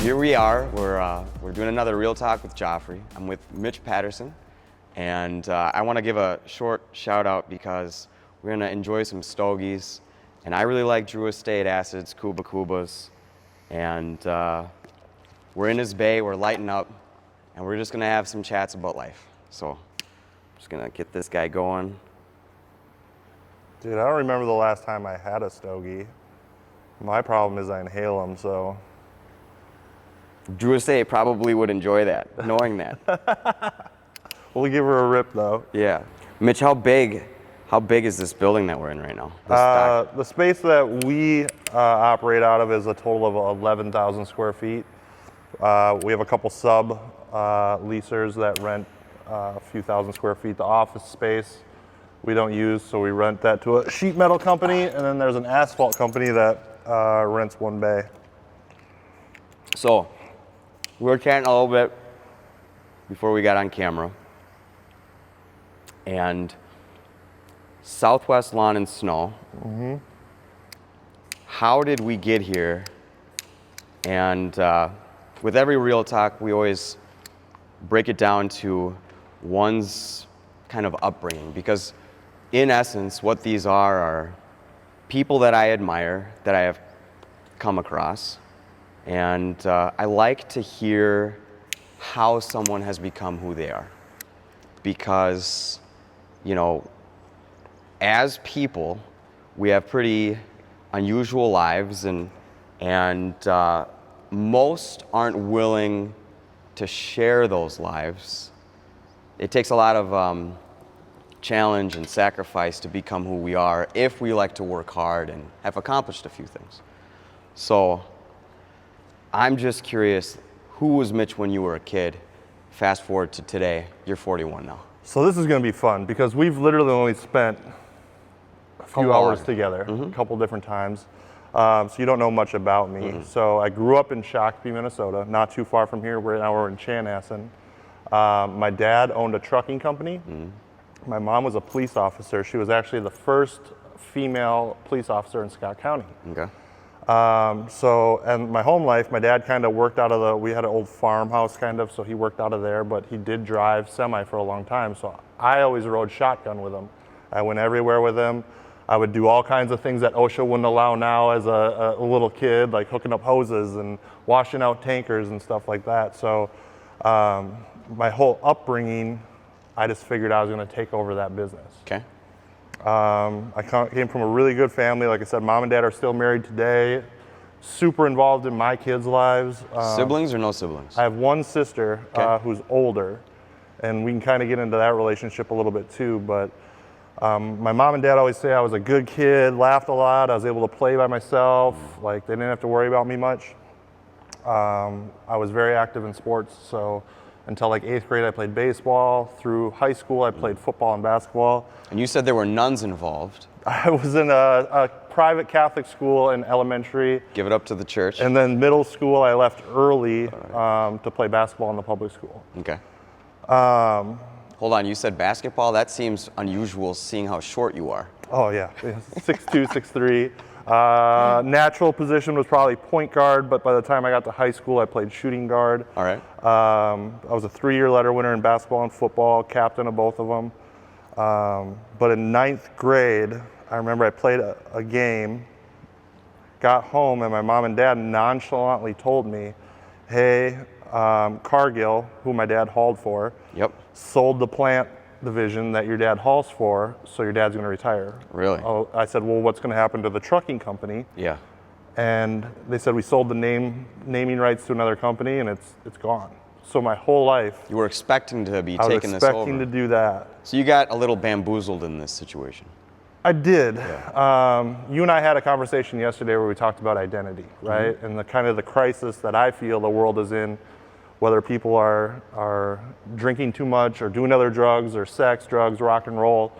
here we are. We're doing another Real Talk with Geoffrey. I'm with Mitch Patterson, and I want to give a short shout out because we're going to enjoy some stogies, and I really like Drew Estate acids, Kubas, and we're in his bay, we're lighting up, and we're just going to have some chats about life. So I'm just going to get this guy going. Dude, I don't remember the last time I had a stogie. My problem is I inhale them, so. Drew Estate probably would enjoy that, knowing that. We'll give her a rip, though. Yeah. Mitch, how big is this building that we're in right now? The space that we operate out of is a total of 11,000 square feet. We have a couple sub leasers that rent a few thousand square feet. The office space we don't use, so we rent that to a sheet metal company, and then there's an asphalt company that rents one bay. So, we were chatting a little bit before we got on camera, and Southwest Lawn and Snow. Mm-hmm. How did we get here? And with every Real Talk, we always break it down to one's kind of upbringing, because in essence, what these are people that I admire, that I have come across. And I like to hear how someone has become who they are. Because, you know, as people, we have pretty unusual lives, and most aren't willing to share those lives. It takes a lot of challenge and sacrifice to become who we are if we like to work hard and have accomplished a few things. So I'm just curious, who was Mitch when you were a kid? Fast forward to today, you're 41 now. So this is going to be fun because we've literally only spent a few hours together, a couple different times. So you don't know much about me. So I grew up in Shakopee, Minnesota, not too far from here. Right now we're in Chanhassen. My dad owned a trucking company. My mom was a police officer. She was actually the first female police officer in Scott County. Okay. And my home life, my dad kind of worked out of we had an old farmhouse kind of, so he worked out of there, but he did drive semi for a long time. So I always rode shotgun with him. I went everywhere with him. I would do all kinds of things that OSHA wouldn't allow now as a little kid, like hooking up hoses and washing out tankers and stuff like that. So my whole upbringing, I just figured I was going to take over that business. Okay. I came from a really good family. Like I said, mom and dad are still married today. Super involved in my kids' lives. Siblings or no siblings? I have one sister who's older, and we can kind of get into that relationship a little bit too. But my mom and dad always say I was a good kid, laughed a lot. I was able to play by myself. Like, they didn't have to worry about me much. I was very active in sports, so until like 8th grade I played baseball. Through high school I played football and basketball. And you said there were nuns involved. I was in a private Catholic school in elementary. Give it up to the church. And then middle school I left early to play basketball in the public school. Okay. Hold on, you said basketball? That seems unusual seeing how short you are. Oh yeah, 6'2", 6'3". Natural position was probably point guard, but by the time I got to high school, I played shooting guard. All right. I was a 3-year letter winner in basketball and football, captain of both of them. But in 9th grade, I remember I played a game, got home, and my mom and dad nonchalantly told me, hey, Cargill, who my dad hauled for, sold the plant division that your dad hauls for, so your dad's going to retire. Really? Oh, I said, well, what's going to happen to the trucking company? Yeah. And they said we sold the naming rights to another company, and it's gone. So my whole life, you were expecting to be taking this over. I was expecting to do that. So you got a little bamboozled in this situation. I did. Yeah. You and I had a conversation yesterday where we talked about identity, right? And the kind of the crisis that I feel the world is in, whether people are drinking too much or doing other drugs or sex, drugs, rock and roll,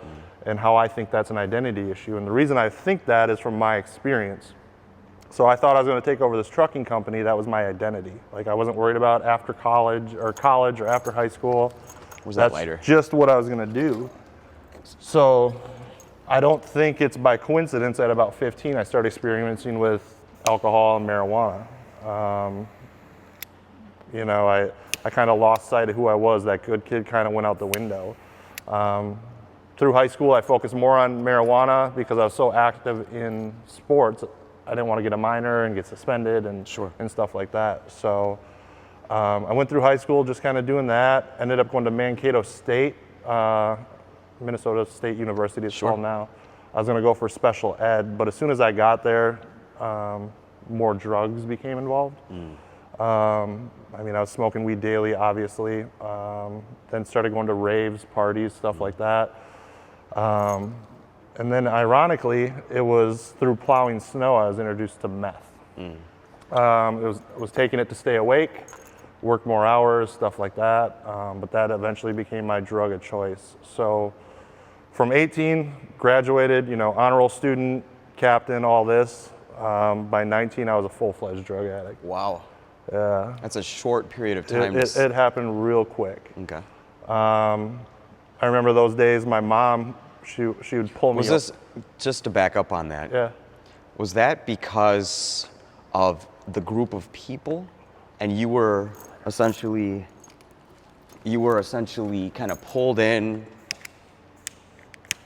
and how I think that's an identity issue. And the reason I think that is from my experience. So I thought I was going to take over this trucking company. That was my identity. Like, I wasn't worried about after college or after high school. Was that later? That's just what I was going to do. So I don't think it's by coincidence at about 15 I started experimenting with alcohol and marijuana. You know, I kind of lost sight of who I was. That good kid kind of went out the window. Through high school, I focused more on marijuana because I was so active in sports. I didn't want to get a minor and get suspended and stuff like that. So I went through high school just kind of doing that. Ended up going to Mankato State, Minnesota State University it's called now. I was going to go for special ed, but as soon as I got there, more drugs became involved. I mean, I was smoking weed daily, obviously. Then started going to raves, parties, stuff like that. And then ironically, it was through plowing snow I was introduced to meth. I was taking it to stay awake, work more hours, stuff like that. But that eventually became my drug of choice. So from 18, graduated, you know, honor roll student, captain, all this. By 19, I was a full-fledged drug addict. Wow. Yeah. That's a short period of time. It happened real quick. Okay. I remember those days, my mom, she would pull me Was this, just to back up on that, Yeah. was that because of the group of people and you were essentially kind of pulled in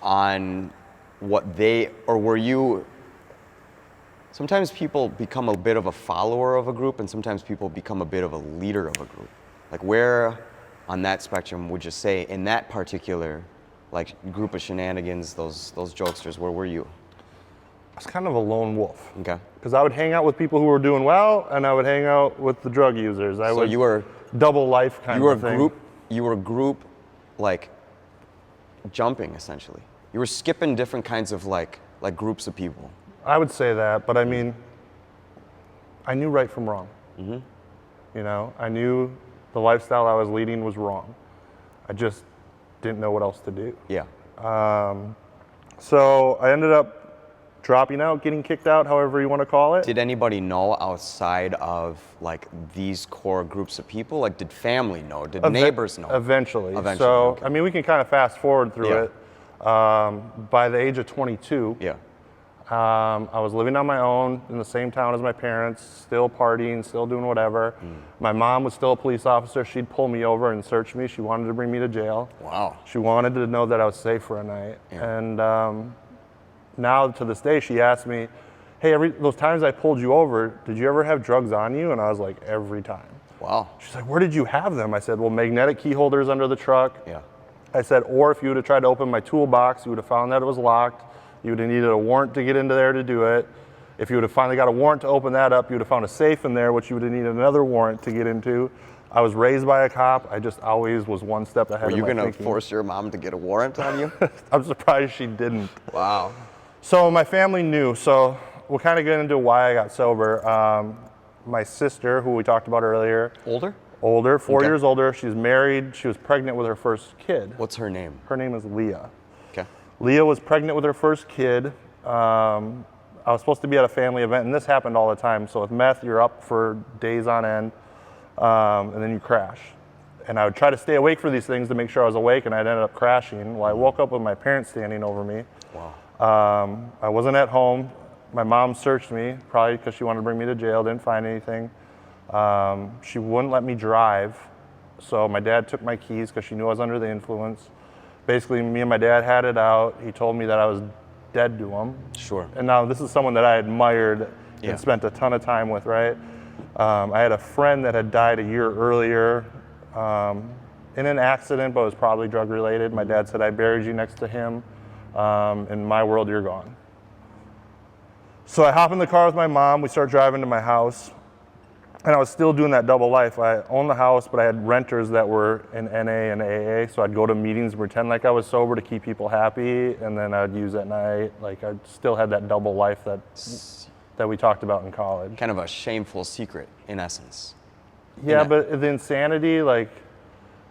on what they, or were you, sometimes people become a bit of a follower of a group and sometimes people become a bit of a leader of a group. Like where on that spectrum would you say in that particular like group of shenanigans, those jokesters, where were you? I was kind of a lone wolf. Okay. Because I would hang out with people who were doing well and I would hang out with the drug users. You were double life kind of thing. You were group like jumping essentially. You were skipping different kinds of like groups of people. I would say that, but I mean, I knew right from wrong. You know, I knew the lifestyle I was leading was wrong. I just didn't know what else to do. Yeah. So I ended up dropping out, getting kicked out, however you want to call it. Did anybody know outside of like these core groups of people? Like did family know? Did neighbors know? Eventually. So, okay. I mean, we can kind of fast forward through it. By the age of 22, I was living on my own in the same town as my parents, still partying, still doing whatever. My mom was still a police officer. She'd pull me over and search me. She wanted to bring me to jail. Wow. She wanted to know that I was safe for a night. And now to this day, she asked me, hey, those times I pulled you over, did you ever have drugs on you? And I was like, every time. Wow. She's like, where did you have them? I said, well, magnetic key holders under the truck. Yeah. I said, or if you would have tried to open my toolbox, you would have found that it was locked. You would have needed a warrant to get into there to do it. If you would have finally got a warrant to open that up, you would have found a safe in there, which you would have needed another warrant to get into. I was raised by a cop. I just always was one step ahead of my thinking. Were you going to force your mom to get a warrant on you? I'm surprised she didn't. Wow. So my family knew. So we'll kind of get into why I got sober. My sister, who we talked about earlier. Older, 4 years older. She's married. She was pregnant with her first kid. What's her name? Her name is Leah. Okay. Leah was pregnant with her first kid. I was supposed to be at a family event, and this happened all the time. So with meth, you're up for days on end, and then you crash. And I would try to stay awake for these things to make sure I was awake, and I'd end up crashing. Well, I woke up with my parents standing over me. Wow. I wasn't at home. My mom searched me, probably because she wanted to bring me to jail, didn't find anything. She wouldn't let me drive, so my dad took my keys because she knew I was under the influence. Basically, me and my dad had it out. He told me that I was dead to him. Sure. And now this is someone that I admired and spent a ton of time with, right? I had a friend that had died a year earlier in an accident, but it was probably drug related. My dad said, I buried you next to him. In my world, you're gone. So I hop in the car with my mom. We start driving to my house. And I was still doing that double life. I owned the house, but I had renters that were in NA and AA. So I'd go to meetings and pretend like I was sober to keep people happy. And then I'd use at night. Like I still had that double life that we talked about in college. Kind of a shameful secret, in essence. Yeah, but the insanity, like,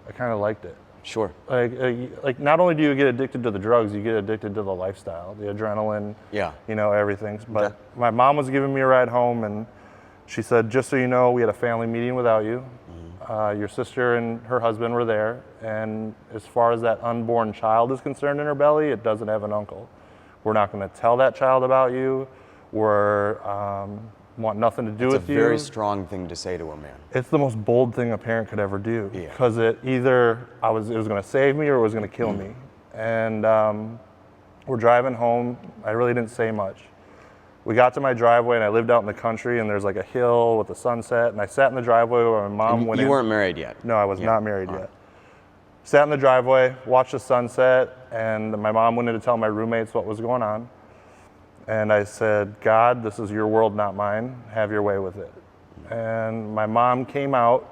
I kind of liked it. Sure. Like not only do you get addicted to the drugs, you get addicted to the lifestyle, the adrenaline, you know, everything. But my mom was giving me a ride home, and she said, just so you know, we had a family meeting without you. Your sister and her husband were there, and as far as that unborn child is concerned in her belly, it doesn't have an uncle. We're not going to tell that child about you. We're want nothing to do It's with a you. very strong thing to say to a man. It's the most bold thing a parent could ever do, Yeah. because it was going to save me or it was going to kill me. And we're driving home. I really didn't say much. We got to my driveway, and I lived out in the country, and there's like a hill with a sunset, and I sat in the driveway where my mom went in. You weren't married yet? No, I was not married yet. Sat in the driveway, watched the sunset, and my mom went in to tell my roommates what was going on. And I said, God, this is your world, not mine. Have your way with it. And my mom came out,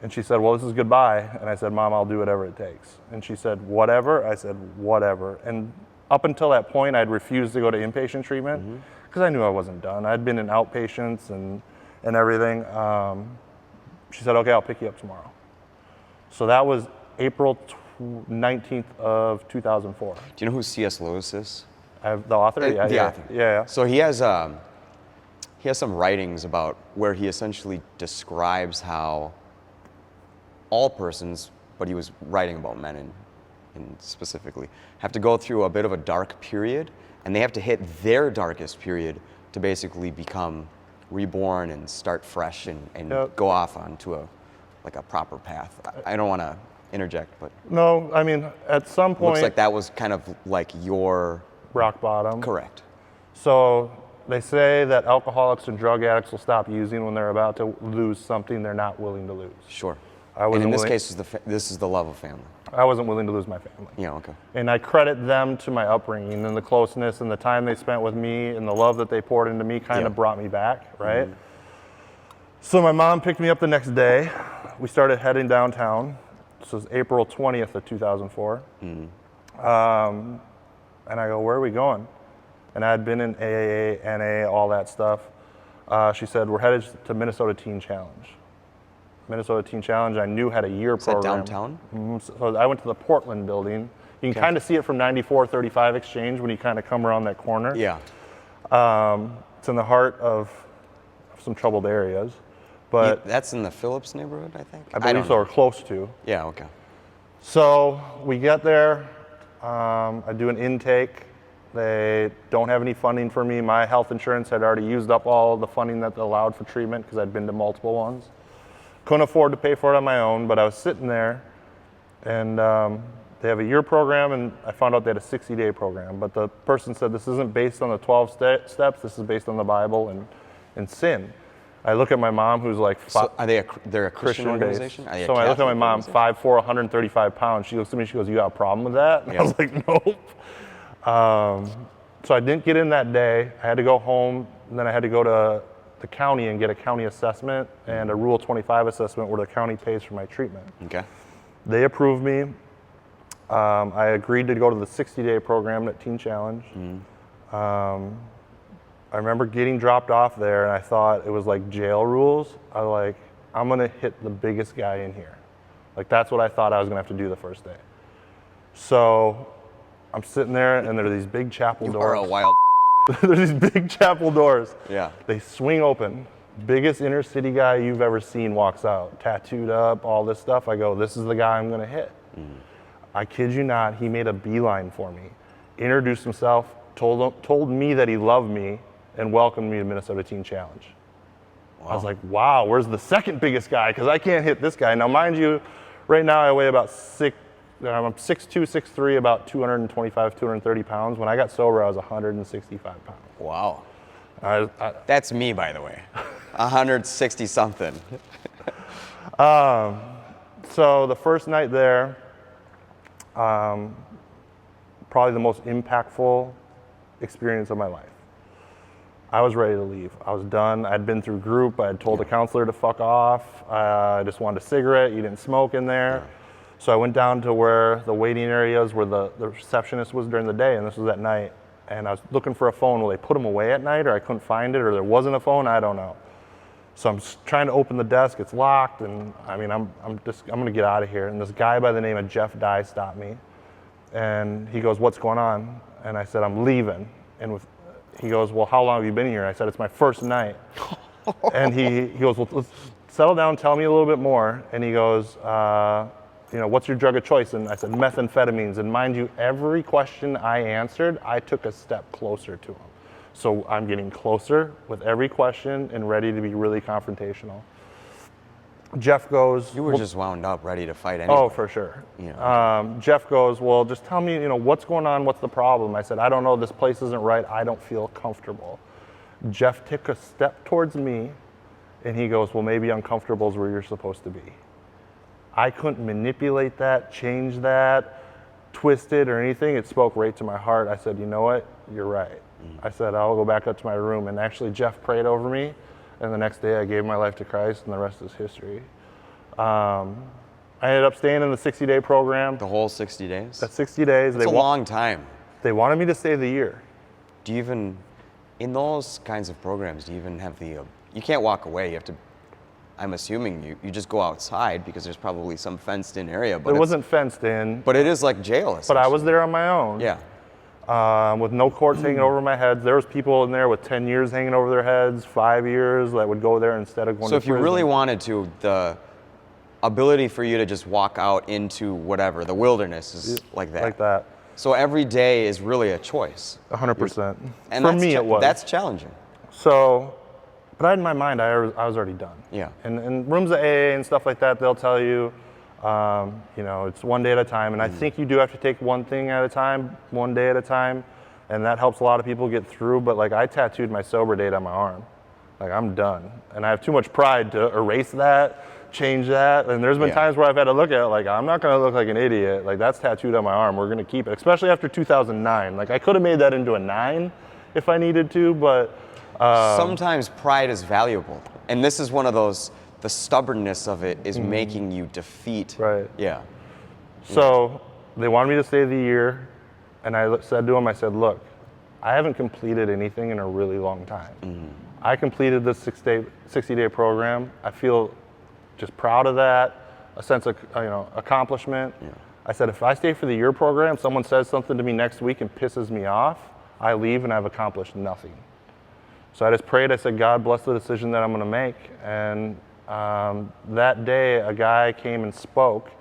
and she said, well, this is goodbye. And I said, Mom, I'll do whatever it takes. And she said, whatever? I said, whatever. And up until that point, I'd refused to go to inpatient treatment because I knew I wasn't done. I'd been in outpatients and everything. She said, okay, I'll pick you up tomorrow. So that was April 19th of 2004. Do you know who C.S. Lewis is? The author? Yeah, the yeah. author. Yeah. So he has some writings about where he essentially describes how all persons, but he was writing about men and specifically, have to go through a bit of a dark period, and they have to hit their darkest period to basically become reborn and start fresh and go off onto a proper path. I don't want to interject, but No, I mean, at some point, looks like that was kind of like your rock bottom. correct. So they say that alcoholics and drug addicts will stop using when they're about to lose something they're not willing to lose. Sure. I And wasn't in this willing, case, this is the love of family. I wasn't willing to lose my family. Yeah. Okay. And I credit them to my upbringing and the closeness and the time they spent with me and the love that they poured into me kind of brought me back, right? So my mom picked me up the next day. We started heading downtown. This was April 20th of 2004. And I go, where are we going? And I had been in AAA, NA, all that stuff. She said, we're headed to Minnesota Teen Challenge. Minnesota Teen Challenge, I knew had a year Is that program. downtown? So I went to the Portland building. You can kind of see it from 94-35 Exchange when you kind of come around that corner. Yeah. It's in the heart of some troubled areas. But That's in the Phillips neighborhood, I think. I believe so, or close to. Yeah. Okay. So we get there. I do an intake. They don't have any funding for me. My health insurance had already used up all the funding that they allowed for treatment because I'd been to multiple ones. Couldn't afford to pay for it on my own, but I was sitting there, and they have a year program, and I found out they had a 60-day program. But the person said, this isn't based on the 12 steps, this is based on the Bible and sin. I look at my mom, who's like So they're a Christian organization? Are they a So I look at my Catholic mom, organization? 5'4", 135 pounds. She looks at me, she goes, you got a problem with that? And I was like, nope. So I didn't get in that day. I had to go home, and then I had to go to the county and get a county assessment and a Rule 25 assessment where the county pays for my treatment. Okay. They approved me. I agreed to go to the 60-day program at Teen Challenge. I remember getting dropped off there, and I thought it was like jail rules. I was like, I'm gonna hit the biggest guy in here. Like, that's what I thought I was gonna have to do the first day. So I'm sitting there, and there are these big chapel You doors. are a wild. There's these big chapel doors. Yeah. They swing open. Biggest inner city guy you've ever seen walks out, tattooed up, all this stuff. I go, this is the guy I'm gonna hit. I kid you not, he made a beeline for me, introduced himself, told me that he loved me, and welcomed me to Minnesota Teen Challenge. Wow. I was like, wow, where's the second biggest guy? Because I can't hit this guy. Now, mind you, right now I weigh about I'm 6'2", 6'3", about 225, 230 pounds. When I got sober, I was 165 pounds. Wow. That's me, by the way. 160 something. So the first night there, probably the most impactful experience of my life. I was ready to leave. I was done. I'd been through group. I had told the counselor to fuck off. I just wanted a cigarette. You didn't smoke in there. Yeah. So I went down to where the waiting areas where the receptionist was during the day, and this was at night. And I was looking for a phone. Well, they put them away at night, or I couldn't find it, or there wasn't a phone. I don't know. So I'm trying to open the desk. It's locked, and I mean, I'm gonna get out of here. And this guy by the name of Jeff Dye stopped me, and he goes, "What's going on?" And I said, "I'm leaving." And he goes, "Well, how long have you been here?" I said, "It's my first night." And he goes, "Well, let's settle down, tell me a little bit more." And he goes, "What's your drug of choice?" And I said, "Methamphetamines." And mind you, every question I answered, I took a step closer to him. So I'm getting closer with every question and ready to be really confrontational. Jeff goes, You were just wound up, ready to fight anyway. oh, for sure. Yeah. Jeff goes, well, just tell me, what's going on? What's the problem? I said, I don't know. This place isn't right. I don't feel comfortable. Jeff took a step towards me, and he goes, well, maybe uncomfortable is where you're supposed to be. I couldn't manipulate that, change that, twist it or anything. It spoke right to my heart. I said, you know what? You're right. I said, I'll go back up to my room. And actually, Jeff prayed over me. And the next day, I gave my life to Christ, and the rest is history. I ended up staying in the 60-day program. The whole 60 days? That's 60 days. That's a long time. They wanted me to stay the year. Do you even, in those kinds of programs, do you even have the, you can't walk away. You have to, I'm assuming you just go outside because there's probably some fenced in area. But It wasn't fenced in, But it is like jail, but I was essentially. there on my own. Yeah. With no courts hanging over my heads. There was people in there with 10 years hanging over their heads, 5 years that would go there instead of going So to if you prison. really wanted to, the ability for you to just walk out into whatever, the wilderness is like that. Like that. So every day is really a choice. 100%. And For that's me, it was. That's challenging. So, but in my mind, I was already done. Yeah. And rooms of AA and stuff like that, they'll tell you, it's one day at a time. And I think you do have to take one thing at a time, one day at a time. And that helps a lot of people get through. But like I tattooed my sober date on my arm. Like I'm done. And I have too much pride to erase that, change that. And there's been times where I've had to look at it like, I'm not going to look like an idiot. Like that's tattooed on my arm. We're going to keep it, especially after 2009. Like I could have made that into a 9 if I needed to, but Sometimes pride is valuable. And this is one of those, the stubbornness of it is making you defeat. Right. Yeah. So they wanted me to stay the year, and I said to them, I said, look, I haven't completed anything in a really long time. I completed this 60-day program. I feel just proud of that, a sense of accomplishment. Yeah. I said, if I stay for the year program, someone says something to me next week and pisses me off, I leave and I've accomplished nothing. So I just prayed. I said, God bless the decision that I'm going to make. And that day, a guy came and spoke.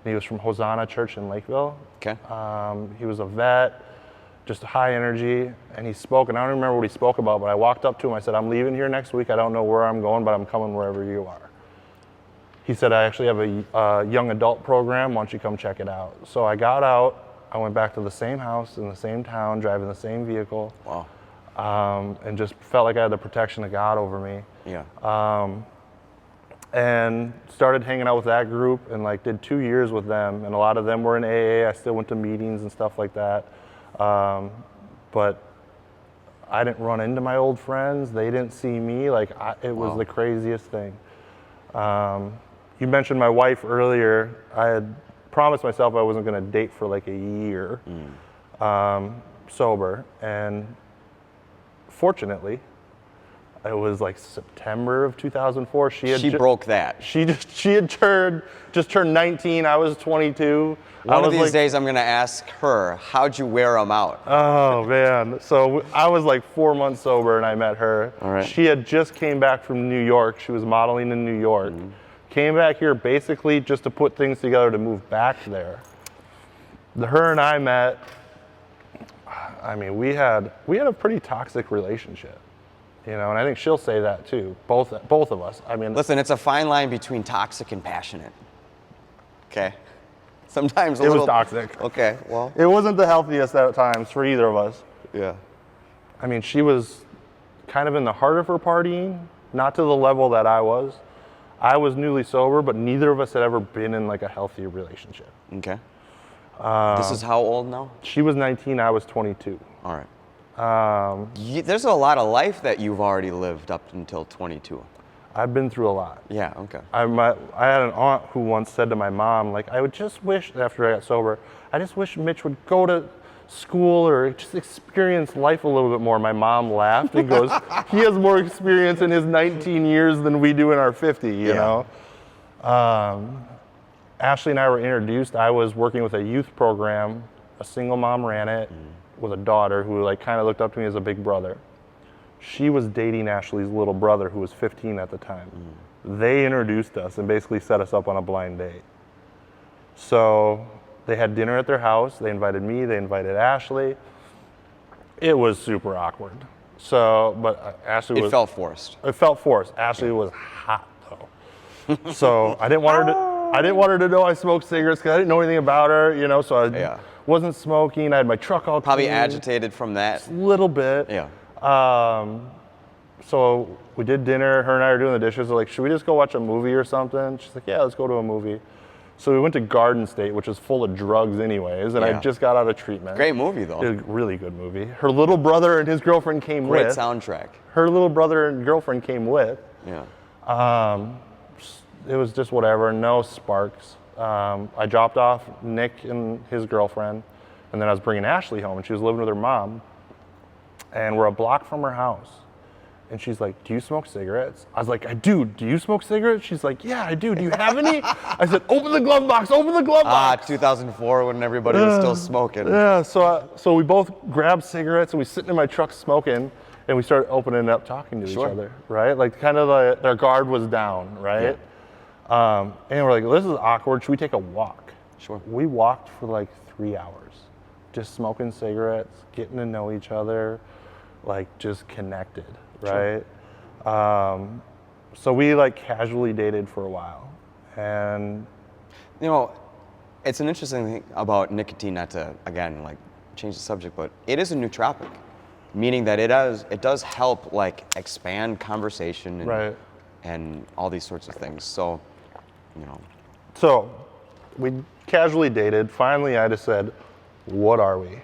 And he was from Hosanna Church in Lakeville. Okay. He was a vet, just high energy. And he spoke, and I don't remember what he spoke about, but I walked up to him. I said, I'm leaving here next week. I don't know where I'm going, but I'm coming wherever you are. He said, I actually have a young adult program. Why don't you come check it out? So I got out. I went back to the same house in the same town, driving the same vehicle. Wow. And just felt like I had the protection of God over me. Yeah. And started hanging out with that group and like did 2 years with them. And a lot of them were in AA. I still went to meetings and stuff like that. But I didn't run into my old friends. They didn't see me. It was the craziest thing. You mentioned my wife earlier. I had promised myself I wasn't going to date for like a year sober. And fortunately, it was like September of 2004. She broke that. She had just turned 19. I was 22. One of these days I'm going to ask her, how'd you wear them out? Oh man. So I was like 4 months sober and I met her. All right. She had just came back from New York. She was modeling in New York. Came back here basically just to put things together to move back there. Her and I met. I mean, we had a pretty toxic relationship. And I think she'll say that too. Both of us. I mean, Listen, it's a fine line between toxic and passionate. Okay? Sometimes it was toxic. Okay, well. It wasn't the healthiest at times for either of us. Yeah. I mean, she was kind of in the heart of her partying, not to the level that I was. I was newly sober, but neither of us had ever been in like a healthy relationship. Okay. This is how old now? She was 19, I was 22. All right. There's a lot of life that you've already lived up until 22. I've been through a lot. Yeah, okay. I had an aunt who once said to my mom, like, I would just wish, after I got sober, I just wish Mitch would go to school or just experience life a little bit more. My mom laughed and goes, he has more experience in his 19 years than we do in our 50, you know? Ashley and I were introduced. I was working with a youth program. A single mom ran it with a daughter who like kind of looked up to me as a big brother. She was dating Ashley's little brother who was 15 at the time. They introduced us and basically set us up on a blind date. So they had dinner at their house. They invited me, they invited Ashley. It was super awkward. So, but Ashley was. It felt forced. It felt forced. Ashley was hot though. So I didn't want her to. I didn't want her to know I smoked cigarettes because I didn't know anything about her. You know, so I wasn't smoking. I had my truck all Probably clean. agitated from that. A little bit. Yeah. So we did dinner. Her and I were doing the dishes. We're like, should we just go watch a movie or something? She's like, yeah, let's go to a movie. So we went to Garden State, which is full of drugs anyways, and I just got out of treatment. Great movie, though. A really good movie. Her little brother and his girlfriend came with. Great soundtrack. Her little brother and girlfriend came with. Yeah. It was just whatever, no sparks. I dropped off Nick and his girlfriend, and then I was bringing Ashley home, and she was living with her mom. And we're a block from her house. And she's like, do you smoke cigarettes? I was like, I do. Do you smoke cigarettes? She's like, yeah, I do. Do you have any? I said, open the glove box, open the glove box. 2004 when everybody was still smoking. Yeah, so we both grabbed cigarettes and we sitting in my truck smoking, and we started opening up, talking to each other, right? Like kind of their guard was down, right? Yeah. And we're like, this is awkward. Should we take a walk? Sure. We walked for like 3 hours, just smoking cigarettes, getting to know each other, like just connected. Right. Sure. So we like casually dated for a while, and you know, it's an interesting thing about nicotine. Not to again like change the subject, but it is a nootropic, meaning that it does help like expand conversation and, and all these sorts of things. So, you know. So we casually dated. Finally, I just said, "What are we?"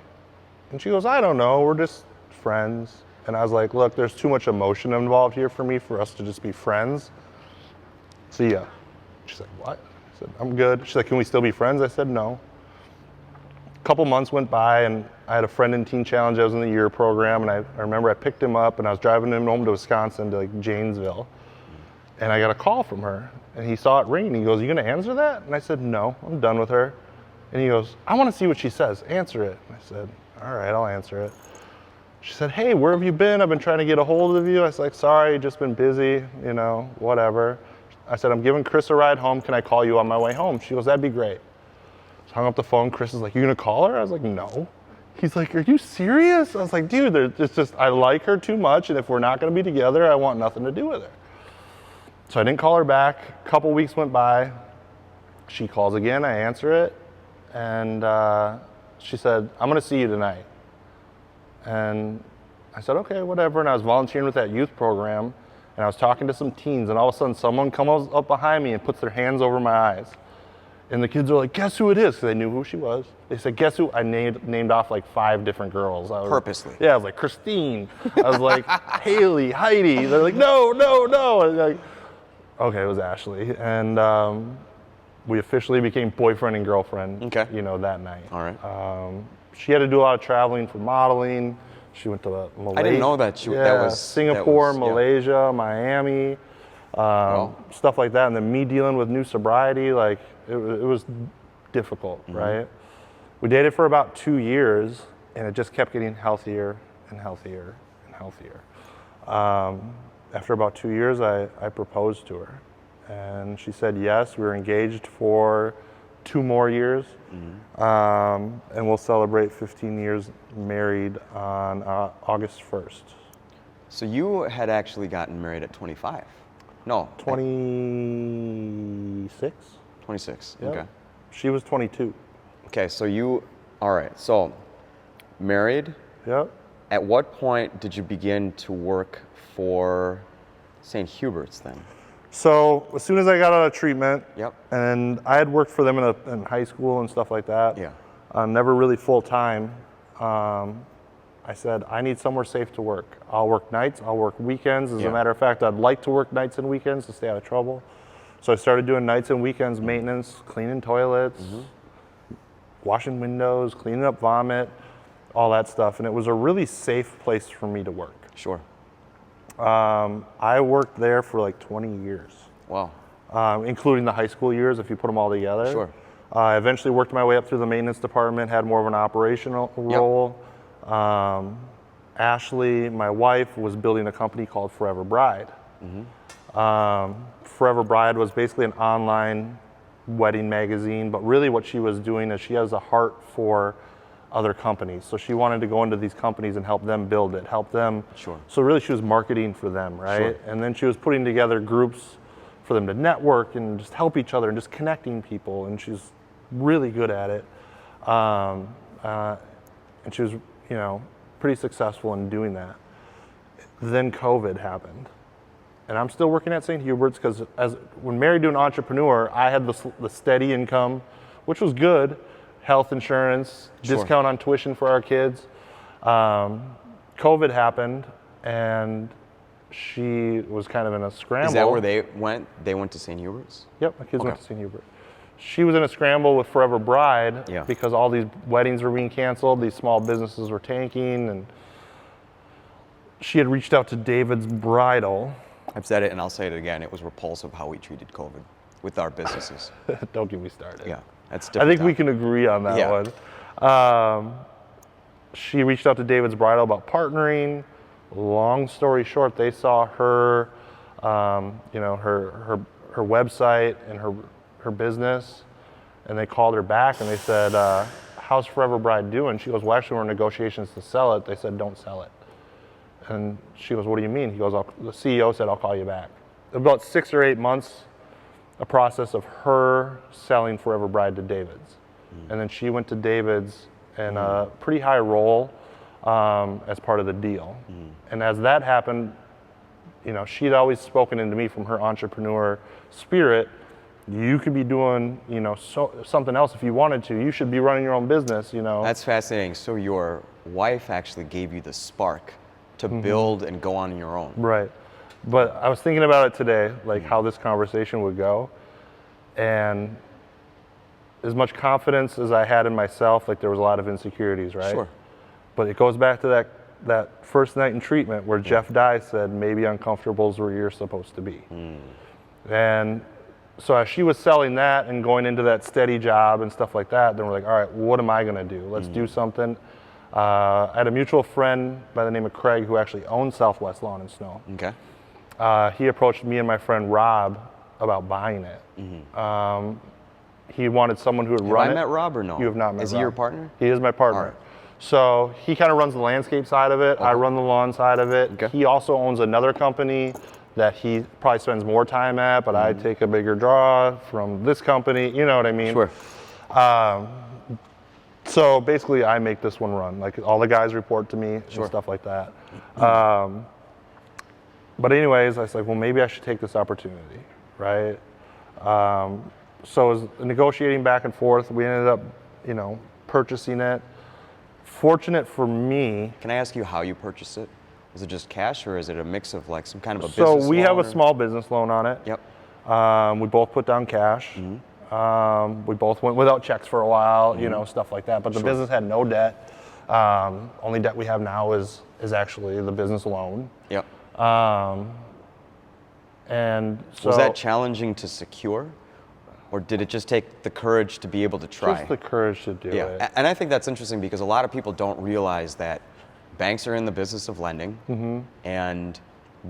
And she goes, "I don't know. We're just friends." And I was like, look, there's too much emotion involved here for me for us to just be friends. See ya. She's like, what? I said, I'm good. She's like, can we still be friends? I said, no. A couple months went by, and I had a friend in Teen Challenge. I was in the year program, and I remember I picked him up, and I was driving him home to Wisconsin, to like Janesville. And I got a call from her, and he saw it ring. He goes, you gonna answer that? And I said, no, I'm done with her. And he goes, I wanna see what she says, answer it. And I said, all right, I'll answer it. She said, hey, where have you been? I've been trying to get a hold of you. I was like, sorry, just been busy, you know, whatever. I said, I'm giving Chris a ride home. Can I call you on my way home? She goes, that'd be great. So I hung up the phone. Chris is like, you gonna call her? I was like, no. He's like, are you serious? I was like, dude, it's just, I like her too much, and if we're not gonna be together, I want nothing to do with her. So I didn't call her back. A couple weeks went by. She calls again, I answer it, and she said, I'm gonna see you tonight. And I said, okay, whatever. And I was volunteering with that youth program, and I was talking to some teens, and all of a sudden someone comes up behind me and puts their hands over my eyes. And the kids are like, guess who it is? Because they knew who she was. They said, guess who? I named off like 5 different girls. Purposely? Yeah, I was like, Christine. I was like, Haley, Heidi. They're like, no. And like, okay, it was Ashley. And we officially became boyfriend and girlfriend, you know, that night. All right. She had to do a lot of traveling for modeling. She went to Malaysia. I didn't know that. That was Singapore, Malaysia, Miami, stuff like that. And then me dealing with new sobriety, like it was difficult, right? We dated for about 2 years, and it just kept getting healthier and healthier and healthier. After about 2 years, I proposed to her, and she said yes. We were engaged for 2 more years, and we'll celebrate 15 years married on August 1st. So you had actually gotten married at 25? No. 26? 26, Yep. okay. She was 22. Okay, so all right, so married. Yep. At what point did you begin to work for St. Hubert's then? So as soon as I got out of treatment, Yep. and I had worked for them in high school and stuff like that. Yeah. Never really full time. I said, I need somewhere safe to work. I'll work nights, I'll work weekends. As a matter of fact, I'd like to work nights and weekends to stay out of trouble. So I started doing nights and weekends maintenance, cleaning toilets, washing windows, cleaning up vomit, all that stuff. And it was a really safe place for me to work. Sure. I worked there for like 20 years. Wow. Including the high school years, if you put them all together. Sure. I eventually worked my way up through the maintenance department, had more of an operational role. Ashley, my wife, was building a company called Forever Bride. Forever Bride was basically an online wedding magazine, but really what she was doing is she has a heart for other companies. So she wanted to go into these companies and help them build it, help them. Sure. So really she was marketing for them, right? Sure. And then she was putting together groups for them to network and just help each other and just connecting people. And she's really good at it. And she was, pretty successful in doing that. Then COVID happened. And I'm still working at St. Hubert's because when married to an entrepreneur, I had the steady income, which was good, health insurance, Sure. discount on tuition for our kids. COVID happened, and she was kind of in a scramble. Is that where they went? They went to St. Hubert's? Yep, my kids Okay. went to St. Hubert. She was in a scramble with Forever Bride Yeah. because all these weddings were being canceled, these small businesses were tanking, and she had reached out to David's Bridal. I've said it and I'll say it again. It was repulsive how we treated COVID with our businesses. Don't get me started. Yeah, that's I different. think we can agree on that Yeah. one. She reached out to David's Bridal about partnering. Long story short, they saw her, her website and her business, and they called her back and they said, "How's Forever Bride doing?" She goes, "Well, actually, we're in negotiations to sell it." They said, "Don't sell it." And she goes, "What do you mean?" He goes, "The CEO said I'll call you back." About 6 or 8 months, a process of her selling Forever Bride to David's. And then she went to David's in a pretty high role as part of the deal. And as that happened, she'd always spoken into me from her entrepreneur spirit. You could be doing, something else if you wanted to. You should be running your own business, That's fascinating. So your wife actually gave you the spark to build and go on your own. Right. But I was thinking about it today, like how this conversation would go. And as much confidence as I had in myself, like there was a lot of insecurities, right? Sure. But it goes back to that first night in treatment where Jeff Dye said, maybe uncomfortable is where you're supposed to be. And so as she was selling that and going into that steady job and stuff like that, then we're like, all right, what am I gonna do? Let's do something. I had a mutual friend by the name of Craig who actually owns Southwest Lawn and Snow. Okay. He approached me and my friend Rob about buying it. He wanted someone who would run it. Have I met Rob or no? You have not met Is Rob. he your partner? He is my partner. All right. So he kind of runs the landscape side of it. I run the lawn side of it. Okay. He also owns another company that he probably spends more time at, but I take a bigger draw from this company. You know what I mean? Sure. So basically, I make this one run. Like all the guys report to me Sure. and stuff like that. But anyways, I was like, well, maybe I should take this opportunity, right? So as negotiating back and forth, we ended up, purchasing it. Fortunate for me. Can I ask you how you purchased it? Is it just cash or is it a mix of like some kind of a So business we have a loan or- small business loan on it. Yep. We both put down cash. We both went without checks for a while, stuff like that. But the business had no debt. Only debt we have now is actually the business loan. Yep. And so Was that challenging to secure? Or did it just take the courage to be able to try? just the courage to do it. And I think that's interesting because a lot of people don't realize that banks are in the business of lending, and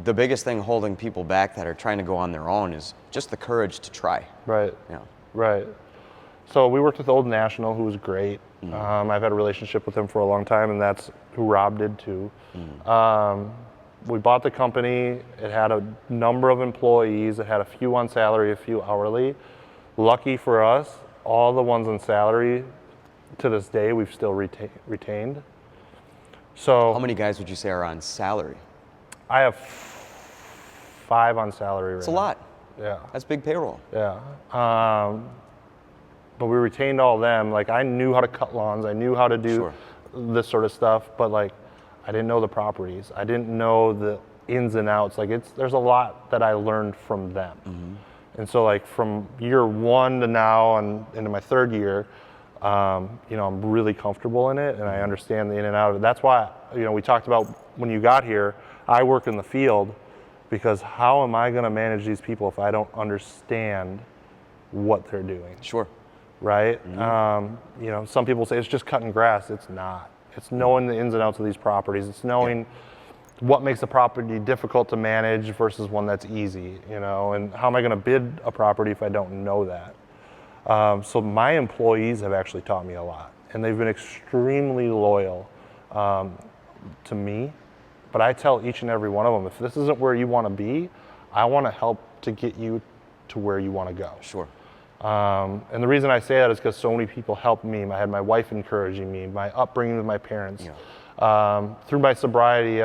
the biggest thing holding people back that are trying to go on their own is just the courage to try. Right. Yeah. Right. So we worked with Old National, who was great. I've had a relationship with him for a long time, and that's who Rob did too. We bought the company. It had a number of employees. It had a few on salary, a few hourly. Lucky for us, all the ones on salary, to this day, we've still retained. So How many guys would you say are on salary? I have 5 on salary right It's a lot. Yeah. That's big payroll. Yeah. But we retained all of them. Like I knew how to cut lawns. I knew how to do Sure. this sort of stuff, but like I didn't know the properties. I didn't know the ins and outs. Like there's a lot that I learned from them. And so like from year 1 to now and into my 3rd year, I'm really comfortable in it and I understand the in and out of it. That's why, we talked about when you got here, I work in the field because how am I going to manage these people if I don't understand what they're doing? Sure. Right? Some people say it's just cutting grass. It's not. It's knowing the ins and outs of these properties. It's knowing what makes a property difficult to manage versus one that's easy, and how am I going to bid a property if I don't know that? So my employees have actually taught me a lot. and they've been extremely loyal to me. But I tell each and every one of them, if this isn't where you want to be, I want to help to get you to where you want to go. Sure. And the reason I say that is because so many people helped me. I had my wife encouraging me, my upbringing with my parents. Yeah. Through my sobriety, we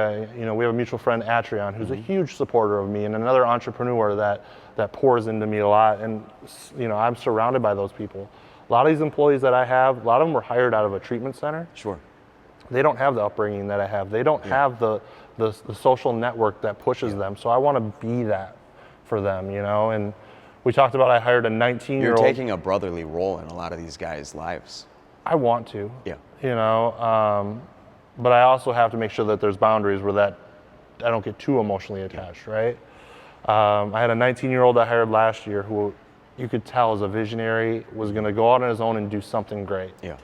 have a mutual friend, Atrion, who's a huge supporter of me, and another entrepreneur that pours into me a lot. And I'm surrounded by those people. A lot of these employees that I have, a lot of them were hired out of a treatment center. Sure. They don't have the upbringing that I have. They don't have the social network that pushes them. So I want to be that for them, And we talked about I hired a 19-year-old. You're taking a brotherly role in a lot of these guys' lives. I want to. Yeah. But I also have to make sure that there's boundaries where that I don't get too emotionally attached, right? I had a 19-year-old I hired last year who you could tell is a visionary, was going to go out on his own and do something great. Yeah.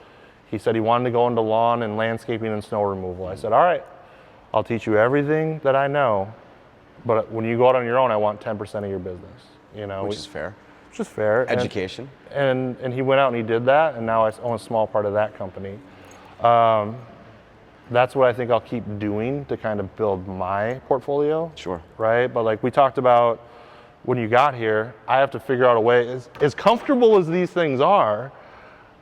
He said he wanted to go into lawn and landscaping and snow removal. I said, all right, I'll teach you everything that I know, but when you go out on your own, I want 10% of your business. Which is fair. Which is fair. Education. And he went out and he did that, and now I own a small part of that company. That's what I think I'll keep doing to kind of build my portfolio. Sure. Right? But like we talked about when you got here, I have to figure out a way, as comfortable as these things are,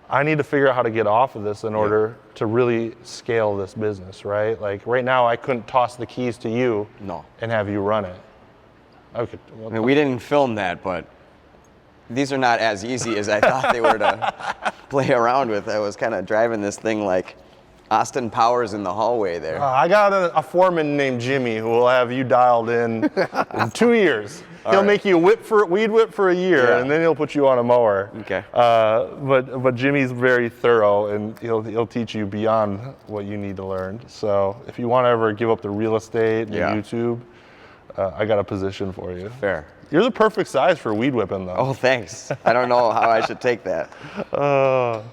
I need to figure out how to get off of this in order to really scale this business, right? Like right now, I couldn't toss the keys to you and have you run it. Okay. I mean, we didn't film that, but these are not as easy as I thought they were to play around with. I was kind of driving this thing like Austin Powers in the hallway there. I got a foreman named Jimmy who will have you dialed in 2 years. He'll make you weed whip for a year, and then he'll put you on a mower. Okay. But Jimmy's very thorough, and he'll teach you beyond what you need to learn. So if you want to ever give up the real estate and YouTube, I got a position for you. Fair. You're the perfect size for weed whipping, though. Oh, thanks. I don't know how I should take that.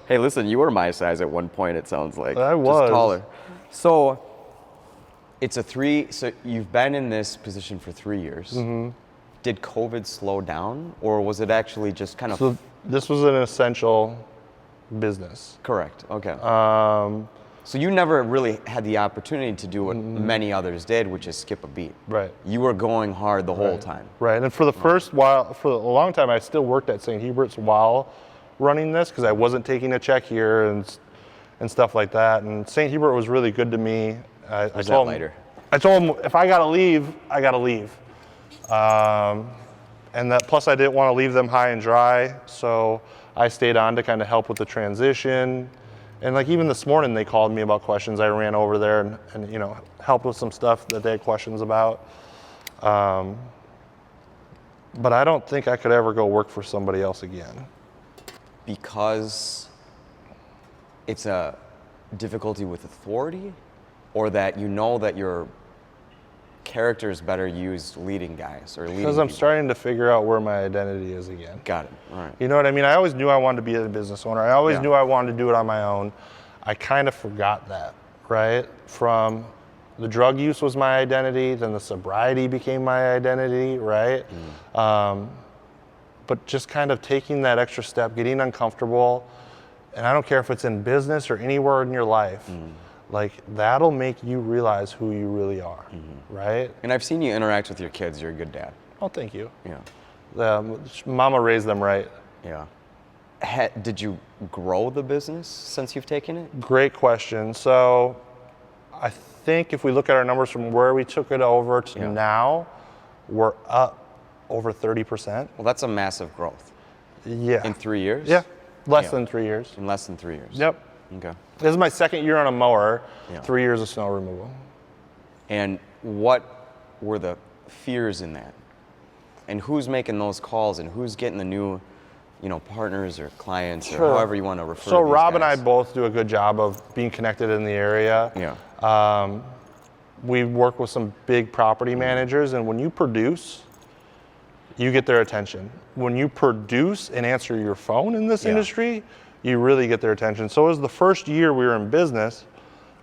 Hey, listen, you were my size at one point, it sounds like. I was. Just taller. So so you've been in this position for 3 years. Mm-hmm. Did COVID slow down, or was it actually just kind of... So this was an essential business. Correct, okay. So you never really had the opportunity to do what many others did, which is skip a beat. Right. You were going hard the whole time. Right, and for the first while, for a long time, I still worked at St. Hubert's while running this because I wasn't taking a check here and stuff like that. And St. Hubert was really good to me. I told him if I gotta leave, I gotta leave. And that plus I didn't want to leave them high and dry, so I stayed on to kind of help with the transition. And like even this morning they called me about questions. I ran over there and helped with some stuff that they had questions about. But I don't think I could ever go work for somebody else again. Because it's a difficulty with authority, or that that your character is better used leading guys or leading Because I'm people? starting to figure out where my identity is again. Got it. All right. You know what I mean? I always knew I wanted to be a business owner. I always knew I wanted to do it on my own. I kind of forgot that, right? From the drug use was my identity, then the sobriety became my identity, right? But just kind of taking that extra step, getting uncomfortable, and I don't care if it's in business or anywhere in your life, like that'll make you realize who you really are, right? And I've seen you interact with your kids. You're a good dad. Oh, thank you. Yeah. Mama raised them right. Yeah. Did you grow the business since you've taken it? Great question. So I think if we look at our numbers from where we took it over to now, we're up over 30%. Well, that's a massive growth. Yeah. In 3 years? Yeah. Less than 3 years. In less than 3 years. Yep. Okay. This is my second year on a mower, 3 years of snow removal. And what were the fears in that? And who's making those calls, and who's getting the new, partners or clients or however you want to refer to So these Rob and I guys? both do a good job of being connected in the area. Yeah. We work with some big property managers, and when you produce, you get their attention. When you produce and answer your phone in this industry, you really get their attention. So it was the first year we were in business,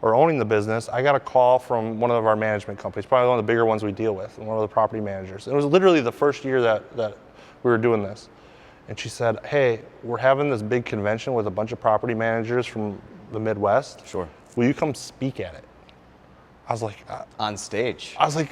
or owning the business, I got a call from one of our management companies, probably one of the bigger ones we deal with, one of the property managers. It was literally the first year that we were doing this. And she said, hey, we're having this big convention with a bunch of property managers from the Midwest. Sure. Will you come speak at it? I was like, On stage. I was like,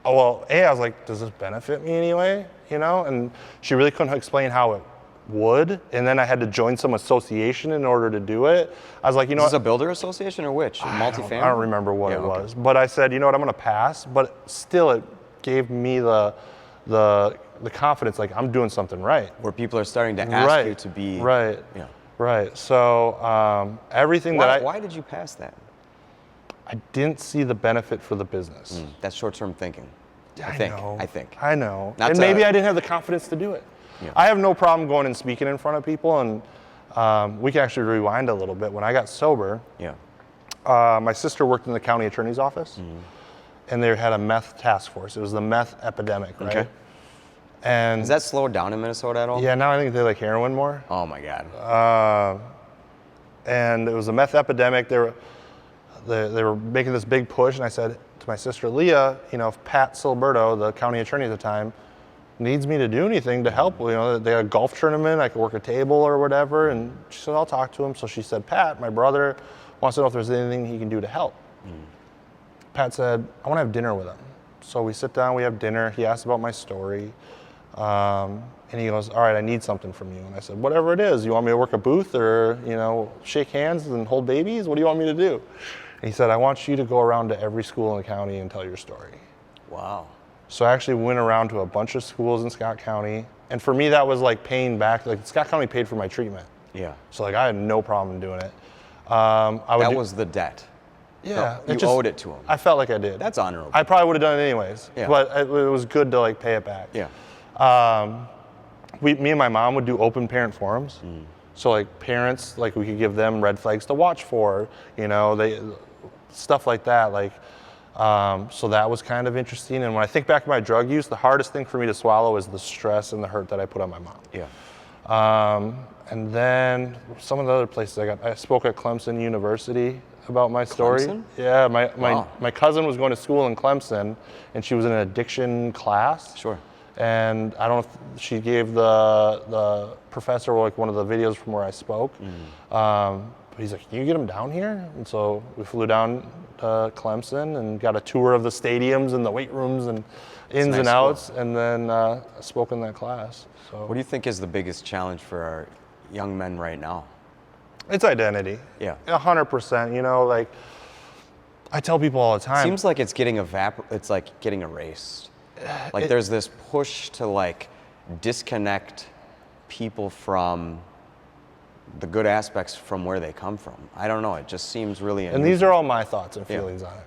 oh, well, I was like, does this benefit me anyway? You know? And she really couldn't explain how it would. And then I had to join some association in order to do it. I was like, you know Is this what? a builder association or which? Multifamily? I don't remember what it okay. was. But I said, you know what, I'm going to pass. But still, it gave me the confidence, like I'm doing something right. Where people are starting to ask you to be. Right. Yeah. Right. So everything Why did you pass that? I didn't see the benefit for the business. That's short-term thinking. I think. I know. Not and to- maybe I didn't have the confidence to do it. Yeah. I have no problem going and speaking in front of people, and we can actually rewind a little bit. When I got sober, my sister worked in the county attorney's office, and they had a meth task force. It was the meth epidemic, right? Okay. And Has that slowed down in Minnesota at all? yeah, now I think they like heroin more. Oh my God. And it was a meth epidemic. They were making this big push, and I said to my sister Leah, you know, if Pat Silberto, the county attorney at the time, needs me to do anything to help, you know, they had a golf tournament, I could work a table or whatever, and she said, I'll talk to him. So she said, Pat, my brother wants to know if there's anything he can do to help. Pat said, I want to have dinner with him. So we sit down, we have dinner, he asked about my story, and he goes, all right, I need something from you. And I said, whatever it is, you want me to work a booth or, you know, shake hands and hold babies? What do you want me to do? And he said, I want you to go around to every school in the county and tell your story. Wow. So I actually went around to a bunch of schools in Scott County. And for me, that was like paying back. Like Scott County paid for my treatment. Yeah. So like I had no problem doing it. That was the debt. Yeah. You owed it to him. I felt like I did. That's honorable. I probably would have done it anyways. Yeah. But it was good to like pay it back. Yeah. Me and my mom would do open parent forums. So like parents, like we could give them red flags to watch for, you know, stuff like that. Like, so that was kind of interesting. And when I think back to my drug use, the hardest thing for me to swallow is the stress and the hurt that I put on my mom. Yeah. And then some of the other places I spoke at Clemson University about my story. Clemson? Yeah, Wow. my cousin was going to school in Clemson, and she was in an addiction class. Sure. And I don't know if she gave the professor like one of the videos from where I spoke. But he's like, can you get him down here? And so we flew down to Clemson and got a tour of the stadiums and the weight rooms and ins nice and outs, and then spoke in that class. So What do you think is the biggest challenge for our young men right now? it's identity. Yeah. 100%. You know, like I tell people all the time. Seems like it's getting it's like getting erased. Like there's this push to like disconnect people from the good aspects from where they come from. I don't know, it just seems really And these are all my thoughts and feelings on it.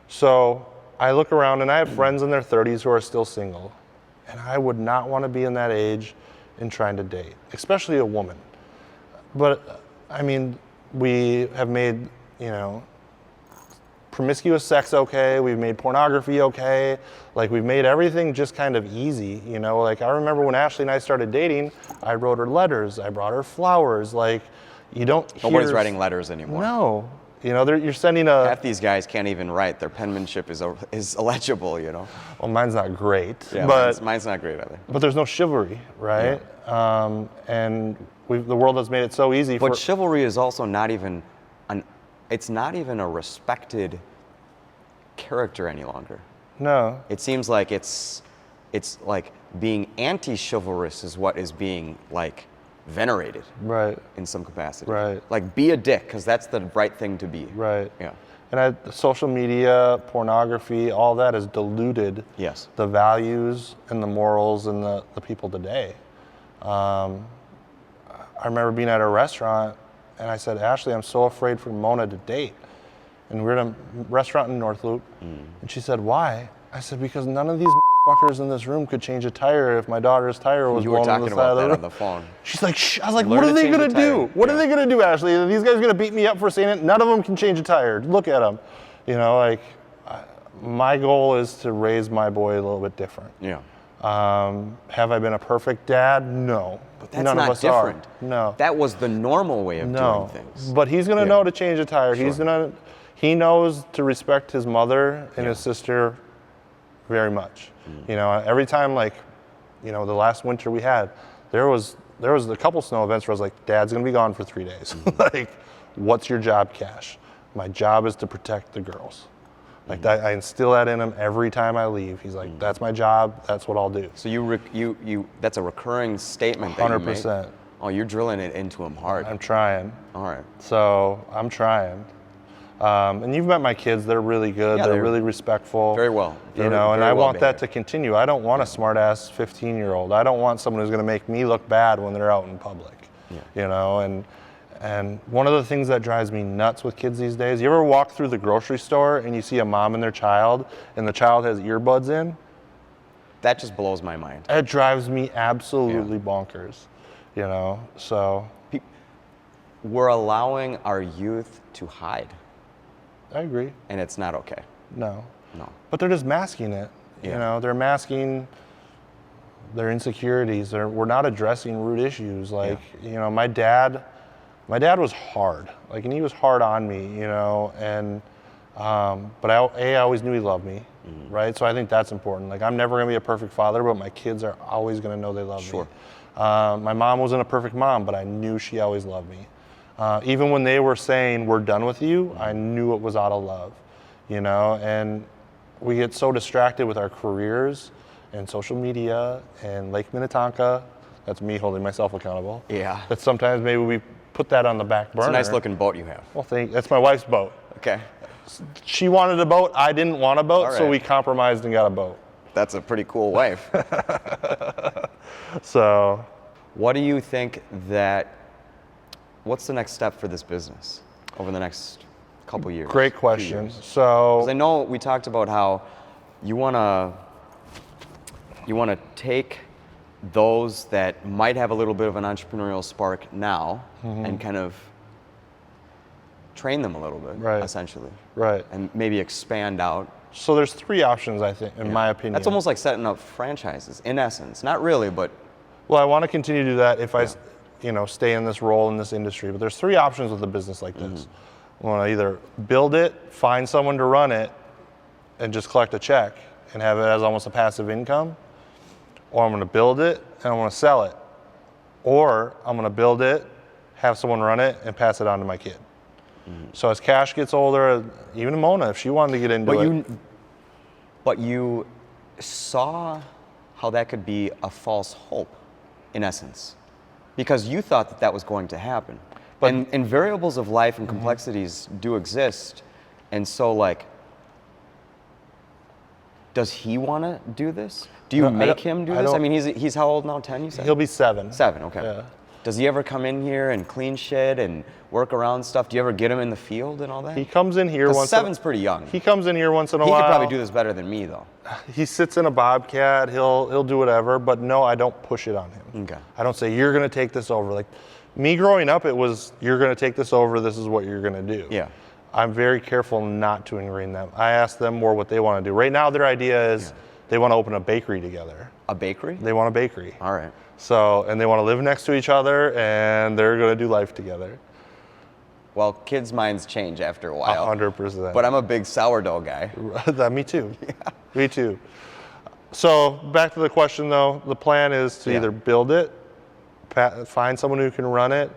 So I look around and I have friends in their 30s who are still single. And I would not want to be in that age and trying to date, especially a woman. But I mean, we have made, you know, promiscuous sex okay, we've made pornography okay, like we've made everything just kind of easy, you know. Like I remember when Ashley and I started dating, I wrote her letters, I brought her flowers, like you don't Nobody's writing letters anymore. No. You know, you're sending a... Half these guys can't even write. Their penmanship is illegible, you know? Well, mine's not great. Yeah, but mine's not great either. But there's no chivalry, right? Yeah. And the world has made it so easy But chivalry is also not even it's not even a respected character any longer. No. It seems like it's like being anti-chivalrous is what is being like venerated. Right. In some capacity. Right. Like be a dick, because that's the right thing to be. Right. Yeah. And social media, pornography, all that has diluted the values and the morals and the people today. I remember being at a restaurant and I said, Ashley, I'm so afraid for Mona to date. And we're at a restaurant in North Loop. And she said, why? I said, because none of these motherfuckers in this room could change a tire if my daughter's tire was blown on the side of the room. You were talking about that on the phone. She's like, shh. I was like, what are they going to do? What are they going to do, Ashley? Are these guys going to beat me up for saying it? None of them can change a tire. Look at them. You know, like, my goal is to raise my boy a little bit different. Yeah. Have I been a perfect dad? No. But that's None not of us different. Are. No. That was the normal way of doing things. But he's going to know to change a tire. Sure. He knows to respect his mother and his sister very much. You know, every time, like, you know, the last winter we had, there was there was a couple snow events where I was like, Dad's gonna be gone for 3 days. Like, what's your job, Cash? My job is to protect the girls. Like that, I instill that in him every time I leave. He's like, that's my job, that's what I'll do. So you that's a recurring statement that 100%. you make? Oh, you're drilling it into him hard. I'm trying. All right. So I'm trying. And you've met my kids, they're really good, they're really respectful. Very well. And I want that to continue. I don't want a smart ass 15-year-old. I don't want someone who's gonna make me look bad when they're out in public. And one of the things that drives me nuts with kids these days, you ever walk through the grocery store and you see a mom and their child, and the child has earbuds in? That just blows my mind. It drives me absolutely bonkers, so. We're allowing our youth to hide. I agree. And it's not okay. No. No. But they're just masking it. They're masking their insecurities. We're not addressing root issues. Like, my dad was hard. Like, and he was hard on me, but I always knew he loved me, right? So I think that's important. Like, I'm never gonna be a perfect father, but my kids are always gonna know they love me. My mom wasn't a perfect mom, but I knew she always loved me. Even when they were saying, we're done with you, I knew it was out of love, and we get so distracted with our careers and social media and Lake Minnetonka. That's me holding myself accountable. Yeah. That sometimes maybe we put that on the back burner. It's a nice looking boat you have. Well, that's my wife's boat. Okay. She wanted a boat, I didn't want a boat, so we compromised and got a boat. That's a pretty cool wife. So. What do you think what's the next step for this business over the next couple years? Great question. So. 'Cause I know we talked about how you wanna take those that might have a little bit of an entrepreneurial spark now and kind of train them a little bit, essentially. Right. And maybe expand out. So there's 3 options, I think, in my opinion. That's almost like setting up franchises, in essence. Not really, but. Well, I want to continue to do that if I stay in this role in this industry. But there's 3 options with a business like this. I want to either build it, find someone to run it, and just collect a check and have it as almost a passive income. Or I'm going to build it and I want to sell it. Or I'm going to build it, have someone run it, and pass it on to my kid. So as Cash gets older, even Mona, if she wanted to get into it. But you saw how that could be a false hope, in essence, because you thought that was going to happen. And variables of life and complexities do exist. And so, like, does he want to do this? Do you make him do this? I mean, he's how old now? 10, you said? He'll be 7. 7, okay. Yeah. Does he ever come in here and clean shit and work around stuff? Do you ever get him in the field and all that? He comes in here once. 7's pretty young. He comes in here once in a while. He could probably do this better than me, though. He sits in a Bobcat. He'll do whatever. But no, I don't push it on him. Okay. I don't say you're going to take this over. Like me growing up, it was you're going to take this over. This is what you're going to do. Yeah. I'm very careful not to ingrain them. I ask them more what they want to do. Right now, their idea is they want to open a bakery together. A bakery? They want a bakery. All right. So, and they want to live next to each other, and they're going to do life together. Well, kids' minds change after a while. 100%. But I'm a big sourdough guy. Me too. Yeah. Me too. So back to the question, though. The plan is to either build it, find someone who can run it,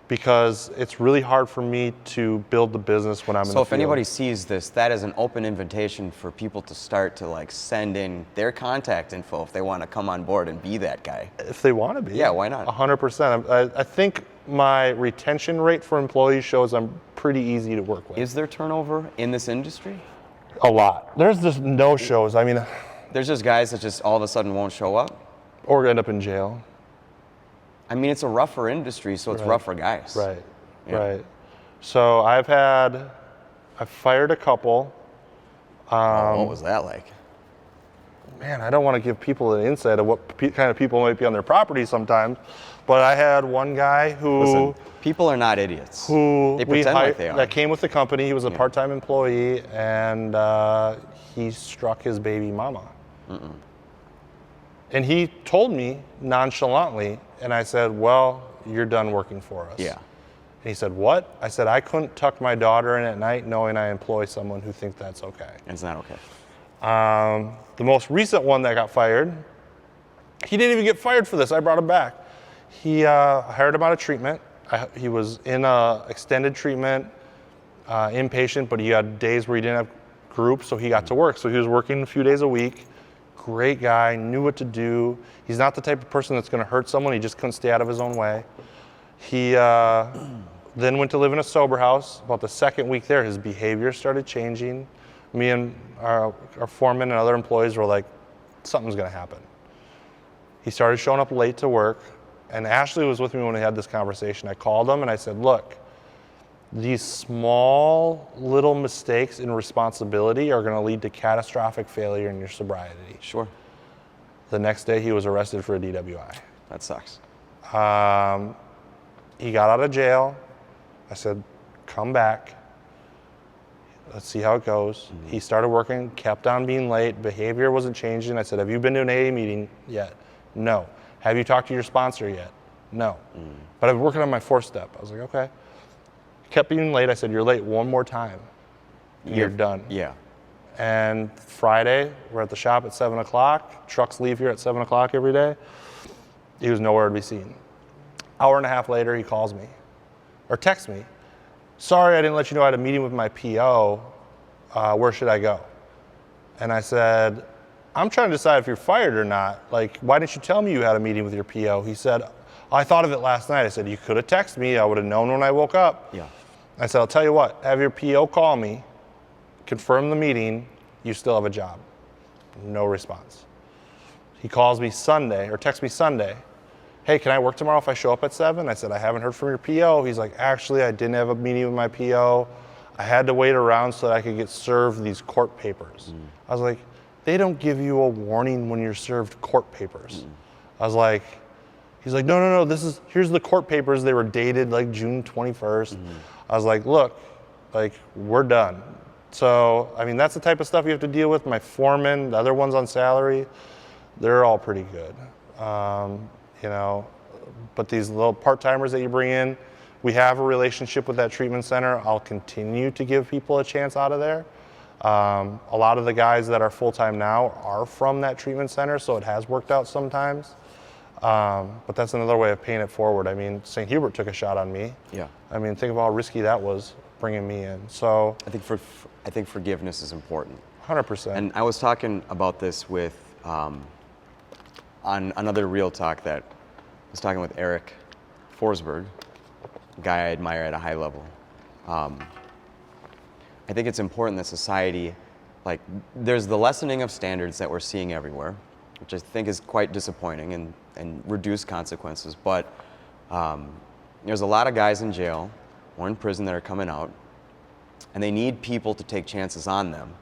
because it's really hard for me to build the business when I'm in the field. So if anybody sees this, that is an open invitation for people to start to like send in their contact info if they want to come on board and be that guy. If they want to be. Yeah, why not? 100%. I think my retention rate for employees shows I'm pretty easy to work with. Is there turnover in this industry? A lot. There's just no shows. I mean, there's just guys that just all of a sudden won't show up? Or end up in jail. I mean, it's a rougher industry, so it's rougher guys. Right, right. So I've fired a couple. What was that like? Man, I don't want to give people an insight of what kind of people might be on their property sometimes, but I had one guy who... Listen, people are not idiots. Who they pretend like they are. That came with the company. He was a part-time employee, and he struck his baby mama. And he told me nonchalantly, and I said, well, you're done working for us. Yeah. And he said, what? I said, I couldn't tuck my daughter in at night knowing I employ someone who thinks that's okay. It's not okay. The most recent one that got fired, he didn't even get fired for this. I brought him back. I hired him out of treatment. He was in extended treatment, inpatient, but he had days where he didn't have groups, so he got to work. So he was working a few days a week. Great guy, knew what to do. He's not the type of person that's going to hurt someone. He just couldn't stay out of his own way. He then went to live in a sober house. About the second week there, his behavior started changing. Me and our foreman and other employees were like, something's going to happen. He started showing up late to work, and Ashley was with me when we had this conversation. I called him and I said, look, these small little mistakes in responsibility are going to lead to catastrophic failure in your sobriety. Sure. The next day, he was arrested for a DWI. That sucks. He got out of jail. I said, come back. Let's see how it goes. Mm-hmm. He started working, kept on being late. Behavior wasn't changing. I said, have you been to an AA meeting yet? No. Have you talked to your sponsor yet? No. Mm. But I've been working on my 4th step. I was like, okay. Kept being late. I said, you're late one more time. You're done. Yeah. And Friday, we're at the shop at 7 o'clock. Trucks leave here at 7 o'clock every day. He was nowhere to be seen. Hour and a half later, he calls me or texts me. Sorry, I didn't let you know I had a meeting with my PO. Where should I go? And I said, I'm trying to decide if you're fired or not. Like, why didn't you tell me you had a meeting with your PO? He said, I thought of it last night. I said, you could have texted me. I would have known when I woke up. Yeah. I said, I'll tell you what, have your PO call me, confirm the meeting, you still have a job. No response. He calls me Sunday, or texts me Sunday. Hey, can I work tomorrow if I show up at 7? I said, I haven't heard from your PO. He's like, actually, I didn't have a meeting with my PO. I had to wait around so that I could get served these court papers. Mm. I was like, they don't give you a warning when you're served court papers. Mm. I was like, he's like, no, here's the court papers. They were dated like June 21st. Mm. I was like, look, like, we're done. So, I mean, that's the type of stuff you have to deal with. My foreman, the other ones on salary, they're all pretty good. You know, but these little part-timers that you bring in, we have a relationship with that treatment center. I'll continue to give people a chance out of there. A lot of the guys that are full-time now are from that treatment center, so it has worked out sometimes. But that's another way of paying it forward. I mean, St. Hubert took a shot on me. Yeah. I mean, think of how risky that was bringing me in. So I think forgiveness is important. 100%. And I was talking about this with on another Real Talk that I was talking with Eric Forsberg, a guy I admire at a high level. I think it's important that society, like, there's the lessening of standards that we're seeing everywhere, which I think is quite disappointing and reduced consequences. But there's a lot of guys in jail or in prison that are coming out, and they need people to take chances on them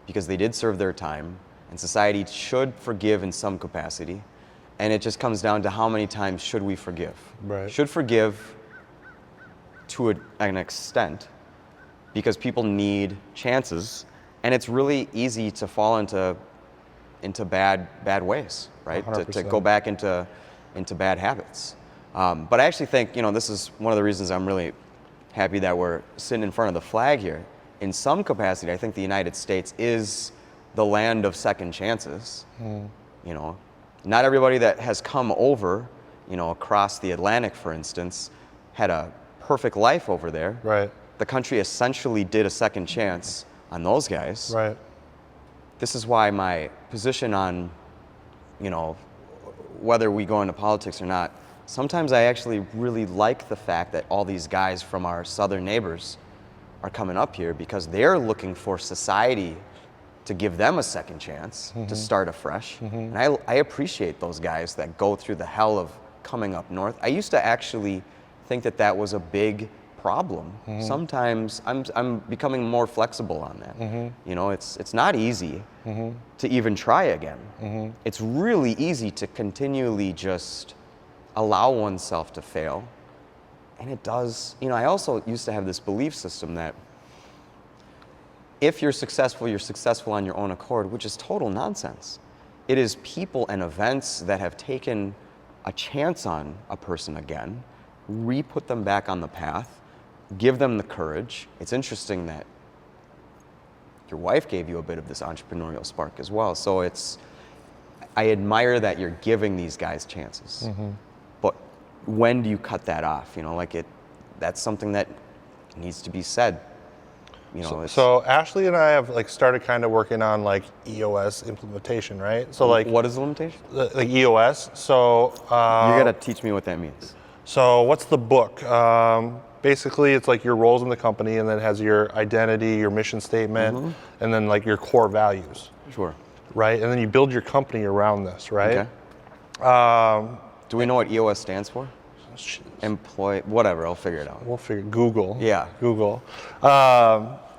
because they did serve their time, and society should forgive in some capacity. And it just comes down to how many times should we forgive. Right. Should forgive to an extent because people need chances, and it's really easy to fall into bad ways, right? To go back into bad habits. But I actually think, you know, this is one of the reasons I'm really happy that we're sitting in front of the flag here. In some capacity, I think the United States is the land of second chances. Mm. You know, not everybody that has come over, you know, across the Atlantic, for instance, had a perfect life over there. Right. The country essentially did a second chance on those guys. Right. This is why my position on, you know, whether we go into politics or not, sometimes I actually really like the fact that all these guys from our southern neighbors are coming up here because they're looking for society to give them a second chance to start afresh. And I appreciate those guys that go through the hell of coming up north. I used to actually think that was a big problem. Sometimes I'm becoming more flexible on that. You know, it's not easy to even try again. It's really easy to continually just allow oneself to fail. And it does, you know, I also used to have this belief system that if you're successful on your own accord, which is total nonsense. It is people and events that have taken a chance on a person again, re-put them back on the path, give them the courage. It's interesting that your wife gave you a bit of this entrepreneurial spark as well. So I admire that you're giving these guys chances. But when do you cut that off? You know, like that's something that needs to be said. You know, so Ashley and I have like started kind of working on like EOS implementation, right? So like, what is the limitation? Like EOS. So you gotta teach me what that means. So what's the book? Basically, it's like your roles in the company, and then it has your identity, your mission statement, and then like your core values. Sure. Right, and then you build your company around this, right? Okay. Do we know what EOS stands for? Employee, whatever. I'll figure it out. We'll figure Google. Yeah. Google.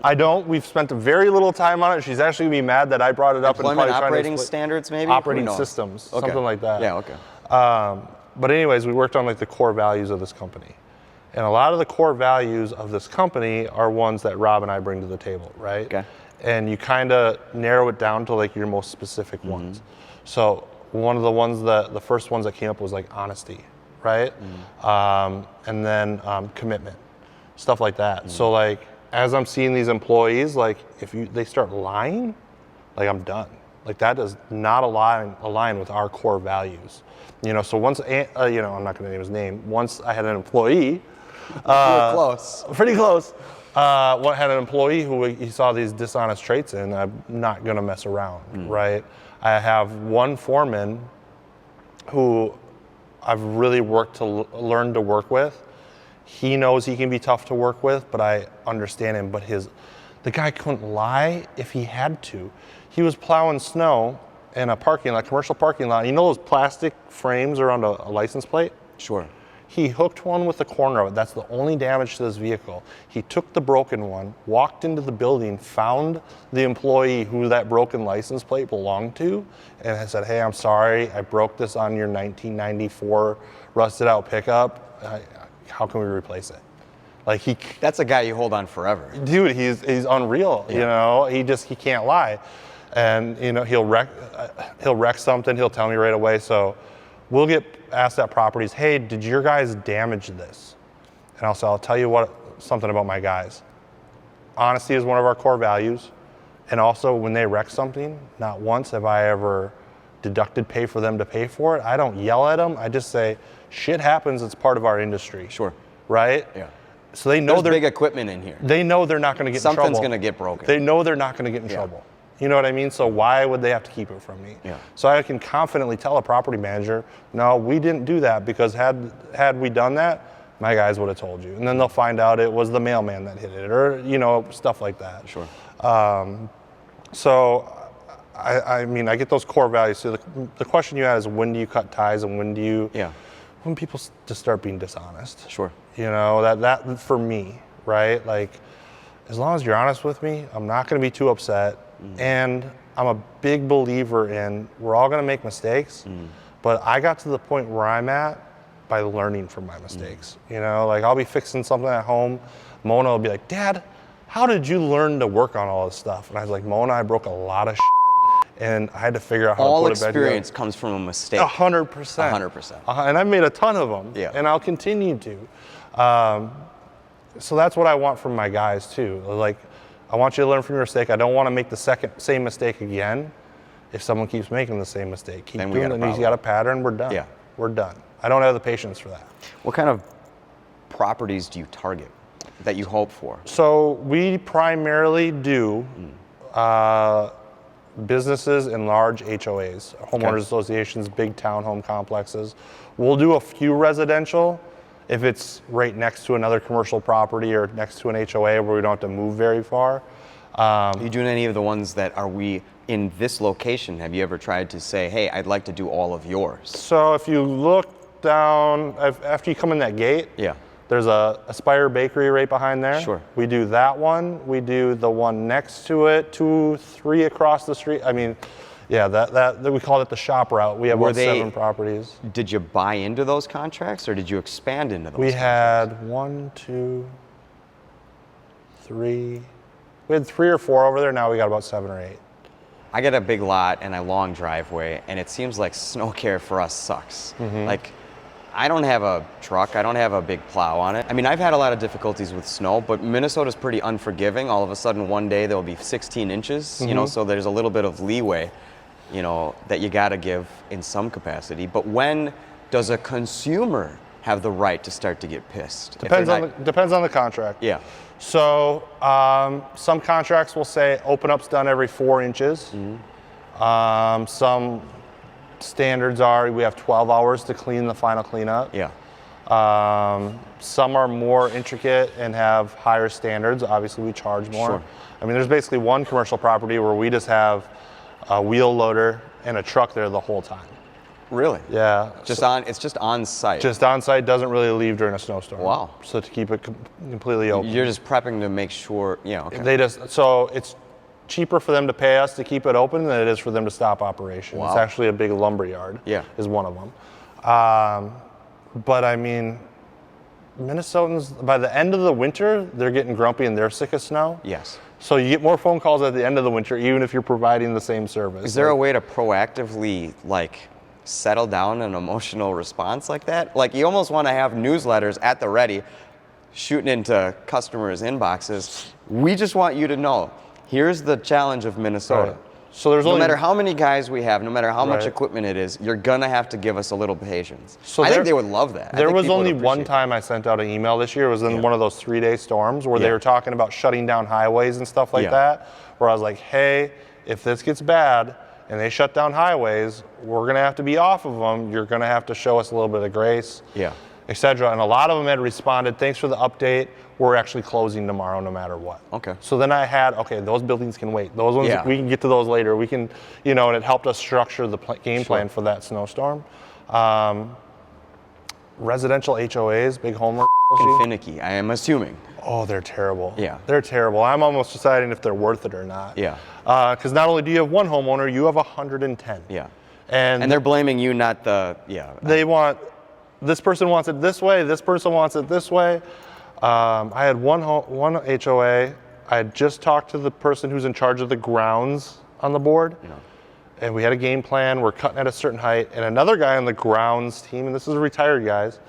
I don't. We've spent very little time on it. She's actually gonna be mad that I brought it up. Employment operating standards, maybe. Operating systems, something like that. Yeah. Okay. But anyways, we worked on like the core values of this company. And a lot of the core values of this company are ones that Rob and I bring to the table, right? Okay. And you kind of narrow it down to like your most specific ones. So one of the ones the first ones that came up was like honesty, right? And then commitment, stuff like that. So like, as I'm seeing these employees, like if they start lying, like I'm done. Like that does not align with our core values. You know, so once, you know, I'm not going to name his name. Once I had an employee. Close. Pretty close. Had an employee who he saw these dishonest traits in. I'm not going to mess around, right? I have one foreman who I've really worked to learn to work with. He knows he can be tough to work with, but I understand him. But the guy couldn't lie if he had to. He was plowing snow in a parking lot, commercial parking lot. You know those plastic frames around a license plate? Sure. He hooked one with the corner of it. That's the only damage to this vehicle. He took the broken one, walked into the building, found the employee who that broken license plate belonged to, and said, "Hey, I'm sorry, I broke this on your 1994 rusted out pickup. How can we replace it?" Like that's a guy you hold on forever. Dude, he's unreal. Yeah. You know, he can't lie, and you know he'll wreck something. He'll tell me right away. So we'll get asked at properties, "Hey, did your guys damage this?" And I'll tell you something about my guys. Honesty is one of our core values, and also when they wreck something, not once have I ever deducted pay for them to pay for it. I don't yell at them. I just say, "Shit happens. It's part of our industry." Sure. Right? Yeah. So they know there's big equipment in here. They know they're not going to get in trouble. Something's going to get broken. They know they're not going to get in trouble. You know what I mean? So why would they have to keep it from me? Yeah. So I can confidently tell a property manager, "No, we didn't do that, because had we done that, my guys would have told you." And then they'll find out it was the mailman that hit it, or you know, stuff like that. Sure. So I mean, I get those core values. So the question you had is, when do you cut ties, and when do you? Yeah. When people just start being dishonest. Sure. You know, that for me, right? Like, as long as you're honest with me, I'm not going to be too upset. And I'm a big believer in we're all going to make mistakes, but I got to the point where I'm at by learning from my mistakes. You know, like I'll be fixing something at home. Mona will be like, "Dad, how did you learn to work on all this stuff?" And I was like, "Mona, I broke a lot of shit, and I had to figure out how to put it back together." All experience comes from a mistake. 100%. 100%. And I've made a ton of them, and I'll continue to. So that's what I want from my guys too. Like, I want you to learn from your mistake. I don't want to make the same mistake again. If someone keeps making the same mistake, keep doing it. And he's got a pattern. We're done. Yeah. We're done. I don't have the patience for that. What kind of properties do you target that you hope for? So we primarily do businesses and large HOAs, homeowners associations, big townhome complexes. We'll do a few residential if it's right next to another commercial property or next to an HOA where we don't have to move very far. Are you doing any of the ones that are we in this location? Have you ever tried to say, "Hey, I'd like to do all of yours"? So if you look down, after you come in that gate, there's a Aspire Bakery right behind there. Sure. We do that one. We do the one next to it, 2, 3 across the street. I mean, yeah, that we call it the shop route. We have about 7 properties. Did you buy into those contracts, or did you expand into those? We had 1, 2, 3. We had 3 or 4 over there. Now we got about 7 or 8. I got a big lot and a long driveway, and it seems like snow care for us sucks. Like, I don't have a truck. I don't have a big plow on it. I mean, I've had a lot of difficulties with snow, but Minnesota's pretty unforgiving. All of a sudden, one day there'll be 16 inches, you know, so there's a little bit of leeway, you know, that you got to give in some capacity. But when does a consumer have the right to start to get pissed? Depends on the contract. Yeah. So some contracts will say open up's done every 4 inches. Some standards are we have 12 hours to clean the final cleanup. Yeah. Some are more intricate and have higher standards. Obviously, we charge more. Sure. I mean, there's basically one commercial property where we just have a wheel loader and a truck there the whole time. Really? Yeah. It's just on site. Just on site, doesn't really leave during a snowstorm. Wow. So to keep it completely open. You're just prepping to make sure, yeah, okay. So it's cheaper for them to pay us to keep it open than it is for them to stop operation. Wow. It's actually a big lumber yard. Yeah. Is one of them. But I mean, Minnesotans, by the end of the winter, they're getting grumpy and they're sick of snow. Yes. So you get more phone calls at the end of the winter, even if you're providing the same service. Is there a way to proactively, like, settle down an emotional response like that? Like, you almost want to have newsletters at the ready, shooting into customers' inboxes. We just want you to know, here's the challenge of Minnesota. Right. So there's no matter how many guys we have, no matter how much Right. equipment it is, you're gonna have to give us a little patience. So I think they would love that. There was only one time I sent out an email this year. It was in one of those 3-day storms where they were talking about shutting down highways and stuff like that. Where I was like, hey, if this gets bad and they shut down highways, we're gonna have to be off of them. You're gonna have to show us a little bit of grace, etc. And a lot of them had responded, thanks for the update. We're actually closing tomorrow no matter what. Okay. So then I had, okay, those buildings can wait. Those ones, we can get to those later. We can, and it helped us structure the game plan for that snowstorm. Residential HOAs, big homework. Finicky, I am assuming. Oh, they're terrible. Yeah. They're terrible. I'm almost deciding if they're worth it or not. Yeah. Because not only do you have one homeowner, you have 110. Yeah. And they're blaming you, not the, They want, this person wants it this way, this person wants it this way. I had one HOA. I had just talked to the person who's in charge of the grounds on the board. And we had a game plan. We're cutting at a certain height. And another guy on the grounds team, and this is retired guys,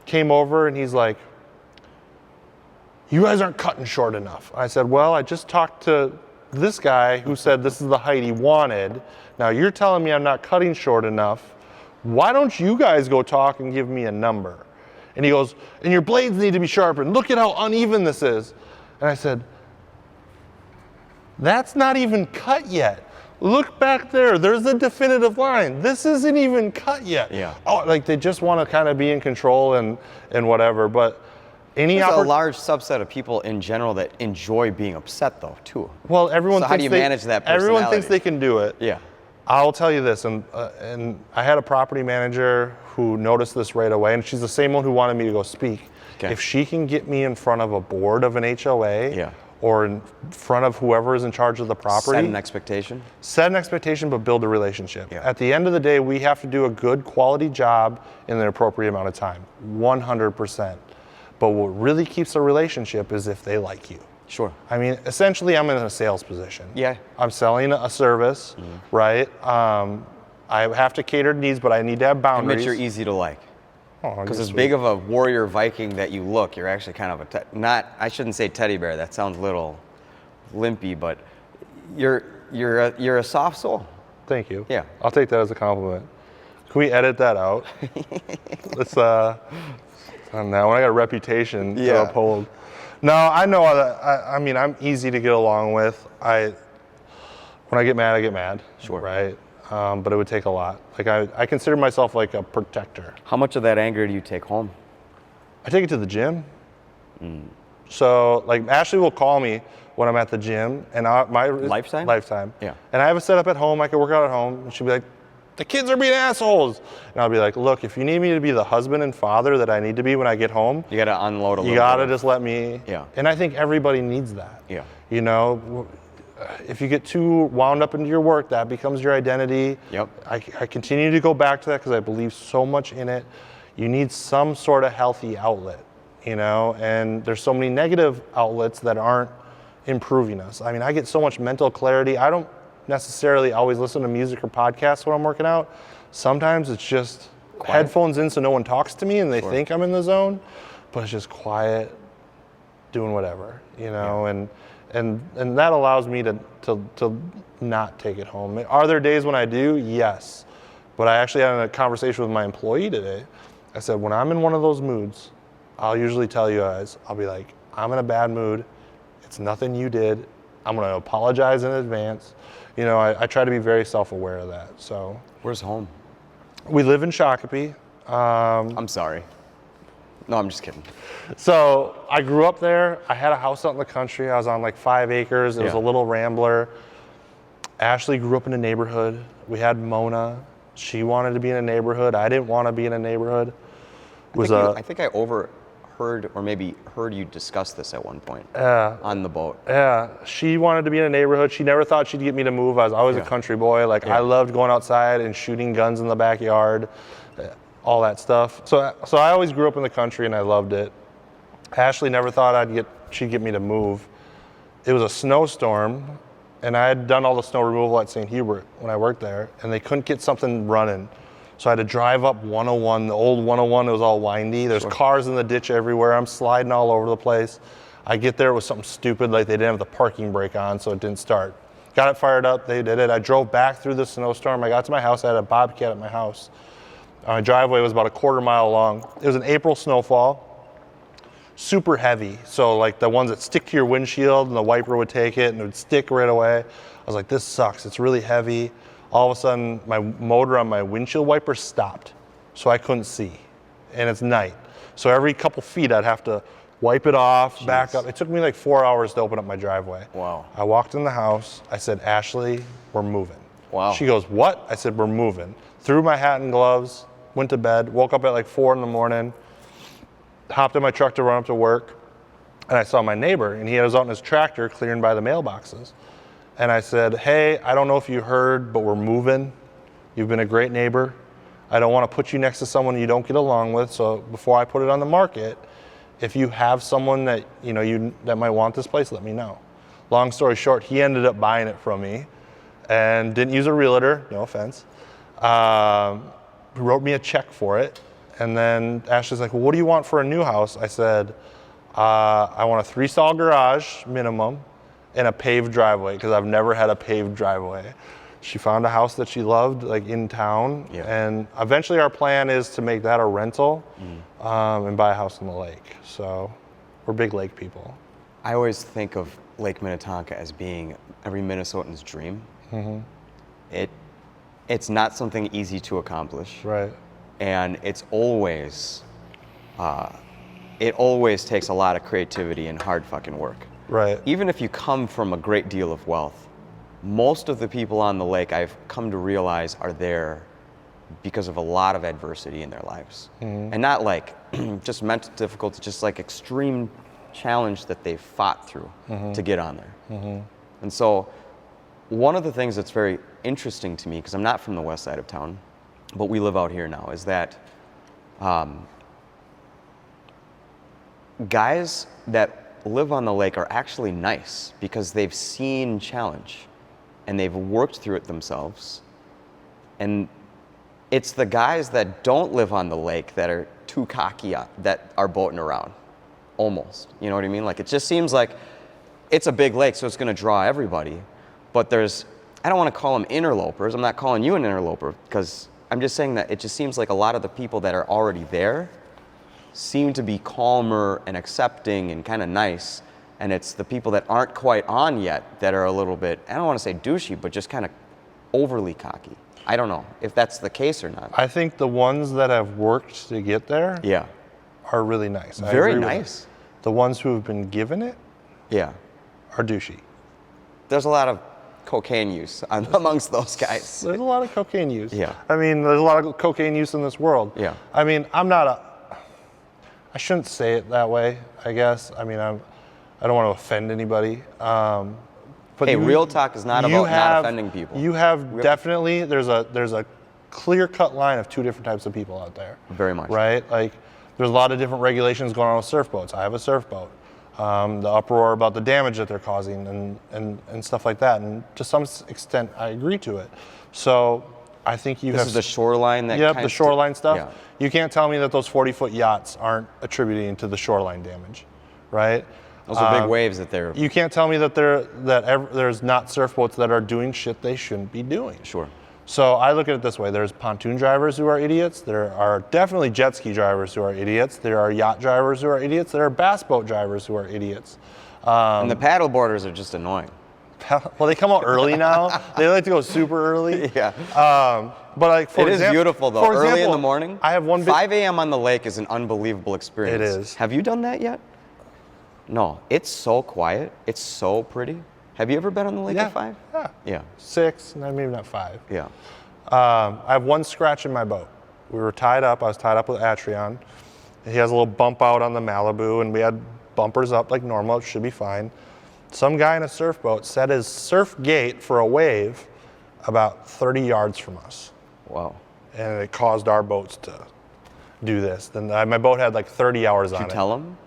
came over and he's like, you guys aren't cutting short enough. I said, well, I just talked to this guy who said this is the height he wanted. Now you're telling me I'm not cutting short enough. Why don't you guys go talk and give me a number? And he goes, and your blades need to be sharpened. Look at how uneven this is. And I said, that's not even cut yet. Look back there. There's a definitive line. This isn't even cut yet. Yeah. Oh, like they just want to kind of be in control and whatever. But there's a large subset of people in general that enjoy being upset, though, too. Well, everyone. So how do you manage that personality? Everyone thinks they can do it. Yeah. I'll tell you this, and I had a property manager who noticed this right away, and she's the same one who wanted me to go speak. Okay. If she can get me in front of a board of an HOA, or in front of whoever is in charge of the property. Set an expectation. Set an expectation, but build a relationship. Yeah. At the end of the day, we have to do a good quality job in the appropriate amount of time, 100%. But what really keeps a relationship is if they like you. Sure. I mean, essentially, I'm in a sales position. Yeah. I'm selling a service, right? I have to cater to needs, but I need to have boundaries. And Mitch, you're easy to like. Because you're as sweet. big of a warrior Viking that you look, you're actually kind of I shouldn't say teddy bear. That sounds a little limpy, but you're a soft soul. Thank you. Yeah. I'll take that as a compliment. Can we edit that out? Let's I don't know. When I got a reputation to uphold. No, I know that. I mean, I'm easy to get along with. When I get mad, I get mad. Sure. Right. But it would take a lot. Like I consider myself like a protector. How much of that anger do you take home? I take it to the gym. So like Ashley will call me when I'm at the gym, and Lifetime. Yeah. And I have a setup at home. I can work out at home, and she'll be like, "The kids are being assholes," and I'll be like, "Look, if you need me to be the husband and father that I need to be when I get home, You got to unload a little. you gotta bit. just let me." Yeah. And I think everybody needs that. Yeah. You know, if you get too wound up into your work, that becomes your identity. Yep. I continue to go back to that because I believe so much in it. You need some sort of healthy outlet, and there's so many negative outlets that aren't improving us. I mean, I get so much mental clarity. I don't necessarily always listen to music or podcasts when I'm working out. Sometimes it's just headphones in so no one talks to me and they think I'm in the zone, but it's just quiet, doing whatever, and that allows me to not take it home. Are there days when I do? Yes. But I actually had a conversation with my employee today, I said, when I'm in one of those moods, I'll usually tell you guys, I'll be like, I'm in a bad mood. It's nothing you did. I'm going to apologize in advance. You know, I try to be very self-aware of that. So, Where's home? we live in Shakopee. I'm sorry. No, I'm just kidding. So I grew up there. I had a house out in the country. I was on like 5 acres. It was a little rambler. Ashley grew up in a neighborhood. We had Mona. She wanted to be in a neighborhood. I didn't want to be in a neighborhood. I think I overheard or maybe heard you discuss this at one point on the boat. Yeah, she wanted to be in a neighborhood. She never thought she'd get me to move. I was always a country boy. Like I loved going outside and shooting guns in the backyard, all that stuff. So I always grew up in the country and I loved it. Ashley never thought she'd get me to move. It was a snowstorm, and I had done all the snow removal at St. Hubert when I worked there, and they couldn't get something running. So I had to drive up 101, the old 101. It was all windy. There's cars in the ditch everywhere. I'm sliding all over the place. I get there, it was something stupid, like they didn't have the parking brake on, so it didn't start. Got it fired up, they did it. I drove back through the snowstorm. I got to my house, I had a Bobcat at my house. My driveway was about a quarter mile long. It was an April snowfall, super heavy. So like the ones that stick to your windshield and the wiper would take it and it would stick right away. I was like, this sucks, it's really heavy. All of a sudden, my motor on my windshield wiper stopped, so I couldn't see, and it's night. So every couple feet, I'd have to wipe it off, back up. It took me like 4 hours to open up my driveway. Wow. I walked in the house, I said, Ashley, we're moving. Wow. She goes, what? I said, we're moving. Threw my hat and gloves, went to bed, woke up at like 4 in the morning, hopped in my truck to run up to work, and I saw my neighbor, and he was out in his tractor clearing by the mailboxes. And I said, hey, I don't know if you heard, but we're moving. You've been a great neighbor. I don't want to put you next to someone you don't get along with, so before I put it on the market, if you have someone that that might want this place, let me know. Long story short, he ended up buying it from me and didn't use a realtor, no offense. He wrote me a check for it. And then Ashley's like, well, what do you want for a new house? I said, I want a 3-stall garage minimum and a paved driveway, because I've never had a paved driveway. She found a house that she loved, like in town, and eventually our plan is to make that a rental and buy a house on the lake. So we're big lake people. I always think of Lake Minnetonka as being every Minnesotan's dream. It's not something easy to accomplish. Right. And it always takes a lot of creativity and hard fucking work. Right. Even if you come from a great deal of wealth, most of the people on the lake I've come to realize are there because of a lot of adversity in their lives. And not like just mental difficulty, just like extreme challenge that they've fought through to get on there. And so one of the things that's very interesting to me, because I'm not from the west side of town, but we live out here now, is that guys that live on the lake are actually nice because they've seen challenge and they've worked through it themselves. And it's the guys that don't live on the lake that are too cocky, that are boating around, almost. You know what I mean? Like, it just seems like it's a big lake, so it's going to draw everybody. But I don't want to call them interlopers. I'm not calling you an interloper, because I'm just saying that it just seems like a lot of the people that are already there seem to be calmer and accepting and kind of nice, and it's the people that aren't quite on yet that are a little bit, I don't want to say douchey, but just kind of overly cocky. I don't know if that's the case or not. I think the ones that have worked to get there are really nice. Very nice. The ones who have been given it are douchey. There's a lot of cocaine use amongst those guys. There's a lot of cocaine use. Yeah. I mean, there's a lot of cocaine use in this world. Yeah. I mean, I shouldn't say it that way, I guess. I mean, I don't want to offend anybody. But hey, real talk is not about not offending people. You have definitely, there's a clear-cut line of 2 different types of people out there. Very much. Right? Like, there's a lot of different regulations going on with surfboats. I have a surfboat. The uproar about the damage that they're causing and stuff like that. And to some extent, I agree to it. So I think This is the shoreline that the shoreline stuff. Yeah. You can't tell me that those 40-foot yachts aren't attributing to the shoreline damage, right? Those are big waves that they're... You can't tell me that there's not surfboats that are doing shit they shouldn't be doing. Sure. So I look at it this way. There's pontoon drivers who are idiots. There are definitely jet ski drivers who are idiots. There are yacht drivers who are idiots. There are bass boat drivers who are idiots. And the paddle boarders are just annoying. Well, they come out early now. They like to go super early. Yeah. But like, for It is beautiful though. For Early in example, the morning. I have one 5 a.m. on the lake is an unbelievable experience. It is. Have you done that yet? No. It's so quiet. It's so pretty. Have you ever been on the lake at 5? Yeah. Yeah. 6, maybe not 5. Yeah. I have one scratch in my boat. We were tied up. I was tied up with Atrion. He has a little bump out on the Malibu, and we had bumpers up like normal. It should be fine. Some guy in a surf boat set his surf gate for a wave about 30 yards from us. Wow. And it caused our boats to do this. Then my boat had like 30 hours on it. Did you tell him?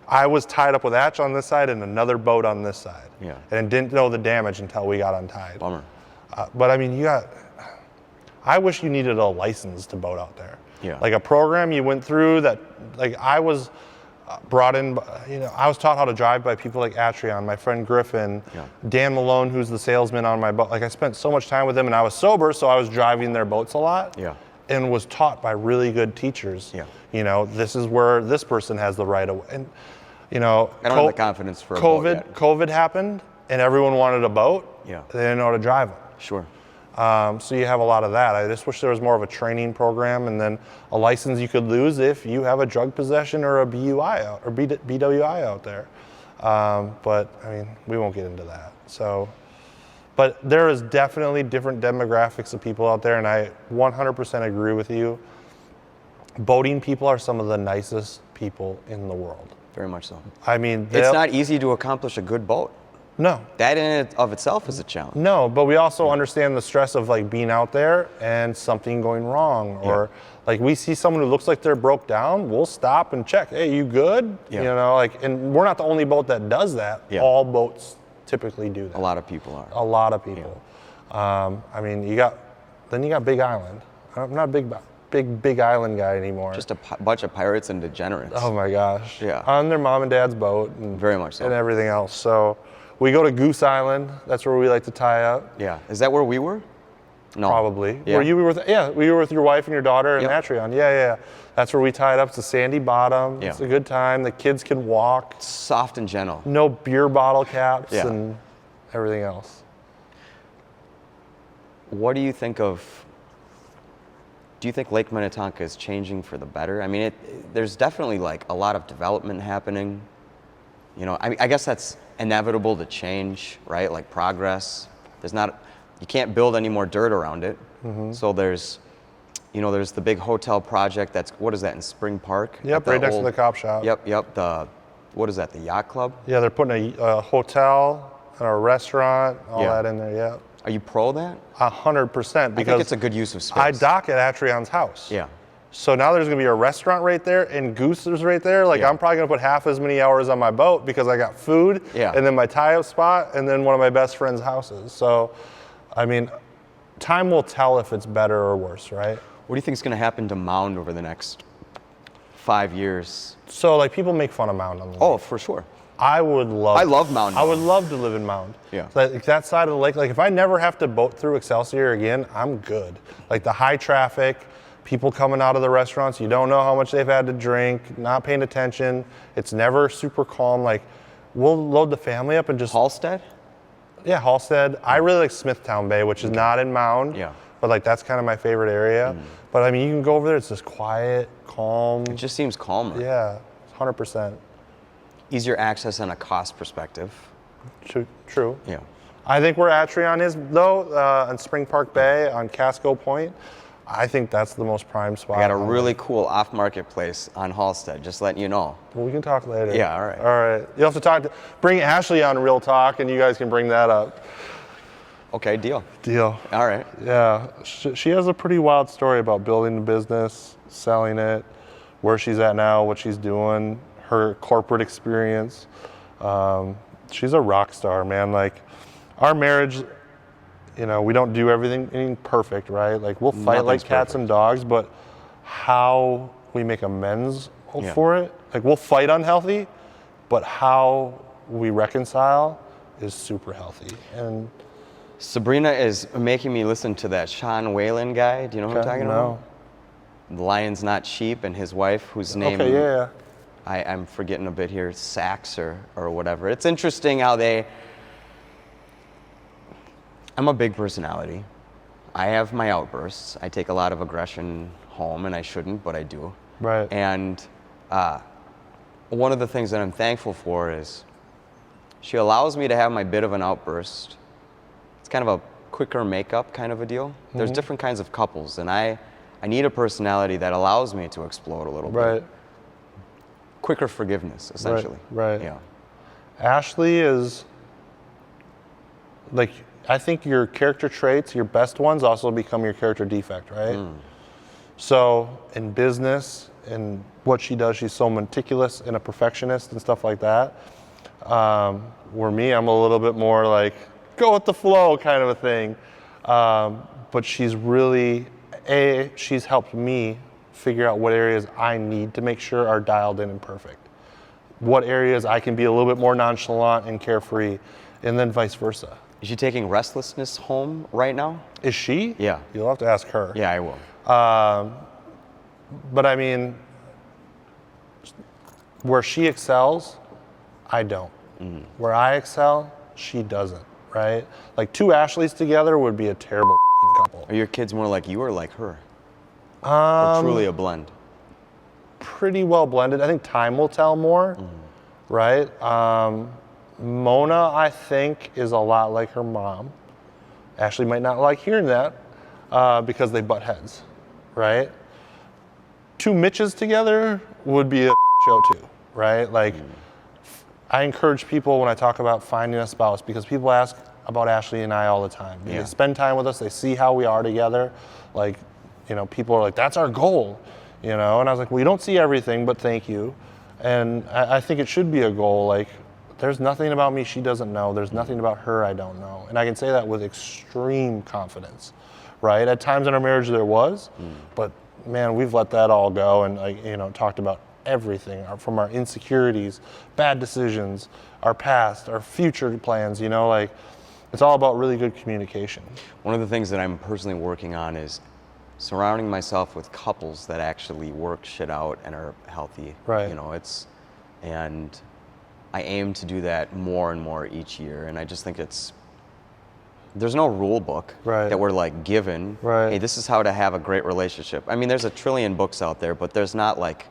I was tied up with Atch on this side and another boat on this side. Yeah. And didn't know the damage until we got untied. Bummer. But I mean, I wish you needed a license to boat out there. Yeah. Like a program you went through that, like I was brought in, I was taught how to drive by people like Atrion, my friend Griffin, Dan Malone, who's the salesman on my boat. Like I spent so much time with them and I was sober, so I was driving their boats a lot. Yeah. And was taught by really good teachers. Yeah. This is where this person has the right of way. And, I don't have the confidence for a boat yet. COVID happened and everyone wanted a boat. Yeah. They didn't know how to drive them. Sure. So you have a lot of that. I just wish there was more of a training program and then a license you could lose if you have a drug possession or a BUI or BWI out there. But I mean, we won't get into that. So, but there is definitely different demographics of people out there, and I 100% agree with you. Boating people are some of the nicest people in the world. Very much so. I mean, It's not easy to accomplish a good boat. No. That in and of itself is a challenge. No, but we also understand the stress of like being out there and something going wrong, or like we see someone who looks like they're broke down, we'll stop and check. Hey, you good? Yeah. And we're not the only boat that does that. Yeah. All boats typically do that. A lot of people are. A lot of people. I mean, you got Big Island. I'm not a big island guy anymore. Just a bunch of pirates and degenerates. Oh my gosh. Yeah. On their mom and dad's boat. And, very much so. And everything else. So we go to Goose Island. That's where we like to tie up. Yeah. Is that where we were? No. Probably. Yeah. Were you with? Yeah, we were with your wife and your daughter and Yep. Atrion. Yeah. That's where we tied up. It's a sandy bottom. Yeah. It's a good time. The kids can walk. Soft and gentle. No beer bottle caps Yeah. and everything else. What do you think do you think Lake Minnetonka is changing for the better? I mean, there's definitely like a lot of development happening. I guess that's inevitable to change, right? Like progress. You can't build any more dirt around it. Mm-hmm. So there's the big hotel project what is that, in Spring Park? Yep, right next to the cop shop. Yep, what is that, the yacht club? Yeah, they're putting a hotel and a restaurant, all that in there, yeah. Are you pro that? 100%, because I think it's a good use of space. I dock at Atrion's house. Yeah. So now there's gonna be a restaurant right there and Goose is right there. Like I'm probably gonna put half as many hours on my boat because I got food and then my tie-up spot and then one of my best friend's houses. So, I mean, time will tell if it's better or worse, right? What do you think is gonna happen to Mound over the next 5 years? So like people make fun of Mound on the lake. Oh, for sure. I love Mound. I would love to live in Mound. Yeah. Like that side of the lake, like if I never have to boat through Excelsior again, I'm good. Like the high traffic, people coming out of the restaurants, you don't know how much they've had to drink, not paying attention. It's never super calm. Like we'll load the family up and just... Halstead? Yeah, Halstead. I really like Smithtown Bay, which is not in Mound. Yeah. But like that's kind of my favorite area. But I mean, you can go over there, it's just quiet, calm. It just seems calmer. Yeah, 100%. Easier access on a cost perspective. True. Yeah. I think where Atrion is, though, on Spring Park Bay, on Casco Point, I think that's the most prime spot. I got a really cool off-market place on Halstead, just letting you know. Well, we can talk later. Yeah, all right. All right. You have to bring Ashley on Real Talk, and you guys can bring that up. Okay, deal. All right. Yeah. She has a pretty wild story about building the business, selling it, where she's at now, what she's doing, her corporate experience. She's a rock star, man. Like, our marriage, we don't do everything perfect, right? Like, we'll fight like cats and dogs, but how we make amends for it, like, we'll fight unhealthy, but how we reconcile is super healthy. And Sabrina is making me listen to that Sean Whalen guy. Do you know who I'm talking about? The Lion's Not Sheep, and his wife, whose name I'm forgetting a bit here, Sachs or whatever. It's interesting how I'm a big personality. I have my outbursts. I take a lot of aggression home, and I shouldn't, but I do. Right. And one of the things that I'm thankful for is she allows me to have my bit of an outburst. It's kind of a quicker makeup kind of a deal. There's different kinds of couples, and I need a personality that allows me to explode a little bit. Quicker forgiveness, essentially. Right. Yeah. Ashley is, like, I think your character traits, your best ones, also become your character defect, right? So in business and what she does, she's so meticulous and a perfectionist and stuff like that. Where me, I'm a little bit more like, go with the flow kind of a thing. But she's really, she's helped me figure out what areas I need to make sure are dialed in and perfect. What areas I can be a little bit more nonchalant and carefree, and then vice versa. Is she taking restlessness home right now? Is she? Yeah. You'll have to ask her. Yeah, I will. But I mean, where she excels, I don't. Where I excel, she doesn't, right? Like 2 Ashleys together would be a terrible couple. Are your kids more like you or like her? Or truly a blend? Pretty well blended. I think time will tell more, right? Mona, I think, is a lot like her mom. Ashley might not like hearing that because they butt heads, right? 2 Mitches together would be a show too, right? Like, I encourage people when I talk about finding a spouse, because people ask about Ashley and I all the time. They spend time with us, they see how we are together. Like, you know, people are like, that's our goal, you know? And I was like, well, you don't see everything, but thank you. And I think it should be a goal. Like, there's nothing about me she doesn't know. There's nothing about her I don't know. And I can say that with extreme confidence, right? At times in our marriage there was, but man, we've let that all go and, like, you know, talked about everything from our insecurities, bad decisions, our past, our future plans, you know, like, it's all about really good communication. One of the things that I'm personally working on is surrounding myself with couples that actually work shit out and are healthy. Right. You know, and I aim to do that more and more each year. And I just think there's no rule book that we're like given. Hey, this is how to have a great relationship. I mean, there's a trillion books out there, but there's not like,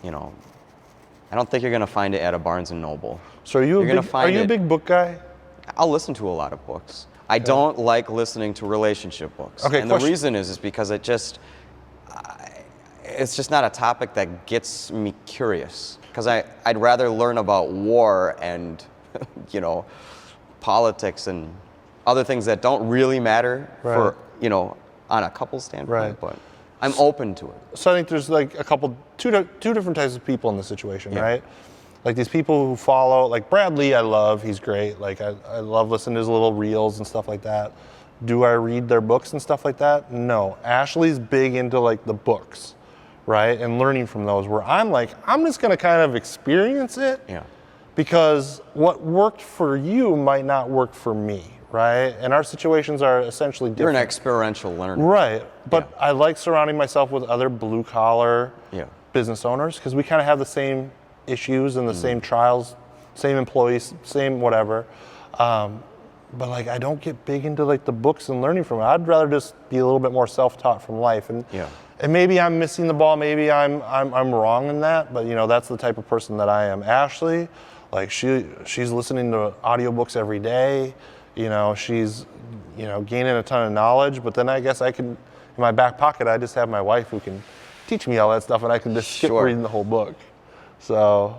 you know, I don't think you're going to find it at a Barnes & Noble. So are you a big book guy? I'll listen to a lot of books. I don't like listening to relationship books. Okay, and the reason is because it's just not a topic that gets me curious. Because I'd rather learn about war and, you know, politics and other things that don't really matter for, you know, on a couple standpoint. But I'm open to it. So I think there's like two different types of people in the situation, right? Like these people who follow, like Bradley, I love, he's great. Like I love listening to his little reels and stuff like that. Do I read their books and stuff like that? No. Ashley's big into like the books, right? And learning from those, where I'm like, I'm just gonna kind of experience it. Because what worked for you might not work for me, right? And our situations are essentially different. You're an experiential learner. Right, but I like surrounding myself with other blue collar business owners, because we kind of have the same issues and the same trials, same employees, same whatever. But like, I don't get big into like the books and learning from it. I'd rather just be a little bit more self-taught from life. And maybe I'm missing the ball, maybe I'm wrong in that, but you know, that's the type of person that I am. Ashley, like she's listening to audiobooks every day. You know, she's, you know, gaining a ton of knowledge, but then I guess I can, in my back pocket, I just have my wife who can teach me all that stuff, and I can just skip reading the whole book. So,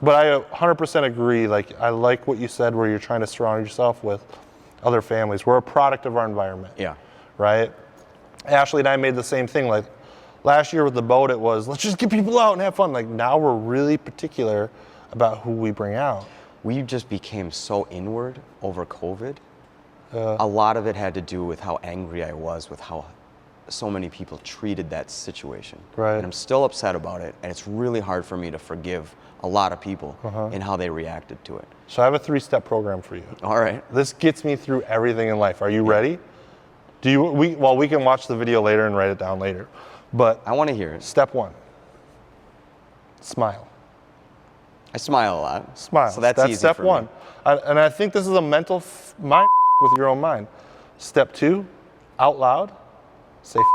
but I 100% agree. Like, I like what you said, where you're trying to surround yourself with other families. We're a product of our environment. Right? Ashley and I made the same thing. Like, last year with the boat, it was, let's just get people out and have fun. Like, now we're really particular about who we bring out. We just became so inward over COVID. A lot of it had to do with how angry I was with how so many people treated that situation. Right. And I'm still upset about it, and it's really hard for me to forgive a lot of people in how they reacted to it. So I have a 3-step program for you. All right. This gets me through everything in life. Are you ready? We can watch the video later and write it down later. But I want to hear it. step 1, smile. I smile a lot. Smile. So that's easy step for 1. me. And I think this is a mental mind with your own mind. Step 2, out loud, say it.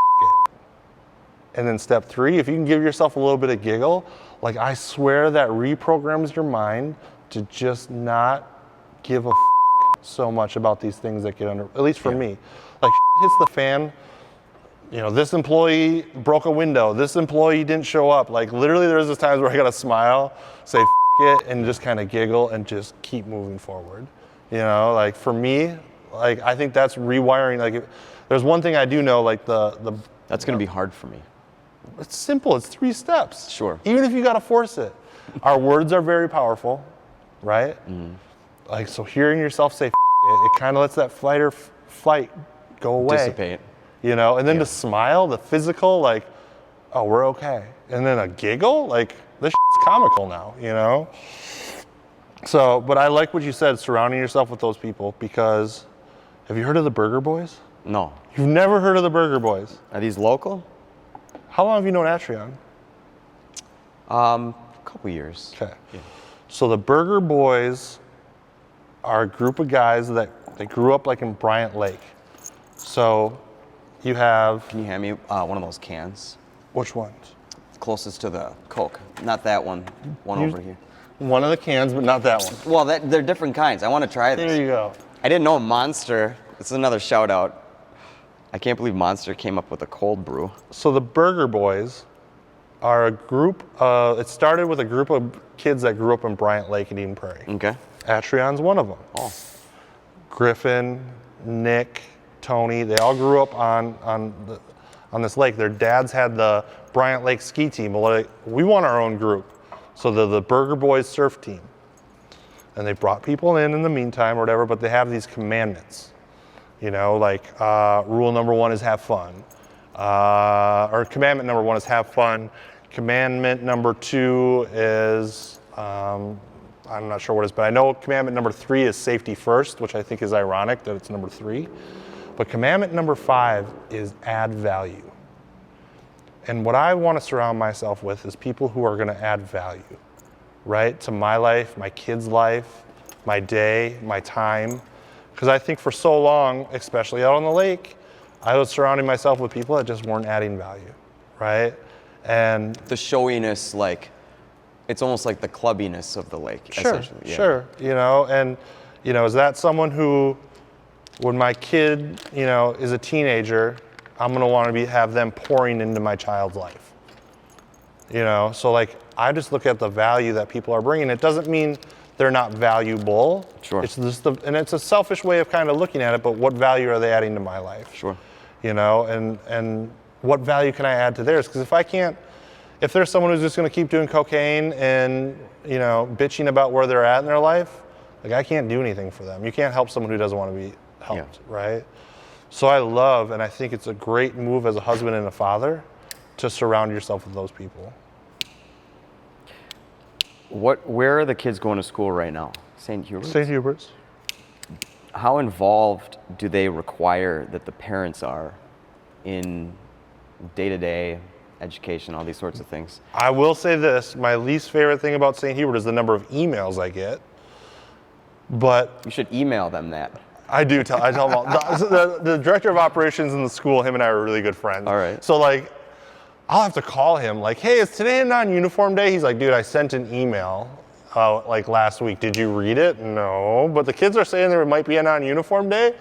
And then step 3, if you can give yourself a little bit of giggle, like I swear that reprograms your mind to just not give a so much about these things that get under, at least for me. Like hits the fan, you know, this employee broke a window, this employee didn't show up. Like literally there's this times where I gotta smile, say it, and just kind of giggle and just keep moving forward. You know, like for me, like I think that's rewiring. Like there's one thing I do know, like That's gonna be hard for me. It's simple, it's 3 steps. Sure. Even if you gotta force it. Our words are very powerful, right? Like, so hearing yourself say it kind of lets that flight go away. Dissipate. You know, and then to smile, the physical, like, oh, we're okay. And then a giggle, like, this is comical now, you know? So, but I like what you said, surrounding yourself with those people, because have you heard of the Burger Boys? No. You've never heard of the Burger Boys? Are these local? How long have you known Atrion? A couple years. Okay. Yeah. So the Burger Boys are a group of guys that they grew up like in Bryant Lake. So you have... Can you hand me one of those cans? Which ones? Closest to the Coke. Not that one. One over here. One of the cans, but not that one. Well, they're different kinds. I want to try this. There you go. I didn't know Monster. This is another shout out. I can't believe Monster came up with a cold brew. So the Burger Boys are a group, it started with a group of kids that grew up in Bryant Lake and Eden Prairie. Okay. Atrion's one of them. Oh. Griffin, Nick, Tony, they all grew up on this lake. Their dads had the Bryant Lake ski team. We want our own group. So the Burger Boys surf team. And they brought people in the meantime or whatever, but they have these commandments. You know, like rule number 1 is have fun. Or commandment number 1 is have fun. Commandment number 2 is, I'm not sure what it is, but I know commandment number 3 is safety first, which I think is ironic that it's number 3. But commandment number 5 is add value. And what I want to surround myself with is people who are going to add value, right? To my life, my kids' life, my day, my time. Because I think for so long, especially out on the lake, I was surrounding myself with people that just weren't adding value, right? And the showiness, like, it's almost like the clubbiness of the lake, essentially. Yeah. Sure, you know, and, you know, is that someone who, when my kid, you know, is a teenager, I'm gonna want to have them pouring into my child's life, you know? So like, I just look at the value that people are bringing. It doesn't mean they're not valuable. Sure. It's just and it's a selfish way of kind of looking at it, but what value are they adding to my life? Sure. You know, and what value can I add to theirs? Because if there's someone who's just gonna keep doing cocaine and, you know, bitching about where they're at in their life, like I can't do anything for them. You can't help someone who doesn't want to be helped, right? So I love, and I think it's a great move as a husband and a father to surround yourself with those people. Where are the kids going to school right now? St. Hubert's? St. Hubert's. How involved do they require that the parents are in day-to-day education, all these sorts of things? I will say this, my least favorite thing about St. Hubert is the number of emails I get. But You should email them that. I tell them all. The director of operations in the school, him and I are really good friends. All right. So like, I'll have to call him like, hey, is today a non-uniform day? He's like, dude, I sent an email like last week. Did you read it? No, but the kids are saying there might be a non-uniform day.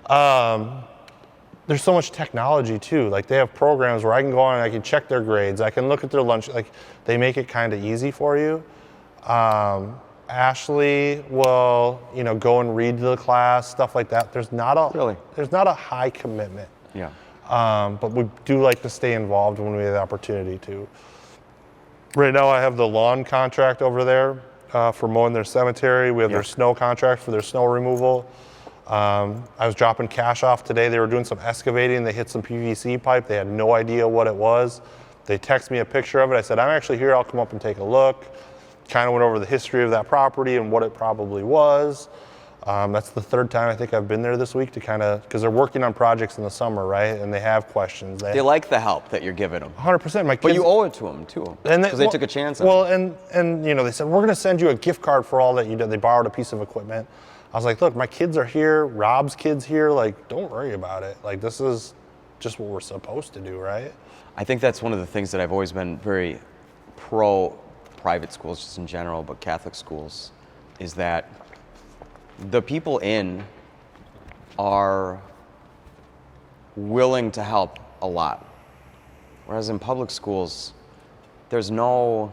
There's so much technology too. Like they have programs where I can go on and I can check their grades. I can look at their lunch. Like they make it kind of easy for you. Ashley will, you know, go and read to the class, stuff like that. There's not a high commitment. Yeah. But we do like to stay involved when we have the opportunity to. Right now I have the lawn contract over there for mowing their cemetery. We have their snow contract for their snow removal. I was dropping cash off today. They were doing some excavating. They hit some PVC pipe. They had no idea what it was. They texted me a picture of it. I said, I'm actually here. I'll come up and take a look. Kind of went over the history of that property and what it probably was. That's the third time I think I've been there this week to kind of, because they're working on projects in the summer, right? And they have questions. They like the help that you're giving them. 100%. My kids, But you owe it to them too, because they took a chance on it. Well, and you know, they said, we're going to send you a gift card for all that you did. They borrowed a piece of equipment. I was like, look, my kids are here. Rob's kids here. Like, don't worry about it. Like, this is just what we're supposed to do, right? I think that's one of the things that I've always been very pro private schools just in general, but Catholic schools, is that the people in are willing to help a lot. Whereas in public schools, there's no,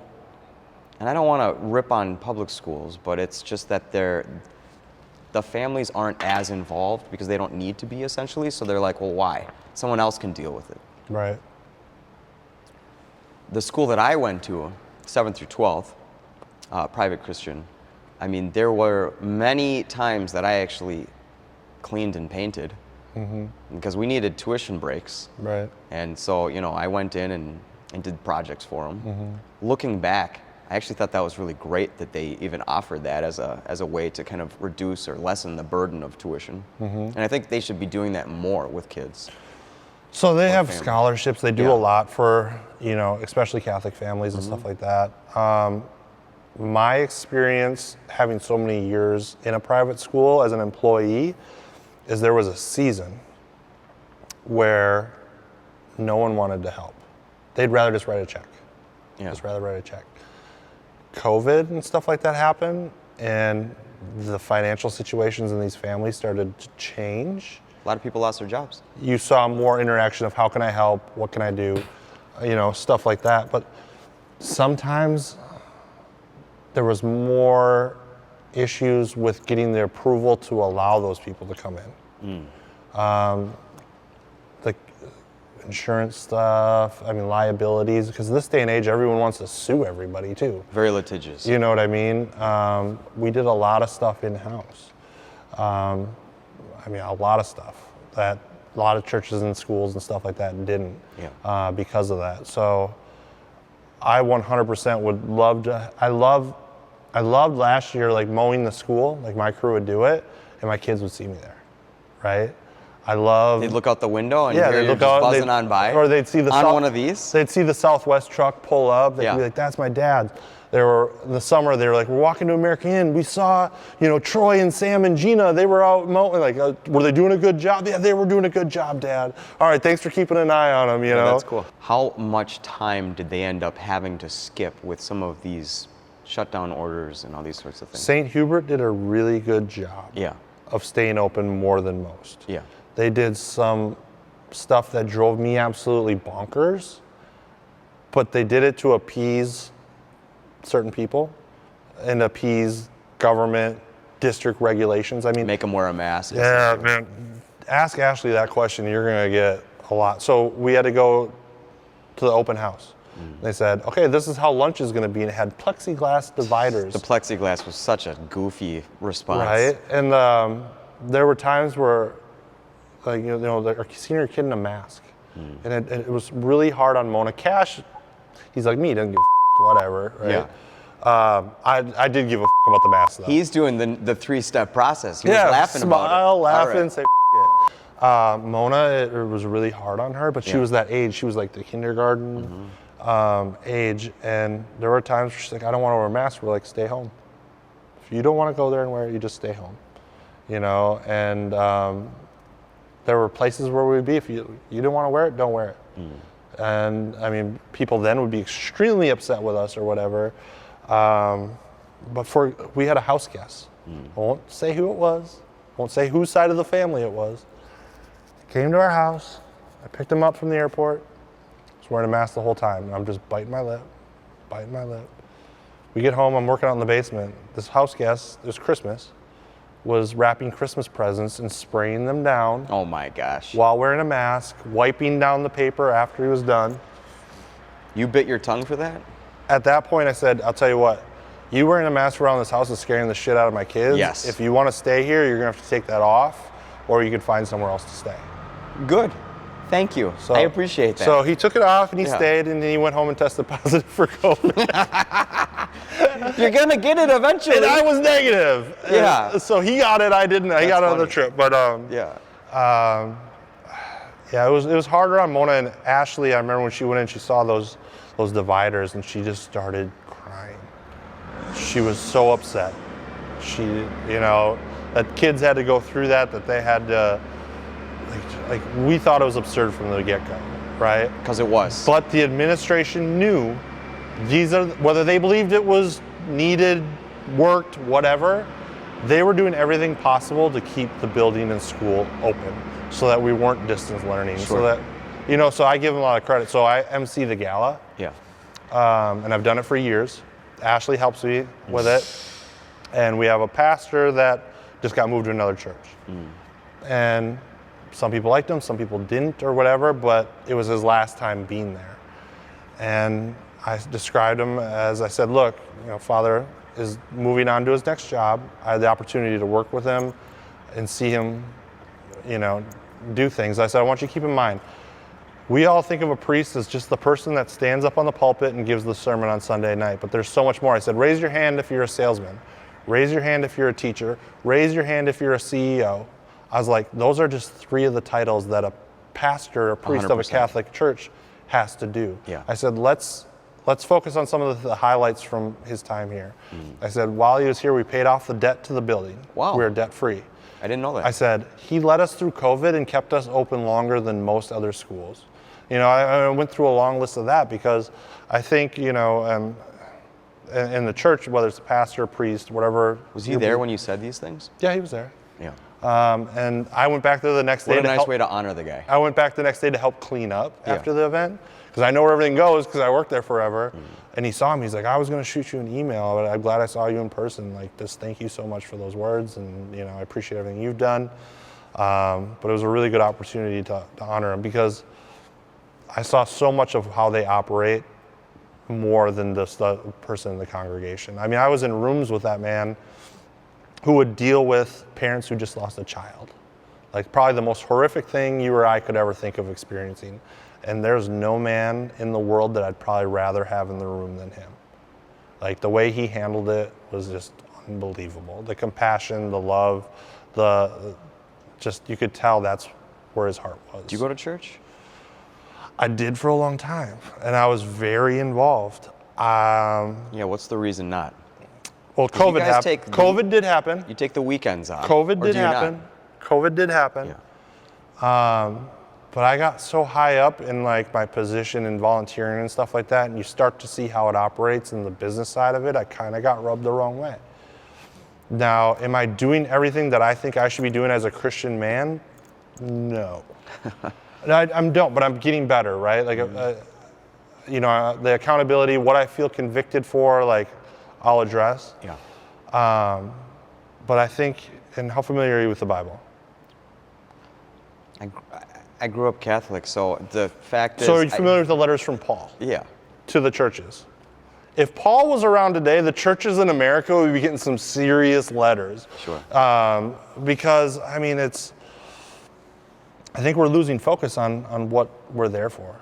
and I don't want to rip on public schools, but it's just that the families aren't as involved because they don't need to be, essentially. So they're like, well, why? Someone else can deal with it. Right. The school that I went to, 7th through 12th, private Christian, I mean, there were many times that I actually cleaned and painted because we needed tuition breaks. Right. And so, you know, I went in and did projects for them. Looking back, I actually thought that was really great that they even offered that as a way to kind of reduce or lessen the burden of tuition. And I think they should be doing that more with kids. So they have scholarships. They do Yeah. a lot for, you know, especially Catholic families and stuff like that. My experience having so many years in a private school as an employee is there was a season where no one wanted to help. They'd rather just write a check. Yeah. Just rather write a check. COVID and stuff like that happened, and the financial situations in these families started to change. A lot of people lost their jobs. You saw more interaction of how can I help, what can I do, you know, stuff like that. But sometimes there was more issues with getting the approval to allow those people to come in. The insurance stuff, I mean, liabilities, because this day and age, everyone wants to sue everybody too. Very litigious. You know what I mean? We did a lot of stuff in-house. I mean, a lot of stuff that a lot of churches and schools and stuff like that didn't because of that. So I 100% would love to, I loved last year, like mowing the school, like my crew would do it and my kids would see me there, right? I love. They'd look out the window and Yeah, hear they'd you look just out, buzzing on by. or they'd see the on one of these. They'd see the Southwest truck pull up. They'd be like, "That's my dad." They were in the summer. They were like, "We're walking to American Inn. We saw, you know, Troy and Sam and Gina. They were out mowing. Like, were they doing a good job? Yeah, they were doing a good job, Dad. All right, thanks for keeping an eye on them. You know, that's cool. How much time did they end up having to skip with some of these shutdown orders and all these sorts of things? St. Hubert did a really good job. Yeah. Of staying open more than most. Yeah. They did some stuff that drove me absolutely bonkers, but they did it to appease certain people and appease government, district regulations. I mean, Make them wear a mask. yeah, man. Ask Ashley that question, you're gonna get a lot. So we had to go to the open house. They said, okay, this is how lunch is gonna be, and it had plexiglass dividers. The plexiglass was such a goofy response. Right, and there were times where, like, you know, our senior kid in a mask, and it was really hard on Mona. Cash, he's like me, he doesn't give a whatever, right? Yeah. I did give a about the mask though. He's doing the three-step process. He was laughing about it. Smile, laughing, Right. say it. Mona, it was really hard on her, but she was that age. She was like the kindergarten age, and there were times where she's like, I don't want to wear a mask. We're like, stay home. If you don't want to go there and wear it, you just stay home. You know, and there were places where we'd be, if you didn't want to wear it, don't wear it. And I mean, people then would be extremely upset with us or whatever. But we had a house guest. I won't say who it was, won't say whose side of the family it was. Came to our house, I picked him up from the airport, was wearing a mask the whole time, and I'm just biting my lip. We get home, I'm working out in the basement. This house guest, it was Christmas, was wrapping Christmas presents and spraying them down. Oh my gosh. While wearing a mask, wiping down the paper after he was done. You bit your tongue for that? At that point I said, I'll tell you what, you wearing a mask around this house is scaring the shit out of my kids. Yes. If you want to stay here, you're going to have to take that off, or you can find somewhere else to stay. Good. Thank you. I appreciate that. So he took it off and he Yeah. stayed, and then he went home and tested positive for COVID. You're going to get it eventually. And I was negative. Yeah. So he got it, I didn't. I got it on the funny. trip. But Yeah. yeah, it was harder on Mona and Ashley. I remember when she went in, she saw those dividers, and she just started crying. She was so upset. She, you know, that kids had to go through that they had to, like we thought it was absurd from the get-go, right? Because it was. But the administration knew these are, whether they believed it was needed, worked, whatever, they were doing everything possible to keep the building and school open so that we weren't distance learning. Sure. So that, you know, so I give them a lot of credit. So I MC the gala, Yeah. and I've done it for years. Ashley helps me with it. And we have a pastor that just got moved to another church. And some people liked him, some people didn't or whatever, but it was his last time being there. And I described him as, I said, look, you know, Father is moving on to his next job. I had the opportunity to work with him and see him, you know, do things. I said, I want you to keep in mind, we all think of a priest as just the person that stands up on the pulpit and gives the sermon on Sunday night, but there's so much more. I said, raise your hand if you're a salesman. Raise your hand if you're a teacher. Raise your hand if you're a CEO. I was like, those are just 3 of the titles that a pastor or priest of a 100%. Catholic church has to do. Yeah. I said, let's focus on some of the highlights from his time here. I said, while he was here, we paid off the debt to the building. Wow. We were debt free. I didn't know that. I said, he led us through COVID and kept us open longer than most other schools. You know, I went through a long list of that because I think, you know, in the church, whether it's a pastor, priest, whatever. Was he there when you said these things? Yeah, he was there. Yeah. And I went back there the next day. What a to nice help, way to honor the guy. I went back the next day to help clean up Yeah. after the event because I know where everything goes because I worked there forever. And he saw me. He's like, I was going to shoot you an email, but I'm glad I saw you in person. Like, just thank you so much for those words, and you know, I appreciate everything you've done. But it was a really good opportunity to honor him because I saw so much of how they operate more than just the person in the congregation. I mean, I was in rooms with that man who would deal with parents who just lost a child. Like probably the most horrific thing you or I could ever think of experiencing. And there's no man in the world that I'd probably rather have in the room than him. Like the way he handled it was just unbelievable. The compassion, the love, just you could tell that's where his heart was. Do you go to church? I did for a long time, and I was very involved. Yeah, what's the reason not? Well, Did you COVID guys happened. take the- COVID did happen. You take the weekends off. COVID or did do you not? happen. COVID did happen. Yeah. But I got so high up in like my position in volunteering and stuff like that, and you start to see how it operates in the business side of it, I kind of got rubbed the wrong way. Now, am I doing everything that I think I should be doing as a Christian man? No. I don't, but I'm getting better, right? Like, you know, the accountability, what I feel convicted for, like, I'll address. Yeah. But I think, and how familiar are you with the Bible? I grew up Catholic, so the fact is... So are you familiar with the letters from Paul? Yeah. To the churches? If Paul was around today, the churches in America would be getting some serious letters. Sure. Because, I mean, I think we're losing focus on what we're there for,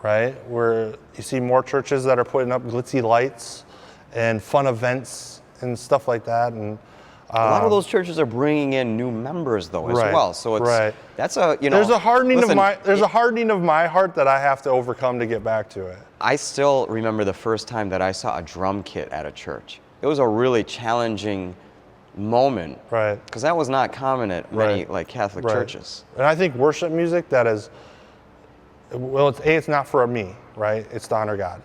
right? You see more churches that are putting up glitzy lights and fun events and stuff like that, and a lot of those churches are bringing in new members though as Right, well. So it's right. that's a you know there's a hardening listen, a hardening of my heart that I have to overcome to get back to it. I still remember the first time that I saw a drum kit at a church. It was a really challenging moment, Right. Because that was not common at many Right. like Catholic Right. churches. And I think worship music that is, well, it's not for me, right? It's to honor God.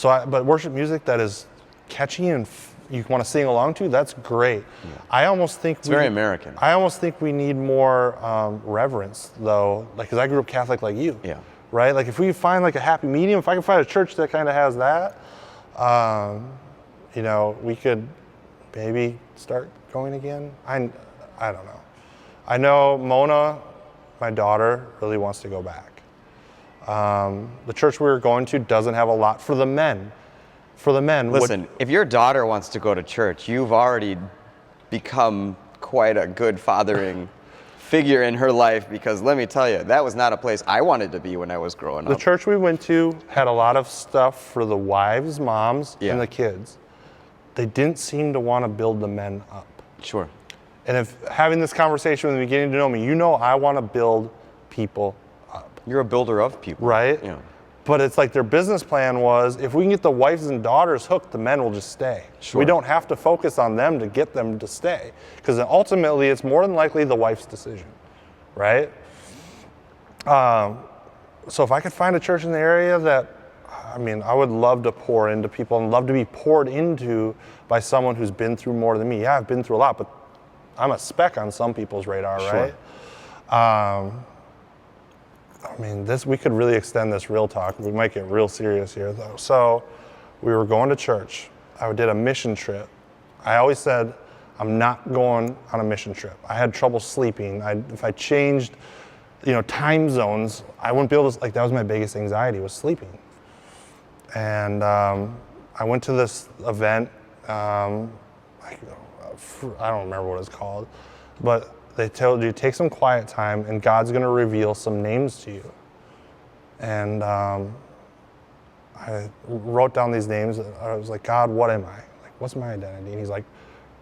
But worship music that is catchy and you want to sing along to, that's great. Yeah. I almost think it's very American. I almost think we need more reverence, though, like because I grew up Catholic like you. Yeah. Right. Like if we find like a happy medium, if I can find a church that kind of has that, you know, we could maybe start going again. I don't know. I know Mona, my daughter, really wants to go back. The church we were going to doesn't have a lot for the men. for the men. Listen, if your daughter wants to go to church, you've already become quite a good fathering figure in her life, because let me tell you, that was not a place I wanted to be when I was growing The up. church we went to had a lot of stuff for the wives, moms, and the kids. They didn't seem to want to build the men up. Sure. And if having this conversation with them, beginning to know me, you know I want to build people up. You're a builder of people. Right? Yeah. But it's like their business plan was, if we can get the wives and daughters hooked, the men will just stay. Sure. We don't have to focus on them to get them to stay. Because ultimately, it's more than likely the wife's decision, right? So if I could find a church in the area that, I mean, I would love to pour into people and love to be poured into by someone who's been through more than me. Yeah, I've been through a lot, but I'm a speck on some people's radar, Sure. right? I mean, we could really extend this real talk. We might get real serious here, though. So we were going to church. I did a mission trip. I always said, I'm not going on a mission trip. I had trouble sleeping. If I changed, time zones, I wouldn't be able to, that was my biggest anxiety, was sleeping. And I went to this event. I don't remember what it's called, but they told you, take some quiet time and God's going to reveal some names to you. And I wrote down these names. I was like, God, what am I? What's my identity? And he's like,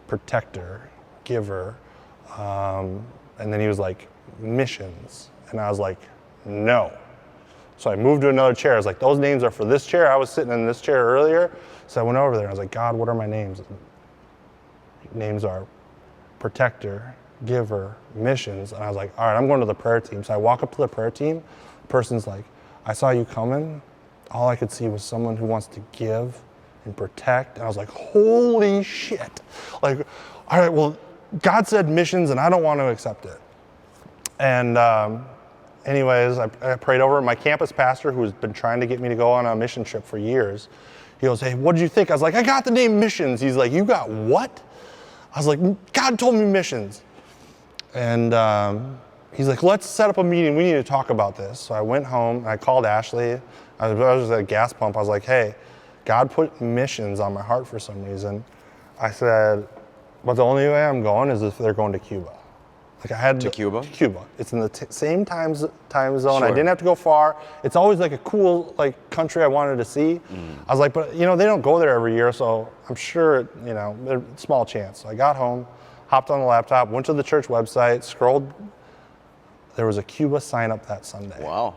protector, giver. And then he was like, missions. And I was like, no. So I moved to another chair. I was like, those names are for this chair. I was sitting in this chair earlier. So I went over there and I was like, God, what are my names? Names are protector, giver, missions. And I was like, all right, I'm going to the prayer team. So I walk up to the prayer team. The person's like, I saw you coming. All I could see was someone who wants to give and protect. And I was like, holy shit. All right, well, God said missions and I don't want to accept it. And anyways, I prayed over it. My campus pastor, who's been trying to get me to go on a mission trip for years, he goes, hey, what did you think? I was like, I got the name missions. He's like, you got what? I was like, God told me missions. And he's like, let's set up a meeting. We need to talk about this. So I went home and I called Ashley. I was at a gas pump. I was like, hey, God put missions on my heart for some reason. I said, but the only way I'm going is if they're going to Cuba. I had to Cuba? Cuba. It's in the same time zone. Sure. I didn't have to go far. It's always a cool country I wanted to see. I was like, but they don't go there every year, so I'm sure there's a small chance. So I got home, hopped on the laptop, went to the church website, scrolled. There was a Cuba sign up that Sunday. Wow.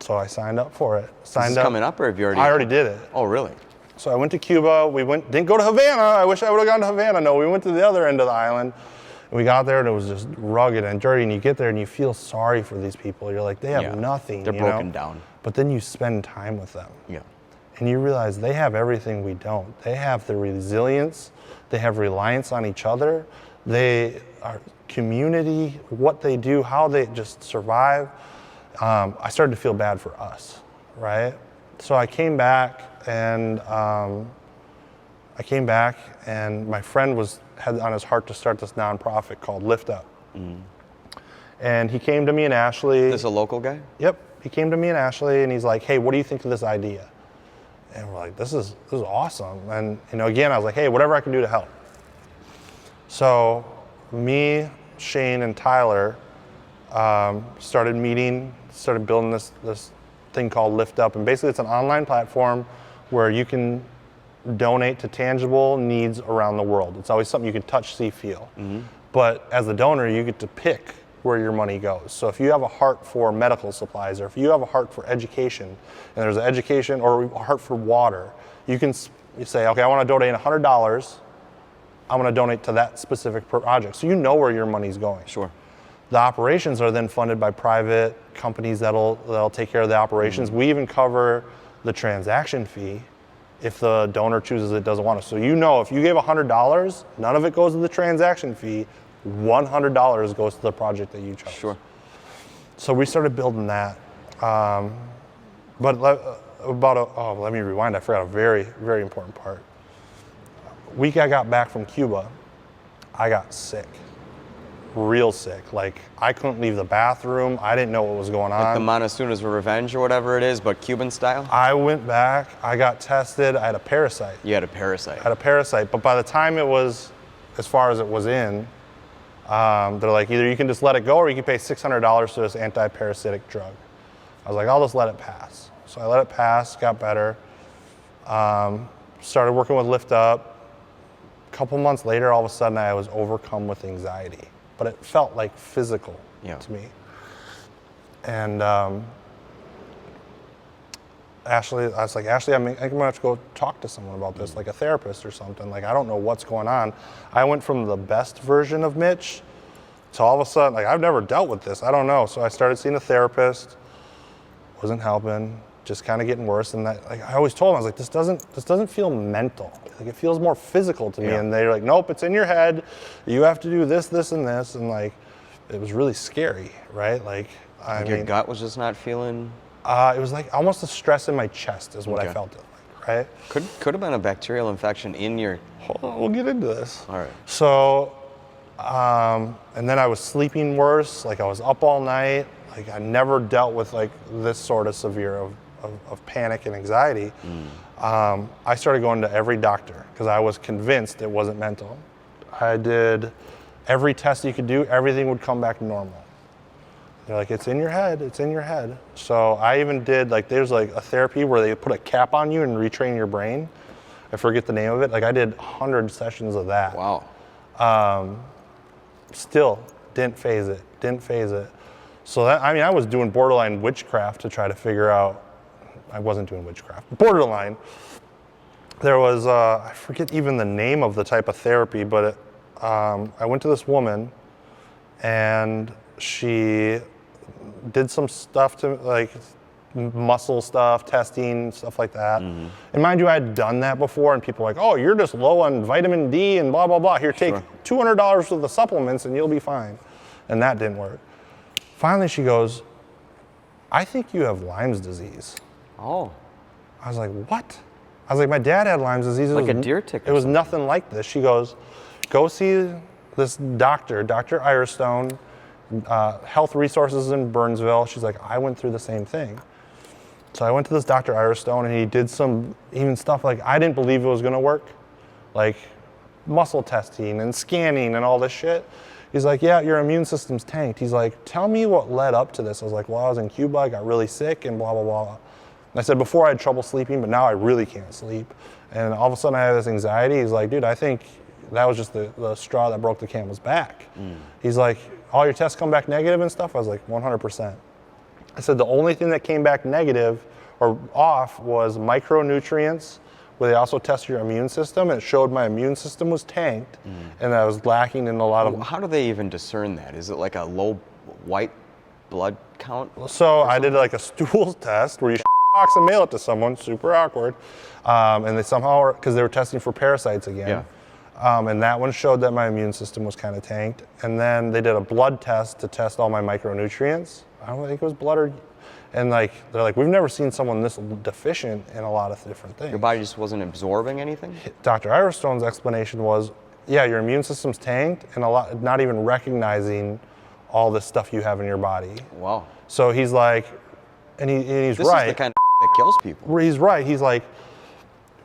So I signed up for it. Is this coming up, or have you already? I already did it. Oh, really? So I went to Cuba. Didn't go to Havana. I wish I would have gone to Havana. No, we went to the other end of the island. And we got there and it was just rugged and dirty. And you get there and you feel sorry for these people. You're like, they have nothing. They're broken down. But then you spend time with them. Yeah. And you realize they have everything we don't. They have the resilience. They have reliance on each other. They are community, what they do, how they just survive. I started to feel bad for us, right? So I came back and my friend had on his heart to start this nonprofit called Lift Up. And he came to me and Ashley. This a local guy? Yep. He came to me and Ashley and he's like, hey, what do you think of this idea? And we're like, this is awesome. And again, I was like, hey, whatever I can do to help. So me, Shane, and Tyler started building this thing called Lift Up. And basically it's an online platform where you can donate to tangible needs around the world. It's always something you can touch, see, feel. But as a donor, you get to pick where your money goes. So if you have a heart for medical supplies, or if you have a heart for education, and there's an education or a heart for water, you say, okay, I want to donate $100. I'm going to donate to that specific project. So you know where your money's going. Sure. The operations are then funded by private companies that'll take care of the operations. We even cover the transaction fee if the donor chooses it doesn't want to. So if you gave $100, none of it goes to the transaction fee. $100 goes to the project that you chose. Sure. So we started building that. Let me rewind. I forgot a very, very important part. Week I got back from Cuba, I got sick. real sick. Like, I couldn't leave the bathroom. I didn't know what was going on. Like the Montezuma's Revenge or whatever it is, but Cuban style? I went back, I got tested, I had a parasite. You had a parasite. I had a parasite, but by the time it was, as far as it was in, they're like, either you can just let it go or you can pay $600 for this anti-parasitic drug. I was like, I'll just let it pass. So I let it pass, got better, started working with Lift Up. A couple months later, all of a sudden I was overcome with anxiety, but it felt like physical to me. And Ashley, I was like, Ashley, I'm gonna have to go talk to someone about this, like a therapist or something. Like, I don't know what's going on. I went from the best version of Mitch to all of a sudden, like, I've never dealt with this. I don't know. So I started seeing a therapist. Wasn't helping. Just kind of getting worse. And that, like, I always told him, I was like, this doesn't feel mental. Like, it feels more physical to me. And they're like, nope, it's in your head. You have to do this, this, and this. And like, it was really scary, right? Like, I mean, your gut was just not feeling. It was like almost a stress in my chest is what I felt it like, right? Could have been a bacterial infection in your. Hold on, we'll get into this. All right. So, and then I was sleeping worse. Like, I was up all night. Like, I never dealt with like this sort of severe of panic and anxiety. I started going to every doctor because I was convinced it wasn't mental. I did every test you could do. Everything would come back normal. They're like, it's in your head, it's in your head. So I even did, like, there's like a therapy where they put a cap on you and retrain your brain. I forget the name of it. Like, I did 100 sessions of that. Wow. Still didn't phase it. So that, I mean, I was doing borderline witchcraft to try to figure out, I wasn't doing witchcraft, borderline. There was, I forget even the name of the type of therapy, but I went to this woman and she did some stuff to, like, muscle stuff, testing, stuff like that. And mind you, I had done that before, and people were like, oh, you're just low on vitamin D and blah, blah, blah. Here, take $200 worth of the supplements and you'll be fine. And that didn't work. Finally, she goes, I think you have Lyme's disease. Oh. I was like, what? I was like, my dad had Lyme's disease. Like a deer tick. It was nothing like this. She goes, go see this doctor, Dr. Irestone, Health Resources in Burnsville. She's like, I went through the same thing. So I went to this Dr. Irestone and he did some even stuff like, I didn't believe it was gonna work. Like muscle testing and scanning and all this shit. He's like, yeah, your immune system's tanked. He's like, tell me what led up to this. I was like, well, I was in Cuba, I got really sick and blah, blah, blah. And I said, before I had trouble sleeping, but now I really can't sleep. And all of a sudden I have this anxiety. He's like, dude, I think that was just the straw that broke the camel's back. He's like, all your tests come back negative and stuff? I was like, 100%. I said, the only thing that came back negative or off was micronutrients, where they also test your immune system, and it showed my immune system was tanked, and I was lacking in a lot of. How do they even discern that? Is it like a low white blood count? So I did like a stool test where you box and mail it to someone, super awkward, and they somehow, because they were testing for parasites again, and that one showed that my immune system was kind of tanked. And then they did a blood test to test all my micronutrients. I don't think it was blood or. And like, they're like, we've never seen someone this deficient in a lot of different things. Your body just wasn't absorbing anything? Dr. Irestone's explanation was, yeah, your immune system's tanked and not even recognizing all this stuff you have in your body. Wow. So he's like, and he's this right. This is the kind of that kills people. He's right. He's like,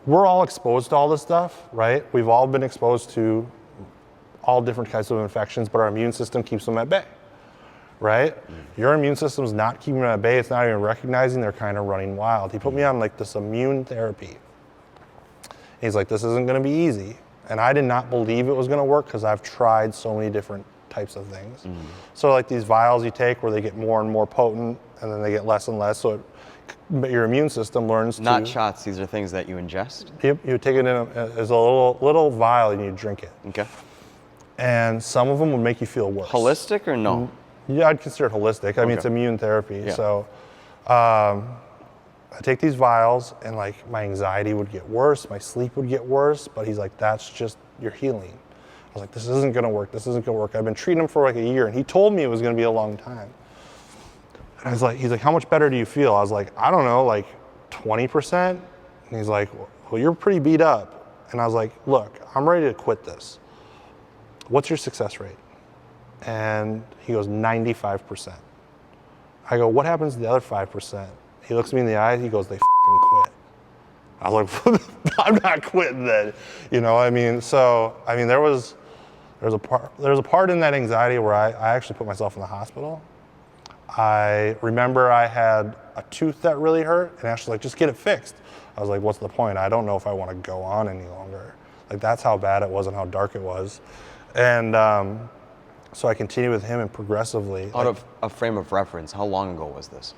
we're all exposed to all this stuff, right? We've all been exposed to all different types of infections, but our immune system keeps them at bay. Right? Your immune system's not keeping them at bay. It's not even recognizing they're kind of running wild. He put me on like this immune therapy. He's like, this isn't going to be easy. And I did not believe it was going to work because I've tried so many different types of things. So like these vials you take where they get more and more potent and then they get less and less. So your immune system learns Not shots, these are things that you ingest? Yep, you take it in as a little vial and you drink it. Okay. And some of them would make you feel worse. Holistic or no? Yeah, I'd consider it holistic. I mean, it's immune therapy. Yeah. So I take these vials and like my anxiety would get worse, my sleep would get worse, but he's like, that's just your healing. I was like, this isn't gonna work, this isn't gonna work. I've been treating him for like a year and he told me it was gonna be a long time. And I was like, he's like, how much better do you feel? I was like, I don't know, like 20%? And he's like, well, you're pretty beat up. And I was like, look, I'm ready to quit this. What's your success rate? And he goes, 95%. I go, what happens to the other 5%? He looks me in the eye, he goes, they f***ing quit. I was like, I'm not quitting then. You know, I mean, so, I mean, there's a part in that anxiety where I actually put myself in the hospital. I remember I had a tooth that really hurt, and Ashley's like, just get it fixed. I was like, what's the point? I don't know if I want to go on any longer. Like, that's how bad it was and how dark it was. And so I continued with him, and progressively. Out of a frame of reference, how long ago was this?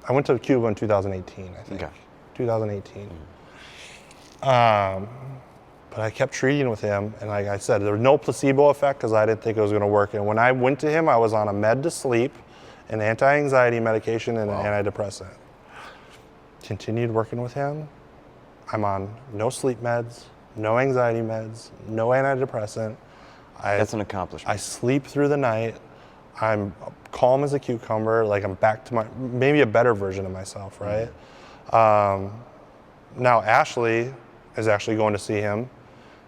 I went to Cuba in 2018, I think. Okay. 2018. But I kept treating with him, and like I said, there was no placebo effect because I didn't think it was going to work. And when I went to him, I was on a med to sleep, an anti-anxiety medication, and an antidepressant. Continued working with him. I'm on no sleep meds, no anxiety meds, no antidepressant. That's an accomplishment. I sleep through the night. I'm calm as a cucumber. Like, I'm back to maybe a better version of myself, right? Now Ashley is actually going to see him.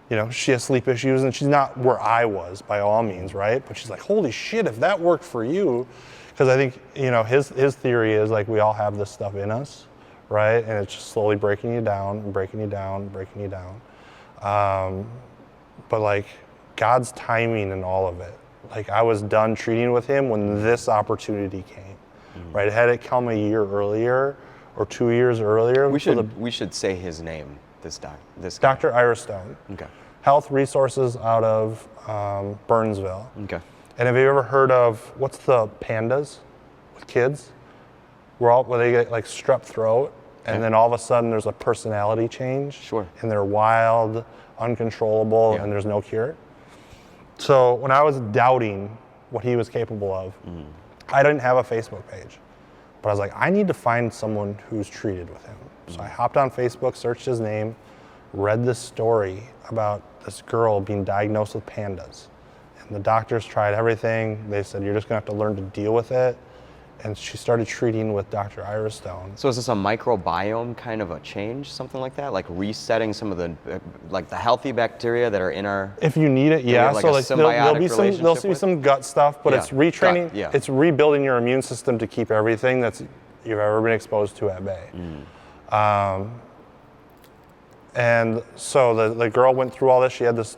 You know, she has sleep issues, and she's not where I was by all means, right? But she's like, holy shit, if that worked for you, because I think, you know, his theory is like we all have this stuff in us, right? And it's just slowly breaking you down, and breaking you down, breaking you down. But like God's timing in all of it. Like, I was done treating with him when this opportunity came, right? Had it come a year earlier or 2 years earlier. We should say his name, this guy. Dr. Ira Stone. Okay. Health Resources out of Burnsville. Okay. And have you ever heard of, what's the pandas with kids? Where they get like strep throat, and then all of a sudden there's a personality change. Sure. And they're wild, uncontrollable, and there's no cure. So when I was doubting what he was capable of, I didn't have a Facebook page. But I was like, I need to find someone who's treated with him. So I hopped on Facebook, searched his name, read this story about this girl being diagnosed with pandas. And the doctors tried everything. They said, you're just gonna have to learn to deal with it. And she started treating with Dr. Ira Stone. So is this a microbiome kind of a change, something like that? Like resetting some of the, like the healthy bacteria that are in our... If you need it, yeah. Like so like there'll be some gut stuff, but it's retraining, it's rebuilding your immune system to keep everything that's you've ever been exposed to at bay. And so the girl went through all this. She had this,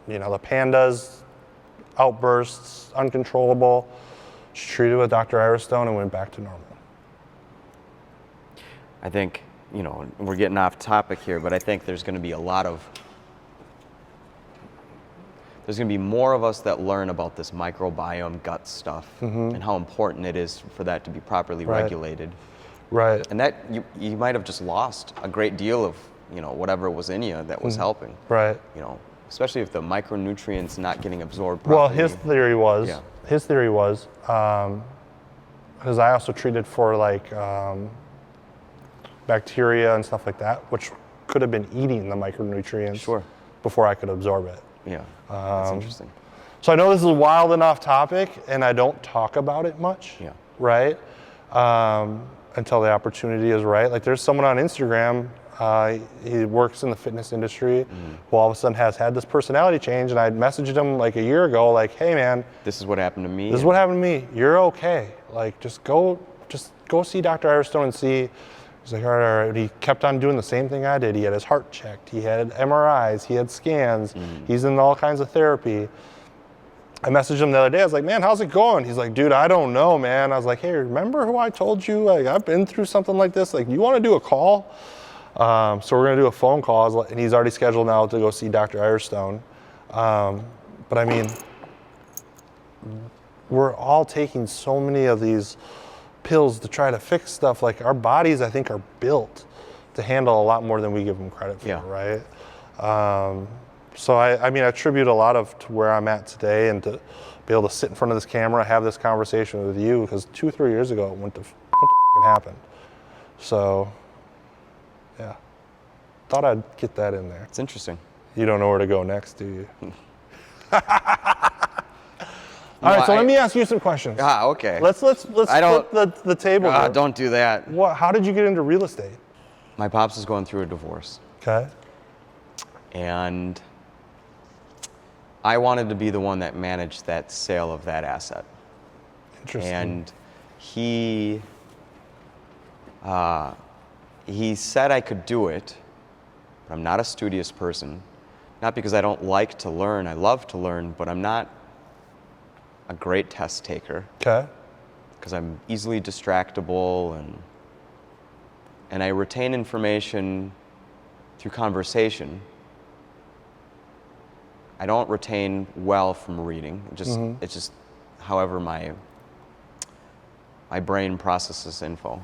you know, the pandas, outbursts, uncontrollable. She treated with Dr. Ira Stone and went back to normal. I think, you know, we're getting off topic here, but I think there's going to be there's going to be more of us that learn about this microbiome gut stuff and how important it is for that to be properly regulated. Right. And that you might have just lost a great deal of, you know, whatever was in you that was helping. Right. You know, especially if the micronutrients not getting absorbed properly. Well, his theory was, because I also treated for like bacteria and stuff like that, which could have been eating the micronutrients before I could absorb it. Yeah, that's interesting. So I know this is wild and off topic, and I don't talk about it much, right? Until the opportunity is right. Like, there's someone on Instagram, he works in the fitness industry, who all of a sudden has had this personality change, and I messaged him like a year ago, like, hey man, this is what happened to me. This is what happened to me. You're okay. Like, just go see Dr. Ira Stone and see. He's like, all right. He kept on doing the same thing I did. He had his heart checked. He had MRIs. He had scans. He's in all kinds of therapy. I messaged him the other day. I was like, man, how's it going? He's like, dude, I don't know, man. I was like, hey, remember who I told you? Like, I've been through something like this. Like, you want to do a call? So we're going to do a phone call. And he's already scheduled now to go see Dr. Ira Stone. But I mean, we're all taking so many of these pills to try to fix stuff. Like, our bodies, I think, are built to handle a lot more than we give them credit for, right? So I mean, I attribute a lot to where I'm at today, and to be able to sit in front of this camera, have this conversation with you, because 2 or 3 years ago, what the happened. So, yeah. Thought I'd get that in there. It's interesting. You don't know where to go next, do you? All right, so let me ask you some questions. Okay. Let's flip the table. Don't do that. How did you get into real estate? My pops is going through a divorce. Okay. And I wanted to be the one that managed that sale of that asset. Interesting. And he said I could do it, but I'm not a studious person. Not because I don't like to learn, I love to learn, but I'm not a great test taker. Okay. Because I'm easily distractible, and I retain information through conversation. I don't retain well from reading. It's just however my brain processes info.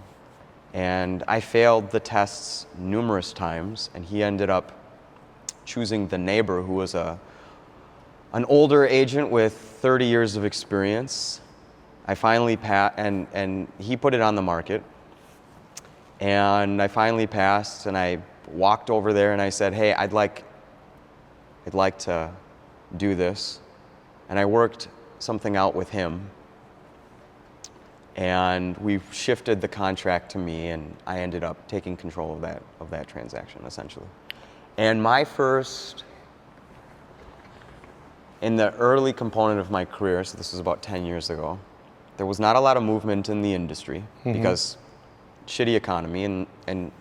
And I failed the tests numerous times, and he ended up choosing the neighbor who was an older agent with 30 years of experience. I finally passed, and he put it on the market. And I finally passed, and I walked over there and I said, hey, I'd like to do this. And I worked something out with him. And we shifted the contract to me, and I ended up taking control of that transaction, essentially. And my first, in the early component of my career, so this was about 10 years ago, there was not a lot of movement in the industry because shitty economy, and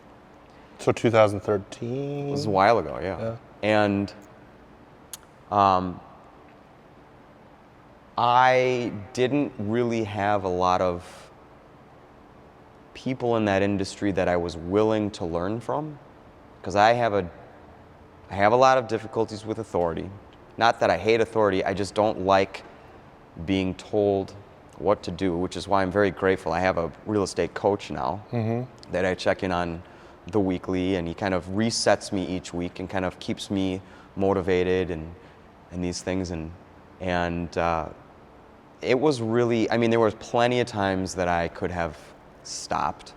So 2013? it was a while ago, yeah. And I didn't really have a lot of people in that industry that I was willing to learn from, because I have a lot of difficulties with authority. Not that I hate authority, I just don't like being told what to do, which is why I'm very grateful. I have a real estate coach now that I check in on the weekly, and he kind of resets me each week and kind of keeps me motivated and these things. And it was really, I mean, there was plenty of times that I could have stopped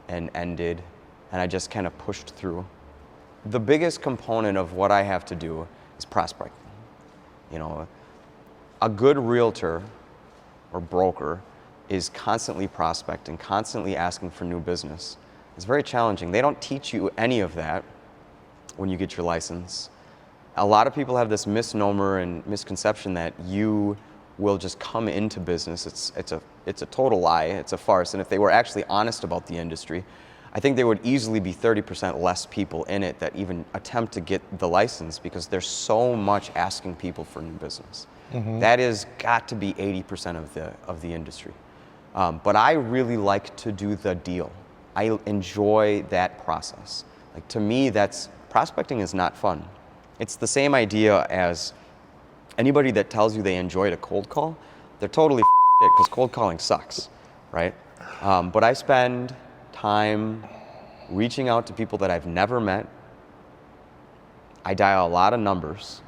and ended, and I just kind of pushed through. The biggest component of what I have to do is prospecting. You know, a good realtor or broker is constantly prospecting, constantly asking for new business. It's very challenging. They don't teach you any of that when you get your license. A lot of people have this misnomer and misconception that you will just come into business. It's a total lie. It's a farce. And if they were actually honest about the industry, I think there would easily be 30% less people in it that even attempt to get the license, because there's so much asking people for new business. That is got to be 80% of the industry. But I really like to do the deal. I enjoy that process. Like, to me, prospecting is not fun. It's the same idea as anybody that tells you they enjoyed a cold call. They're totally shit, because cold calling sucks, right? But I spend time reaching out to people that I've never met. I dial a lot of numbers,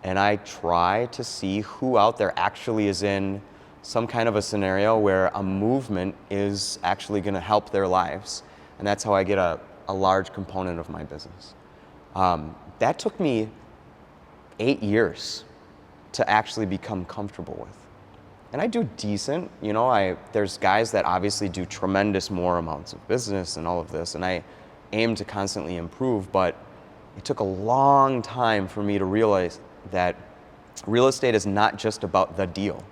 and I try to see who out there actually is in some kind of a scenario where a movement is actually going to help their lives. And that's how I get a large component of my business. That took me 8 years to actually become comfortable with. And I do decent, you know, there's guys that obviously do tremendous more amounts of business and all of this, and I aim to constantly improve, but it took a long time for me to realize that real estate is not just about the deal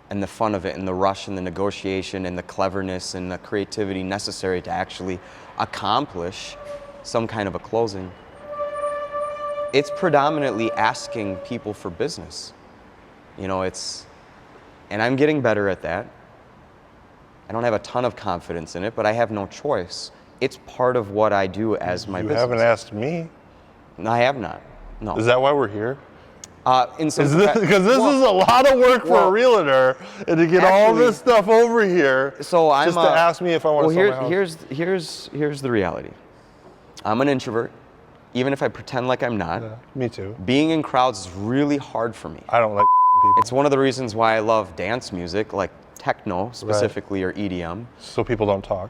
and the fun of it and the rush and the negotiation and the cleverness and the creativity necessary to actually accomplish some kind of a closing. It's predominantly asking people for business. You know, and I'm getting better at that. I don't have a ton of confidence in it, but I have no choice. It's part of what I do as my business. You haven't asked me. No, I have not. No. Is that why we're here? Because this is a lot of work for a realtor, and to get all this stuff over here. So I'm just to ask me if I want to sell my house. Here's the reality. I'm an introvert, even if I pretend like I'm not. Yeah, me too. Being in crowds is really hard for me. I don't like people. It's one of the reasons why I love dance music, like techno specifically, or EDM. So people don't talk.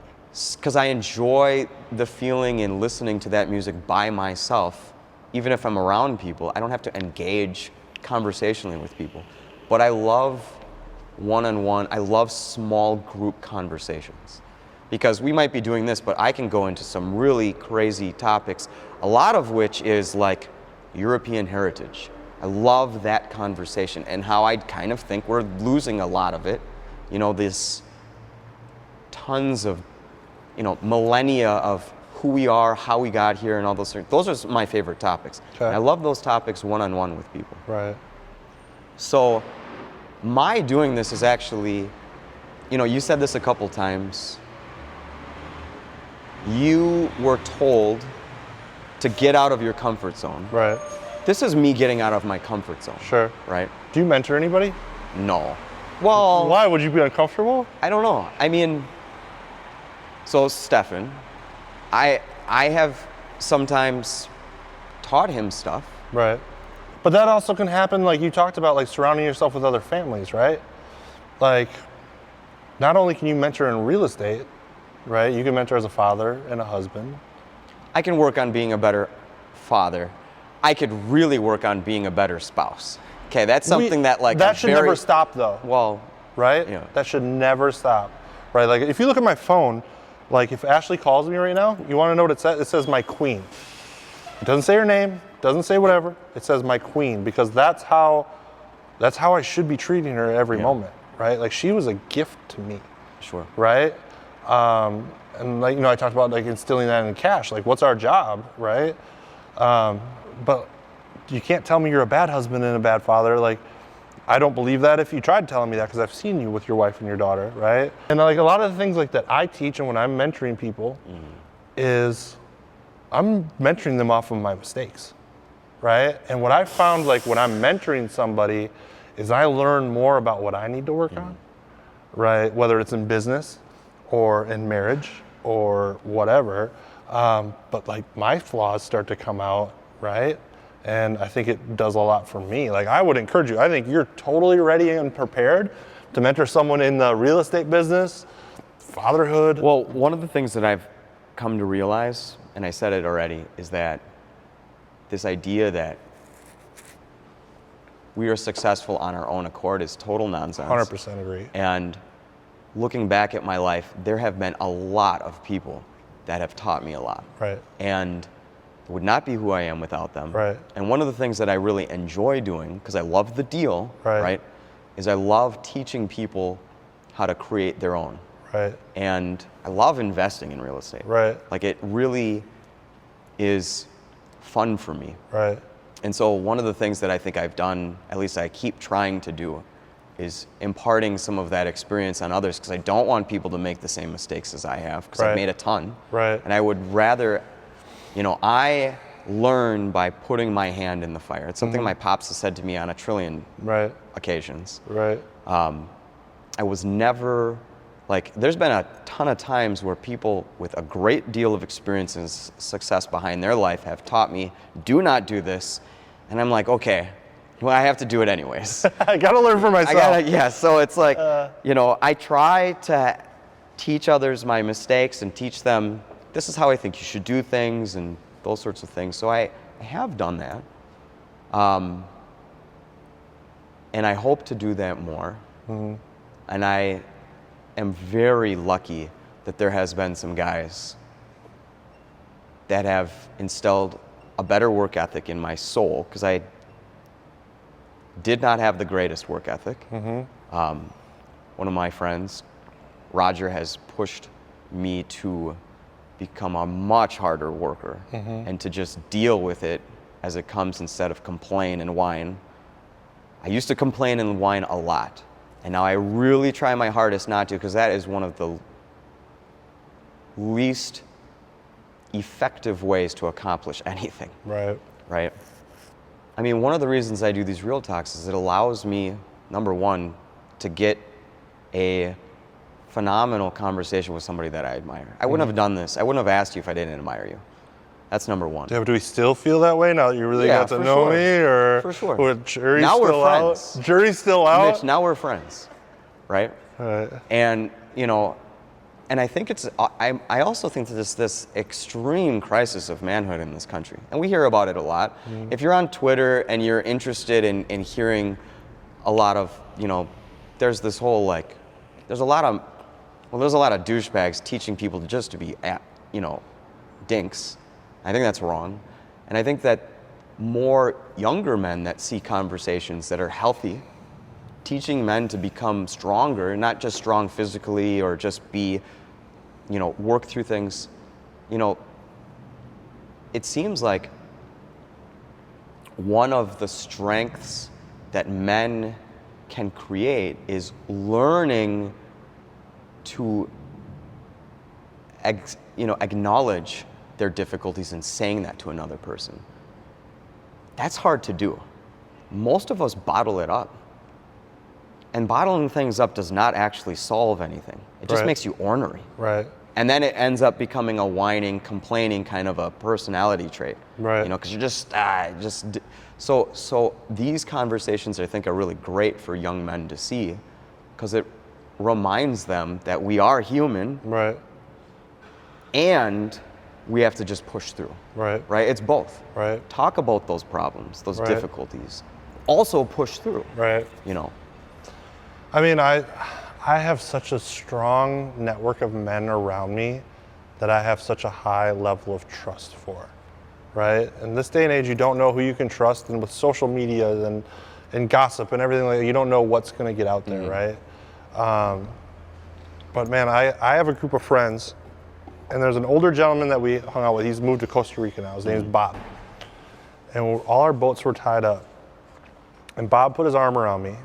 Because I enjoy the feeling in listening to that music by myself. Even if I'm around people, I don't have to engage conversationally with people. But I love one-on-one, I love small group conversations. Because we might be doing this, but I can go into some really crazy topics, a lot of which is like European heritage, I love that conversation and how I kind of think we're losing a lot of it. You know, this tons of, you know, millennia of who we are, how we got here, and all those things. Those are my favorite topics. Okay. And I love those topics one-on-one with people. Right. So my doing this is actually, you know, you said this a couple times. You were told to get out of your comfort zone. Right. This is me getting out of my comfort zone. Sure. Right? Do you mentor anybody? No. Well, Why? Would you be uncomfortable? I don't know. I mean, so Steffen, I have sometimes taught him stuff. Right. But that also can happen, like you talked about, like surrounding yourself with other families, right? Like, not only can you mentor in real estate, right? You can mentor as a father and a husband. I can work on being a better father. I could really work on being a better spouse. Okay, that's something that like that should never stop though. Well, right? Yeah. That should never stop, right? Like if you look at my phone, like if Ashley calls me right now, you want to know what it says? It says my queen. It doesn't say her name, doesn't say whatever. It says my queen because that's how I should be treating her every moment, right? Like she was a gift to me. Sure. Right? And like, you know, I talked about like instilling that in cash. Like what's our job, right? But you can't tell me you're a bad husband and a bad father. Like, I don't believe that if you tried telling me that because I've seen you with your wife and your daughter, right? And like a lot of the things like that I teach and when I'm mentoring people is I'm mentoring them off of my mistakes, right? And what I found like when I'm mentoring somebody is I learn more about what I need to work on, right? Whether it's in business or in marriage or whatever. But like my flaws start to come out, right? And I think it does a lot for me. Like I would encourage you, I think you're totally ready and prepared to mentor someone in the real estate business, fatherhood. Well, one of the things that I've come to realize, and I said it already, is that this idea that we are successful on our own accord is total nonsense. 100% agree. And looking back at my life, there have been a lot of people that have taught me a lot. Right. And it would not be who I am without them. Right. And one of the things that I really enjoy doing, because I love the deal, right, is I love teaching people how to create their own. Right. And I love investing in real estate. Right. Like it really is fun for me. Right. And so one of the things that I think I've done, at least I keep trying to do, is imparting some of that experience on others because I don't want people to make the same mistakes as I have because I've made a ton. Right. And I would rather, you know, I learn by putting my hand in the fire. It's something my pops has said to me on a trillion occasions. Right. I was never, like, there's been a ton of times where people with a great deal of experience and success behind their life have taught me, do not do this. And I'm like, okay, well, I have to do it anyways. I gotta learn for myself. So it's like, you know, I try to teach others my mistakes and teach them, this is how I think you should do things and those sorts of things. So I have done that. And I hope to do that more. And I am very lucky that there has been some guys that have instilled a better work ethic in my soul, because I did not have the greatest work ethic. One of my friends, Roger, has pushed me to become a much harder worker and to just deal with it as it comes instead of complain and whine. I used to complain and whine a lot, and now I really try my hardest not to, because that is one of the least effective ways to accomplish anything. Right? I mean, one of the reasons I do these Real Talks is it allows me, number one, to get a phenomenal conversation with somebody that I admire. I wouldn't have done this. I wouldn't have asked you if I didn't admire you. That's number one. Yeah, but do we still feel that way now that you really got to know me? Or for sure. Or jury's now still we're friends. Out? Jury's still out? Mitch, now we're friends, right? And, you know, and I think it's, I also think that there's this extreme crisis of manhood in this country. And we hear about it a lot. If you're on Twitter and you're interested in hearing a lot of, you know, there's this whole like, there's a lot of douchebags teaching people to be, you know, dinks. I think that's wrong. And I think that more younger men that see conversations that are healthy, teaching men to become stronger, not just strong physically or just be, work through things. It seems like one of the strengths that men can create is learning to acknowledge their difficulties and saying that to another person. That's hard to do. Most of us bottle it up. And bottling things up does not actually solve anything. It just makes you ornery. Right. And then it ends up becoming a whining, complaining kind of a personality trait. Right. Because you're so these conversations I think are really great for young men to see, because it reminds them that we are human. Right. And we have to just push through. Right. Right? It's both. Right. Talk about those problems, those difficulties. Also push through. Right. I mean, I have such a strong network of men around me that I have such a high level of trust for, right? In this day and age, you don't know who you can trust, and with social media and gossip and everything like that, you don't know what's going to get out there, right? But man, I have a group of friends, and there's an older gentleman that we hung out with. He's moved to Costa Rica now. His name is Bob. And all our boats were tied up. And Bob put his arm around me,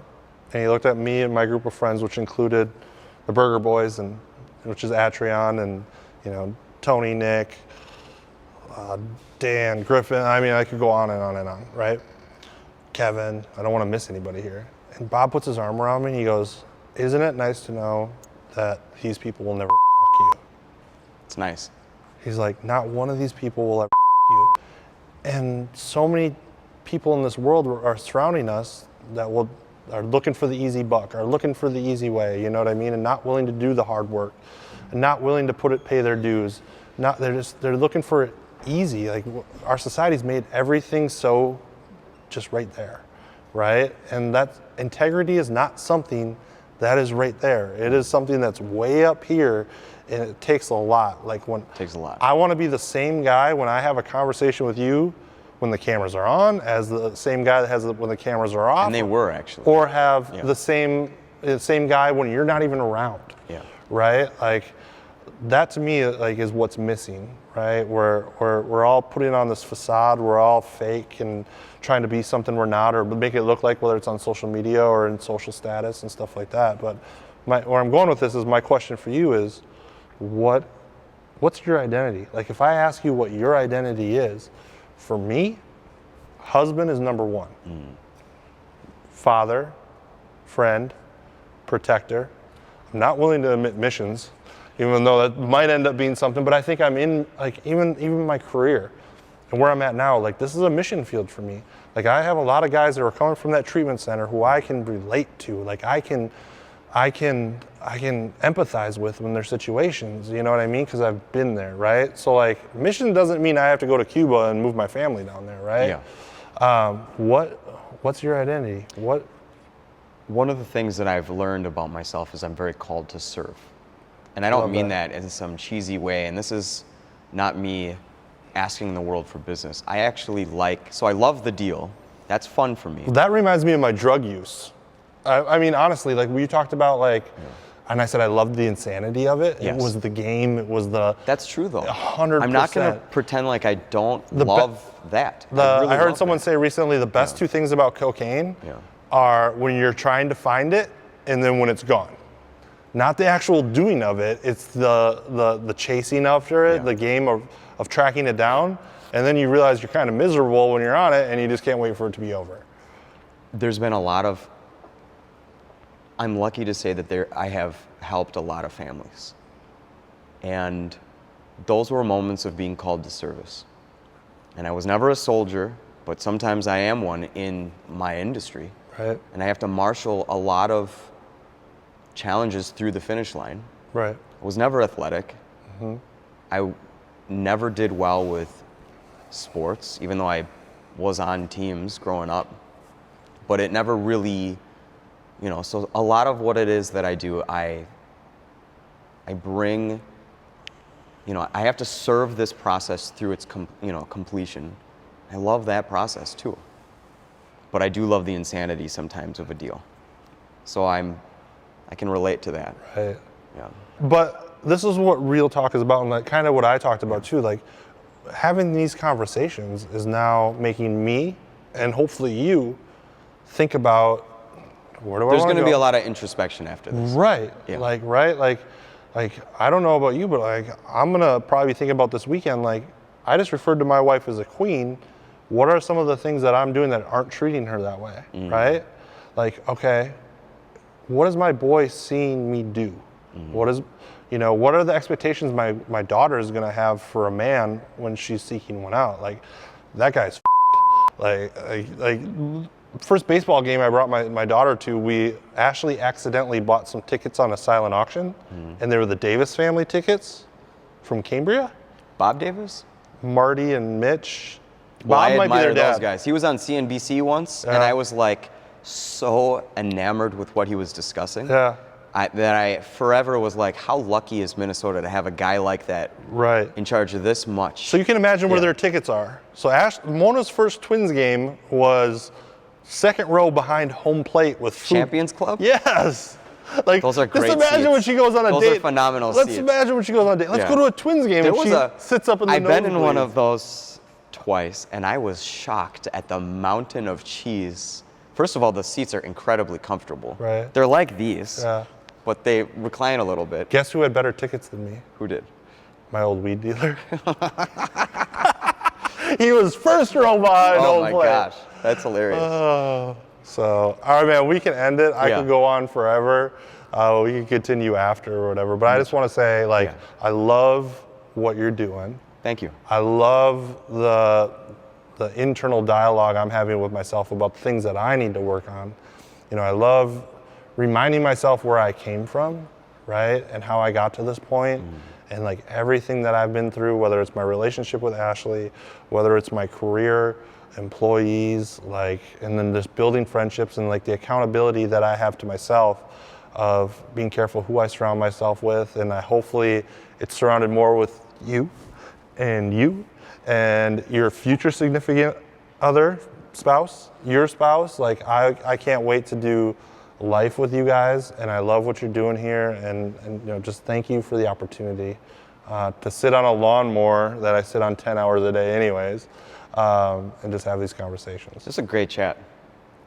and he looked at me and my group of friends, which included the Burger Boys, which is Atrion, and Tony, Nick, Dan, Griffin. I mean, I could go on and on and on, right? Kevin. I don't want to miss anybody here. And Bob puts his arm around me, and he goes, "Isn't it nice to know that these people will never fuck you?" It's nice. He's like, "Not one of these people will ever fuck you." And so many people in this world are surrounding us that are looking for the easy buck, are looking for the easy way, you know what I mean? And not willing to do the hard work, and not willing to pay their dues. They're looking for it easy. Like, our society's made everything so just right there, right? And that integrity is not something that is right there. It is something that's way up here, and it takes a lot. It takes a lot. I want to be the same guy when I have a conversation with you when the cameras are on as the same guy that has when the cameras are off. And they were actually. Or have the same guy when you're not even around. Yeah. Right? Like, that to me is what's missing, right? We're all putting on this facade, we're all fake and trying to be something we're not, or make it look like, whether it's on social media or in social status and stuff like that. But where I'm going with this is, my question for you is, what's your identity? Like, if I ask you what your identity is, for me, husband is number one. Father, friend, protector. I'm not willing to admit missions, even though that might end up being something, but I think I'm in, even my career and where I'm at now, this is a mission field for me. I have a lot of guys that are coming from that treatment center who I can relate to. I can empathize with in their situations, you know what I mean? Because I've been there, right? So mission doesn't mean I have to go to Cuba and move my family down there, right? Yeah. What's your identity? One of the things that I've learned about myself is I'm very called to serve. And I don't mean that in some cheesy way, and this is not me asking the world for business. I actually I love the deal. That's fun for me. That reminds me of my drug use. I mean, honestly, we talked about and I said I loved the insanity of it. Yes. It was the game. It was the. That's true, though. 100%. I'm not going to pretend like I don't love that. I heard someone say recently the best two things about cocaine are when you're trying to find it and then when it's gone. Not the actual doing of it. It's the chasing after it, the game of tracking it down, and then you realize you're kind of miserable when you're on it, and you just can't wait for it to be over. There's been a lot of. I'm lucky to say that I have helped a lot of families. And those were moments of being called to service. And I was never a soldier, but sometimes I am one in my industry. Right. And I have to marshal a lot of challenges through the finish line. Right. I was never athletic. Mm-hmm. I never did well with sports, even though I was on teams growing up. But it never really... so a lot of what it is that I do, I bring, I have to serve this process through its completion. I love that process too. But I do love the insanity sometimes of a deal. So I can relate to that. Right. Yeah. But this is what real talk is about, and like kind of what I talked about too. Like having these conversations is now making me and hopefully you think about where do I want to go. There's going to be a lot of introspection after this. Right. Yeah. Like I don't know about you, but like I'm gonna probably think about this weekend. Like I just referred to my wife as a queen. What are some of the things that I'm doing that aren't treating her that way? Right? Like, okay, what is my boy seeing me do? What is, what are the expectations my daughter is gonna have for a man when she's seeking one out? Like, that guy's like first baseball game I brought my daughter to, Ashley accidentally bought some tickets on a silent auction, and they were the Davis family tickets from Cambria. Bob Davis? Marty and Mitch. Well, Bob I might be their admire dad. those guys. He was on CNBC once, and I was like so enamored with what he was discussing. Yeah. That I forever was like, how lucky is Minnesota to have a guy like that Right. in charge of this much? So you can imagine where Yeah. their tickets are. So Mona's first Twins game was second row behind home plate with food. Champions Club? Yes. Like, Those are great Just imagine seats. when she goes on a Those date. are phenomenal Let's seats. imagine when she goes on a date. Let's Yeah. go to a Twins game There and was she sits up in the I've been in one nosebleed. of those twice, and I was shocked at the mountain of cheese. First of all, the seats are incredibly comfortable. Right. They're like these, Yeah. but they recline a little bit. Guess who had better tickets than me? Who did? My old weed dealer. He was first row behind Oh home my plate. gosh, that's hilarious. So, all right, man, we can end it. I Yeah. could go on forever. We can continue after or whatever. But I just want to say, like, Yeah. I love what you're doing. Thank you. I love the internal dialogue I'm having with myself about things that I need to work on. I love reminding myself where I came from, right? And how I got to this point. And like everything that I've been through, whether it's my relationship with Ashley, whether it's my career, employees, and then just building friendships and like the accountability that I have to myself of being careful who I surround myself with. And hopefully it's surrounded more with you and your future significant other, spouse, your spouse. Like I can't wait to do life with you guys, and I love what you're doing here, and just thank you for the opportunity to sit on a lawnmower that I sit on 10 hours a day anyways, and just have these conversations. This is a great chat.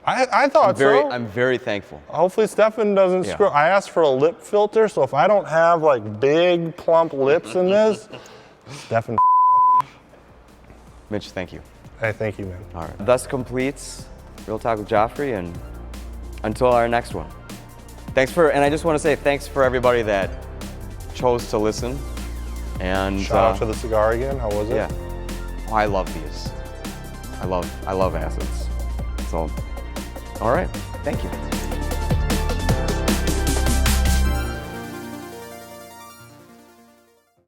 I thought so. I'm very thankful. Hopefully Steffen doesn't Yeah. screw. I asked for a lip filter, so if I don't have like big plump lips in this, Steffen. Mitch, thank you. Hey, thank you, man. All right. Thus completes Real Talk with Geoffrey, and until our next one. And I just want to say thanks for everybody that chose to listen. And Shout out to the cigar again. How was it? Yeah. Oh, I love these. I love acids. So, all right. Thank you.